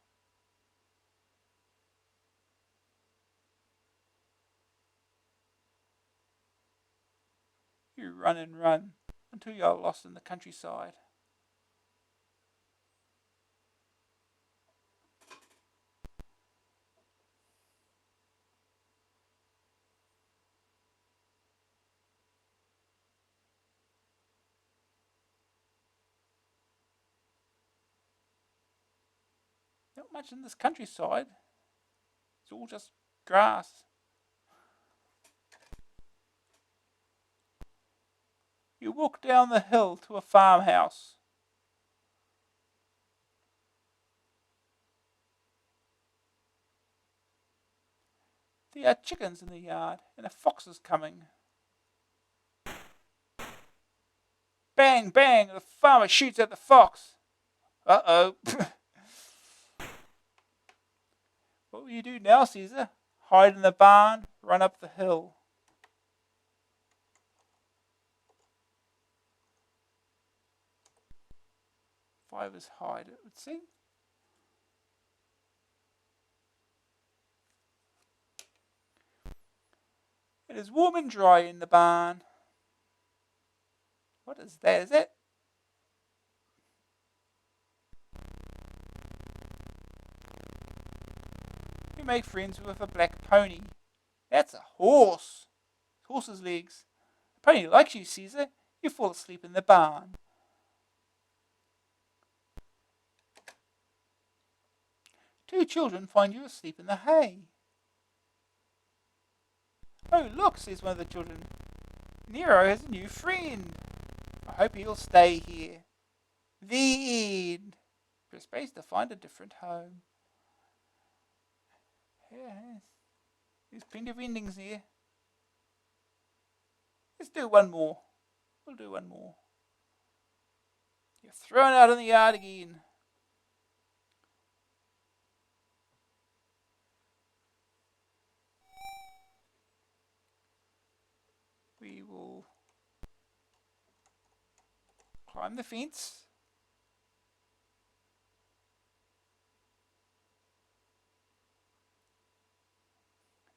You run and run until you are lost in the countryside. Not much in this countryside. It's all just grass. You walk down the hill to a farmhouse. There are chickens in the yard and a fox is coming. Bang, bang, the farmer shoots at the fox. Uh-oh. What will you do now, Caesar? Hide in the barn, run up the hill. 5 is hide, it would seem. It is warm and dry in the barn. What is that? Is it? You make friends with a black pony. That's a horse. Horse's legs. The pony likes you, Caesar. You fall asleep in the barn. Two children find you asleep in the hay. Oh, look, says one of the children. Nero has a new friend. I hope he'll stay here. The end. Press space to find a different home. Yeah, there's plenty of endings here. Let's do one more. We'll do one more. You're thrown out in the yard again. We will climb the fence.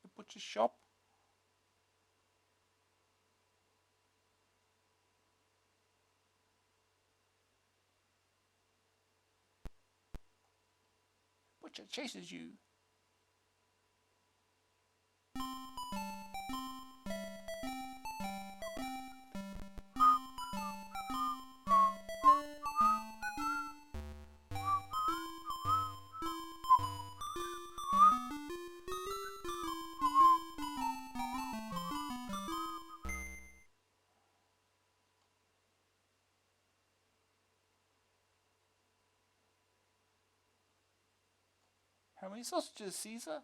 The butcher's shop. Butcher chases you. How many sausages, Caesar?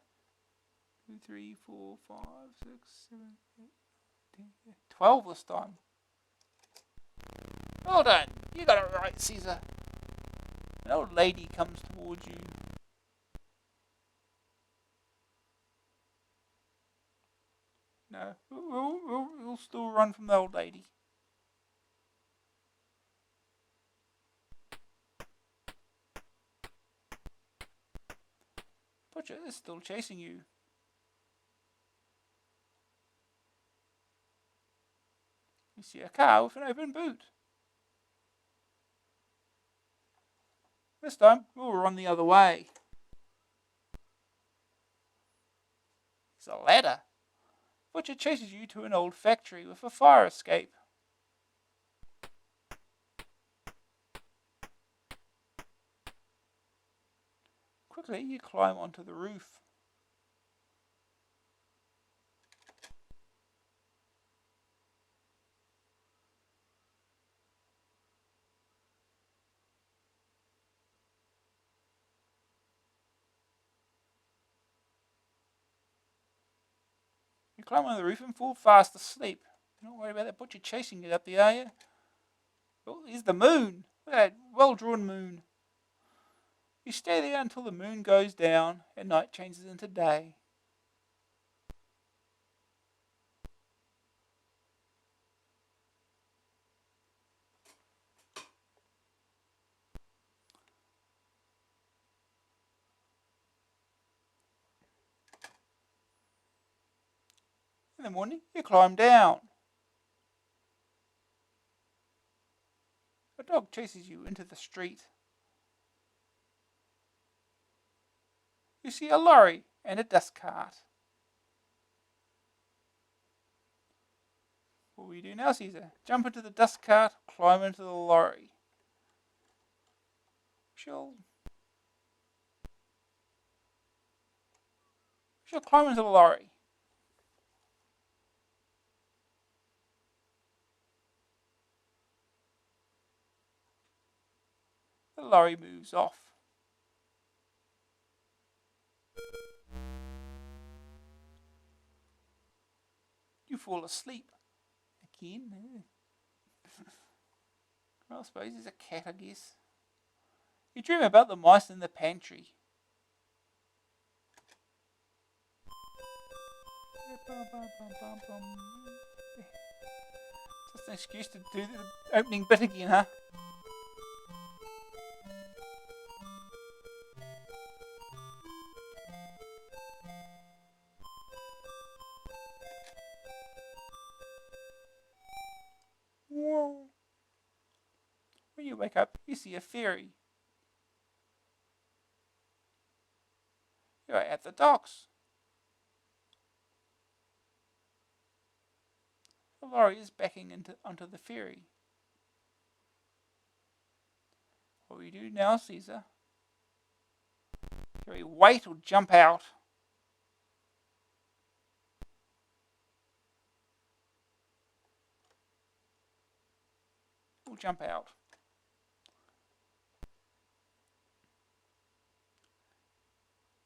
2, 3, 4, 5, 6, 7, 8, 10, 12 this time. Well done. You got it right, Caesar. An old lady comes towards you. No, we'll still run from the old lady. Butcher is still chasing you. You see a car with an open boot. This time, we'll run the other way. It's a ladder. Butcher chases you to an old factory with a fire escape. Quickly, you climb onto the roof. You climb on the roof and fall fast asleep. You're not worried about that butcher chasing you up there, are you? Oh, here's the moon. Look at that well-drawn moon. You stay there until the moon goes down and night changes into day. In the morning, you climb down. A dog chases you into the street. You see a lorry and a dust cart. What will you do now, Caesar? Jump into the dust cart, climb into the lorry. She'll climb into the lorry. The lorry moves off. You fall asleep. Again? Well, I suppose he's a cat, I guess. You dream about the mice in the pantry. Just an excuse to do the opening bit again, huh? When you wake up, you see a fairy. You're at the docks. The lorry is backing onto the ferry. What will you do now, Caesar? Do we wait or jump out? We'll jump out.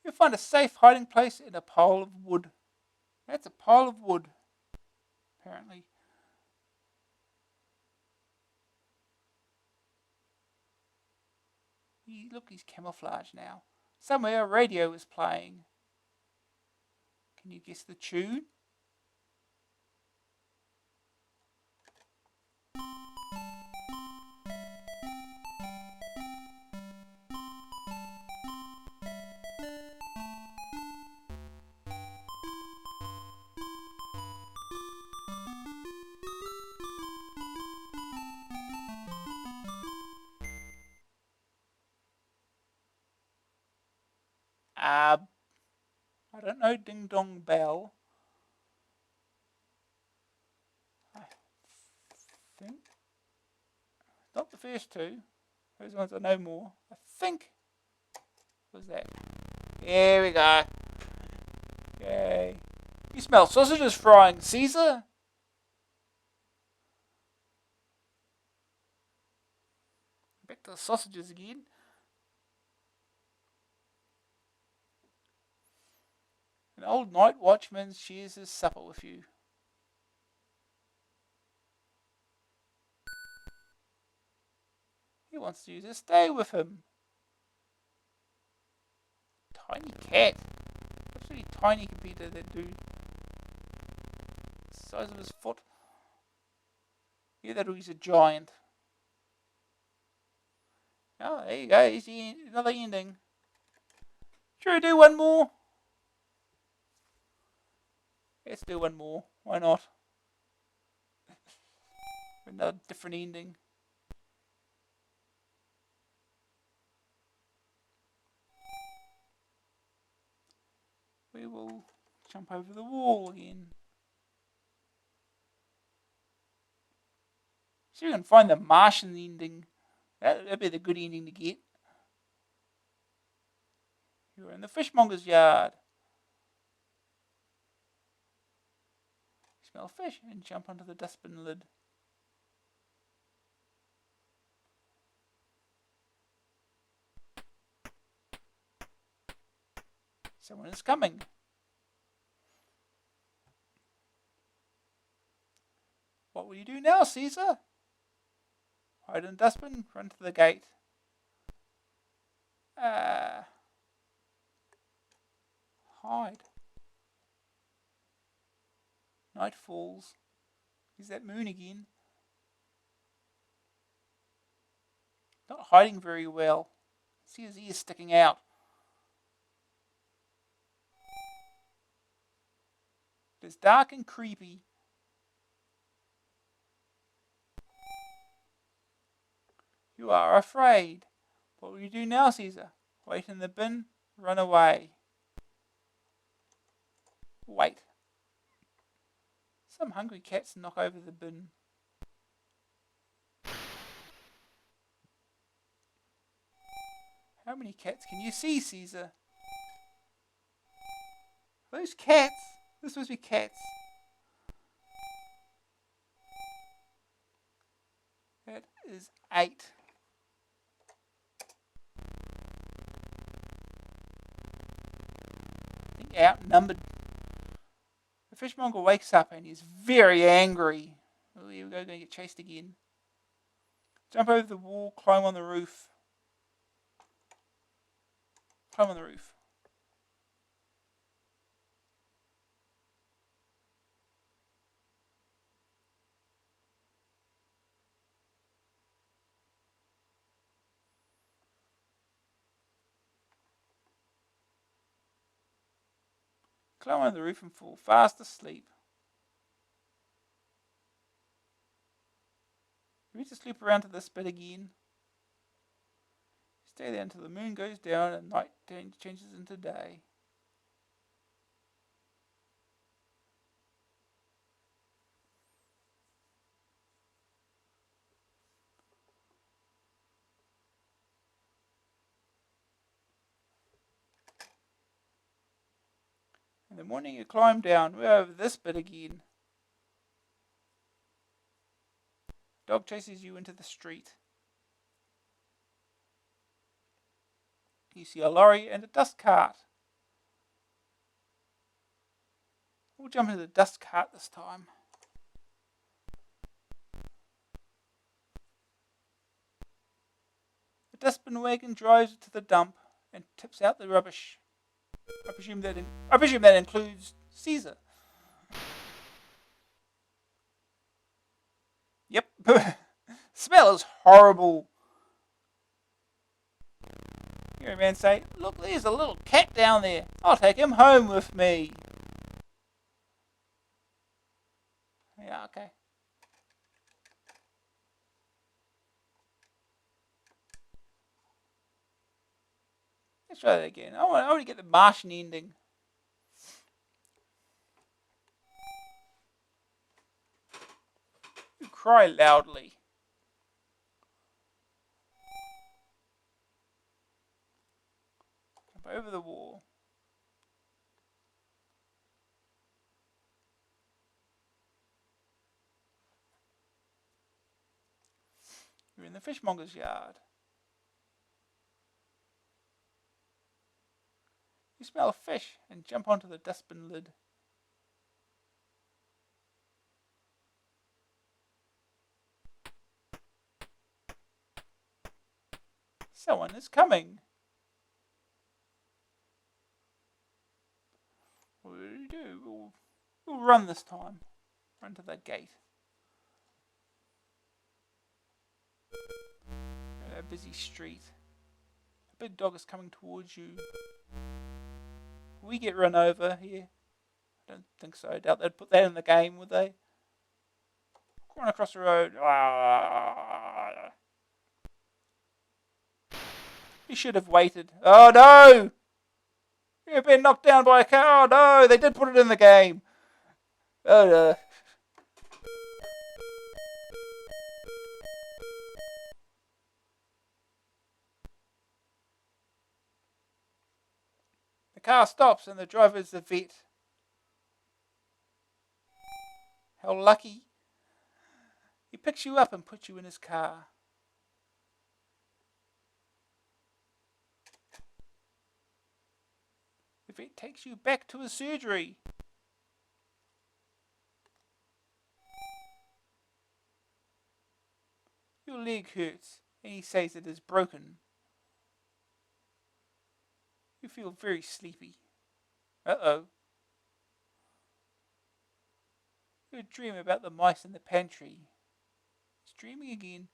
You'll find a safe hiding place in a pile of wood. That's a pile of wood, apparently. Look, he's camouflaged now. Somewhere a radio is playing. Can you guess the tune? I don't know, Ding Dong Bell. I think. Not the first two. Those ones I know more. I think. What was that? Here we go. Yay. You smell sausages frying, Caesar? Back to the sausages again. An old night watchman shares his supper with you. He wants you to stay with him. Tiny cat. Absolutely tiny compared to that dude. The size of his foot. Yeah, that he's a giant. Oh, there you go. Here's another ending. Should we do one more? Let's do one more. Why not? Another different ending. We will jump over the wall again. See if we can find the Martian ending. That'd be the good ending to get. You're in the fishmonger's yard. Smell fish and jump onto the dustbin lid. Someone is coming. What will you do now, Caesar? Hide in the dustbin, run to the gate. Hide. Night falls. Is that moon again? Not hiding very well. See his ears sticking out. It's dark and creepy. You are afraid. What will you do now, Caesar? Wait in the bin, run away. Wait. Some hungry cats knock over the bin. How many cats can you see, Caesar? Those cats? This must be cats. That is 8. I think outnumbered. The fishmonger wakes up and he's very angry. Oh, here we go, going to get chased again. Jump over the wall, climb on the roof. Climb on the roof. Climb on the roof and fall fast asleep. You need to sleep around to this bit again. Stay there until the moon goes down and night changes into day. the morning you climb down. We're over this bit again. Dog chases you into the street. You see a lorry and a dust cart. We'll jump into the dust cart this time. The dustbin wagon drives to the dump and tips out the rubbish. I presume that includes Caesar. Yep. Smell is horrible. Hear a man say, "Look, there's a little cat down there. I'll take him home with me." Yeah, okay. Let's try that again. I want to get the Martian ending. You cry loudly. Jump over the wall. You're in the fishmonger's yard. You smell fish and jump onto the dustbin lid. Someone is coming. What do you do? We'll run this time. Run to that gate. You're in a busy street. A big dog is coming towards you. Will we get run over here? I don't think so. I doubt they'd put that in the game, would they? Run across the road. You should have waited. Oh no! You've been knocked down by a car. Oh no! They did put it in the game. Oh no. The car stops and the driver is the vet. How lucky. He picks you up and puts you in his car. The vet takes you back to his surgery. Your leg hurts and he says it is broken. You feel very sleepy. Uh-oh. You dream about the mice in the pantry. It's dreaming again.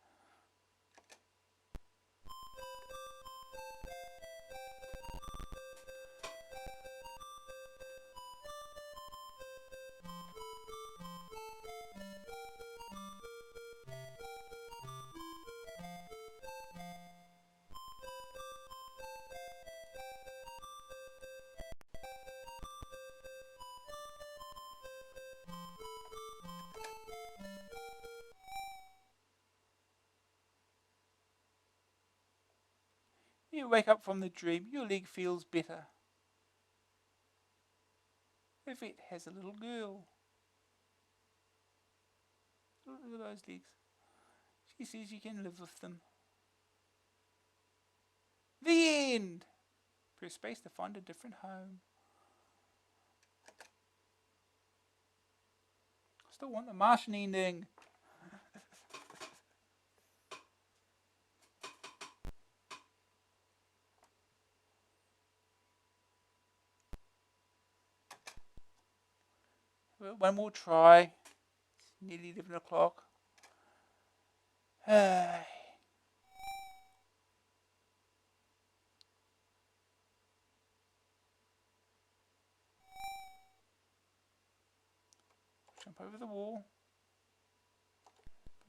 You wake up from the dream, your leg feels better. The vet has a little girl. Look at those legs. She says you can live with them. The end! Press space to find a different home. Still want the Martian ending. One more try. It's nearly 11 o'clock. Jump over the wall.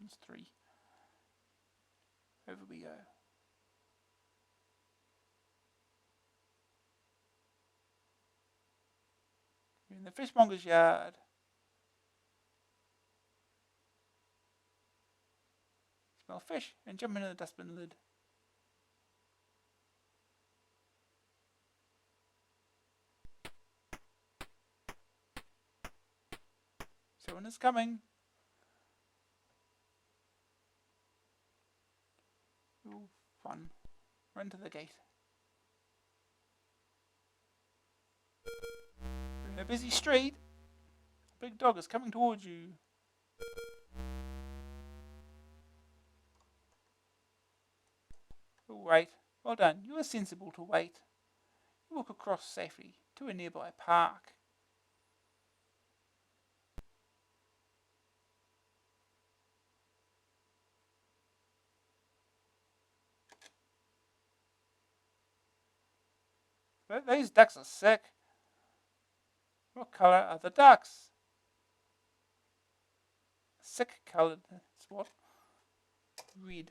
It's 3. Over we go. You're in the fishmonger's yard. Smell fish and jump into the dustbin lid. Everyone is coming. Ooh, fun. Run to the gate. You're in a busy street. A big dog is coming towards you. Oh, wait. Well done. You are sensible to wait. You walk across safely to a nearby park. But these ducks are sick. What colour are the ducks? Sick coloured spot. Red.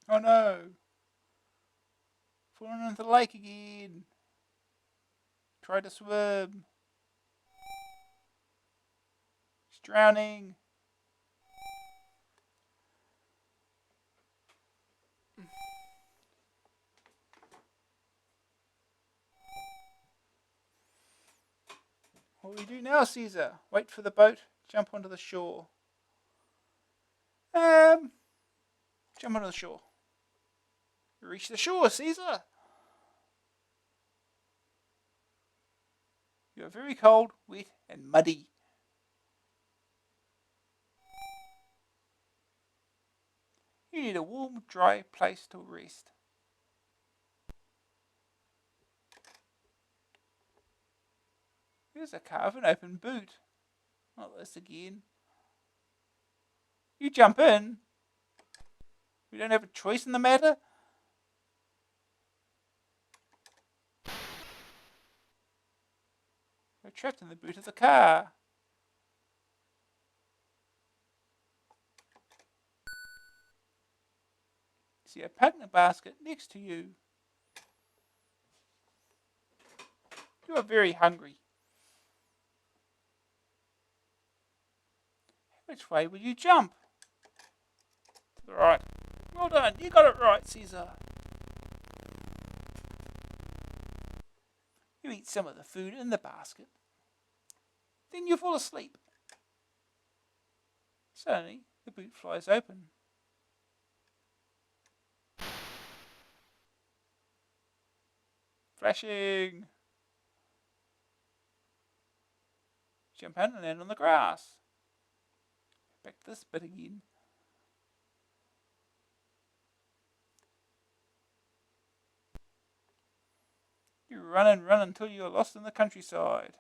Oh no! Falling into the lake again. Try to swim. He's drowning. What do we do now, Caesar? Wait for the boat. Jump onto the shore. Jump onto the shore. You reach the shore, Caesar. You are very cold, wet, and muddy. You need a warm, dry place to rest. Here's a carve and open boot. Not this again. You jump in. We don't have a choice in the matter. You're trapped in the boot of the car. See a picnic basket next to you. You are very hungry. Which way will you jump? To the right. Well done, you got it right, Caesar. You eat some of the food in the basket. Then you fall asleep. Suddenly, the boot flies open. Flashing. Jump in and land on the grass. Back to this bit again. You run and run until you are lost in the countryside.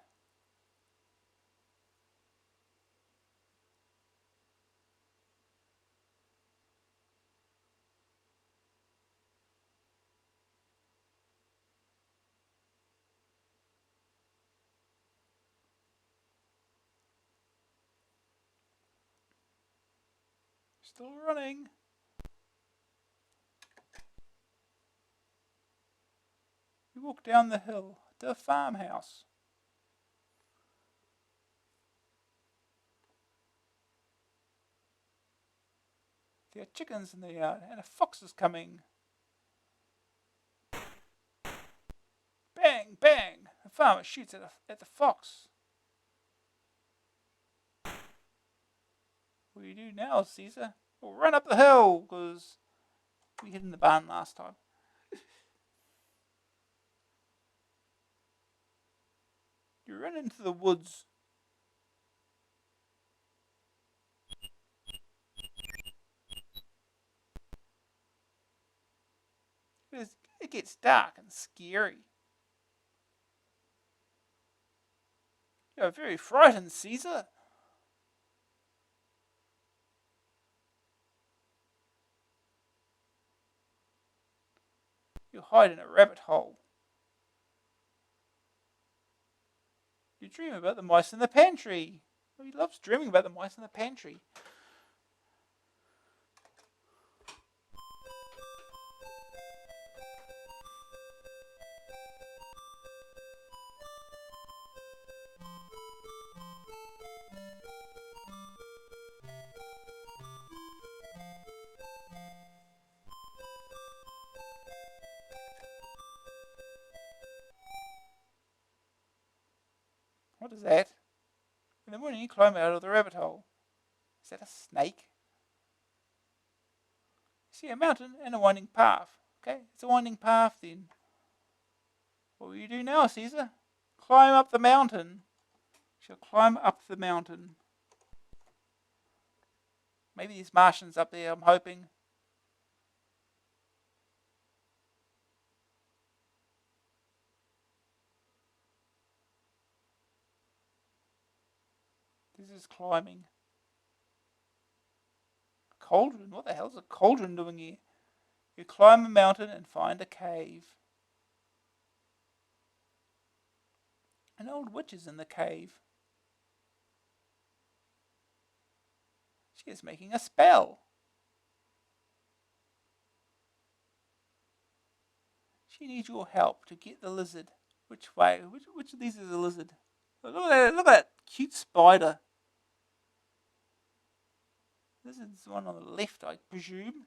Still running. You walk down the hill to a farmhouse. There are chickens in the yard and a fox is coming. Bang, bang! The farmer shoots at the fox. What do you do now, Caesar? Well, run up the hill, because we hid in the barn last time. You run into the woods. It gets dark and scary. You are very frightened, Caesar. You hide in a rabbit hole. You dream about the mice in the pantry. Oh, he loves dreaming about the mice in the pantry. What is that? In the morning you climb out of the rabbit hole. Is that a snake? You see a mountain and a winding path. Okay, it's a winding path then. What will you do now, Caesar? Climb up the mountain. She'll climb up the mountain. Maybe there's Martians up there, I'm hoping. This is climbing. A cauldron? What the hell is a cauldron doing here? You climb a mountain and find a cave. An old witch is in the cave. She is making a spell. She needs your help to get the lizard. Which way? Which of these is a lizard? Look at that cute spider. This is the one on the left, I presume.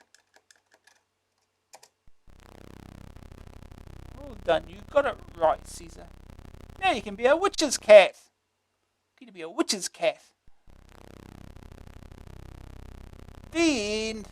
Well done, you got it right, Caesar. Now you can be a witch's cat. You're going to be a witch's cat. The end.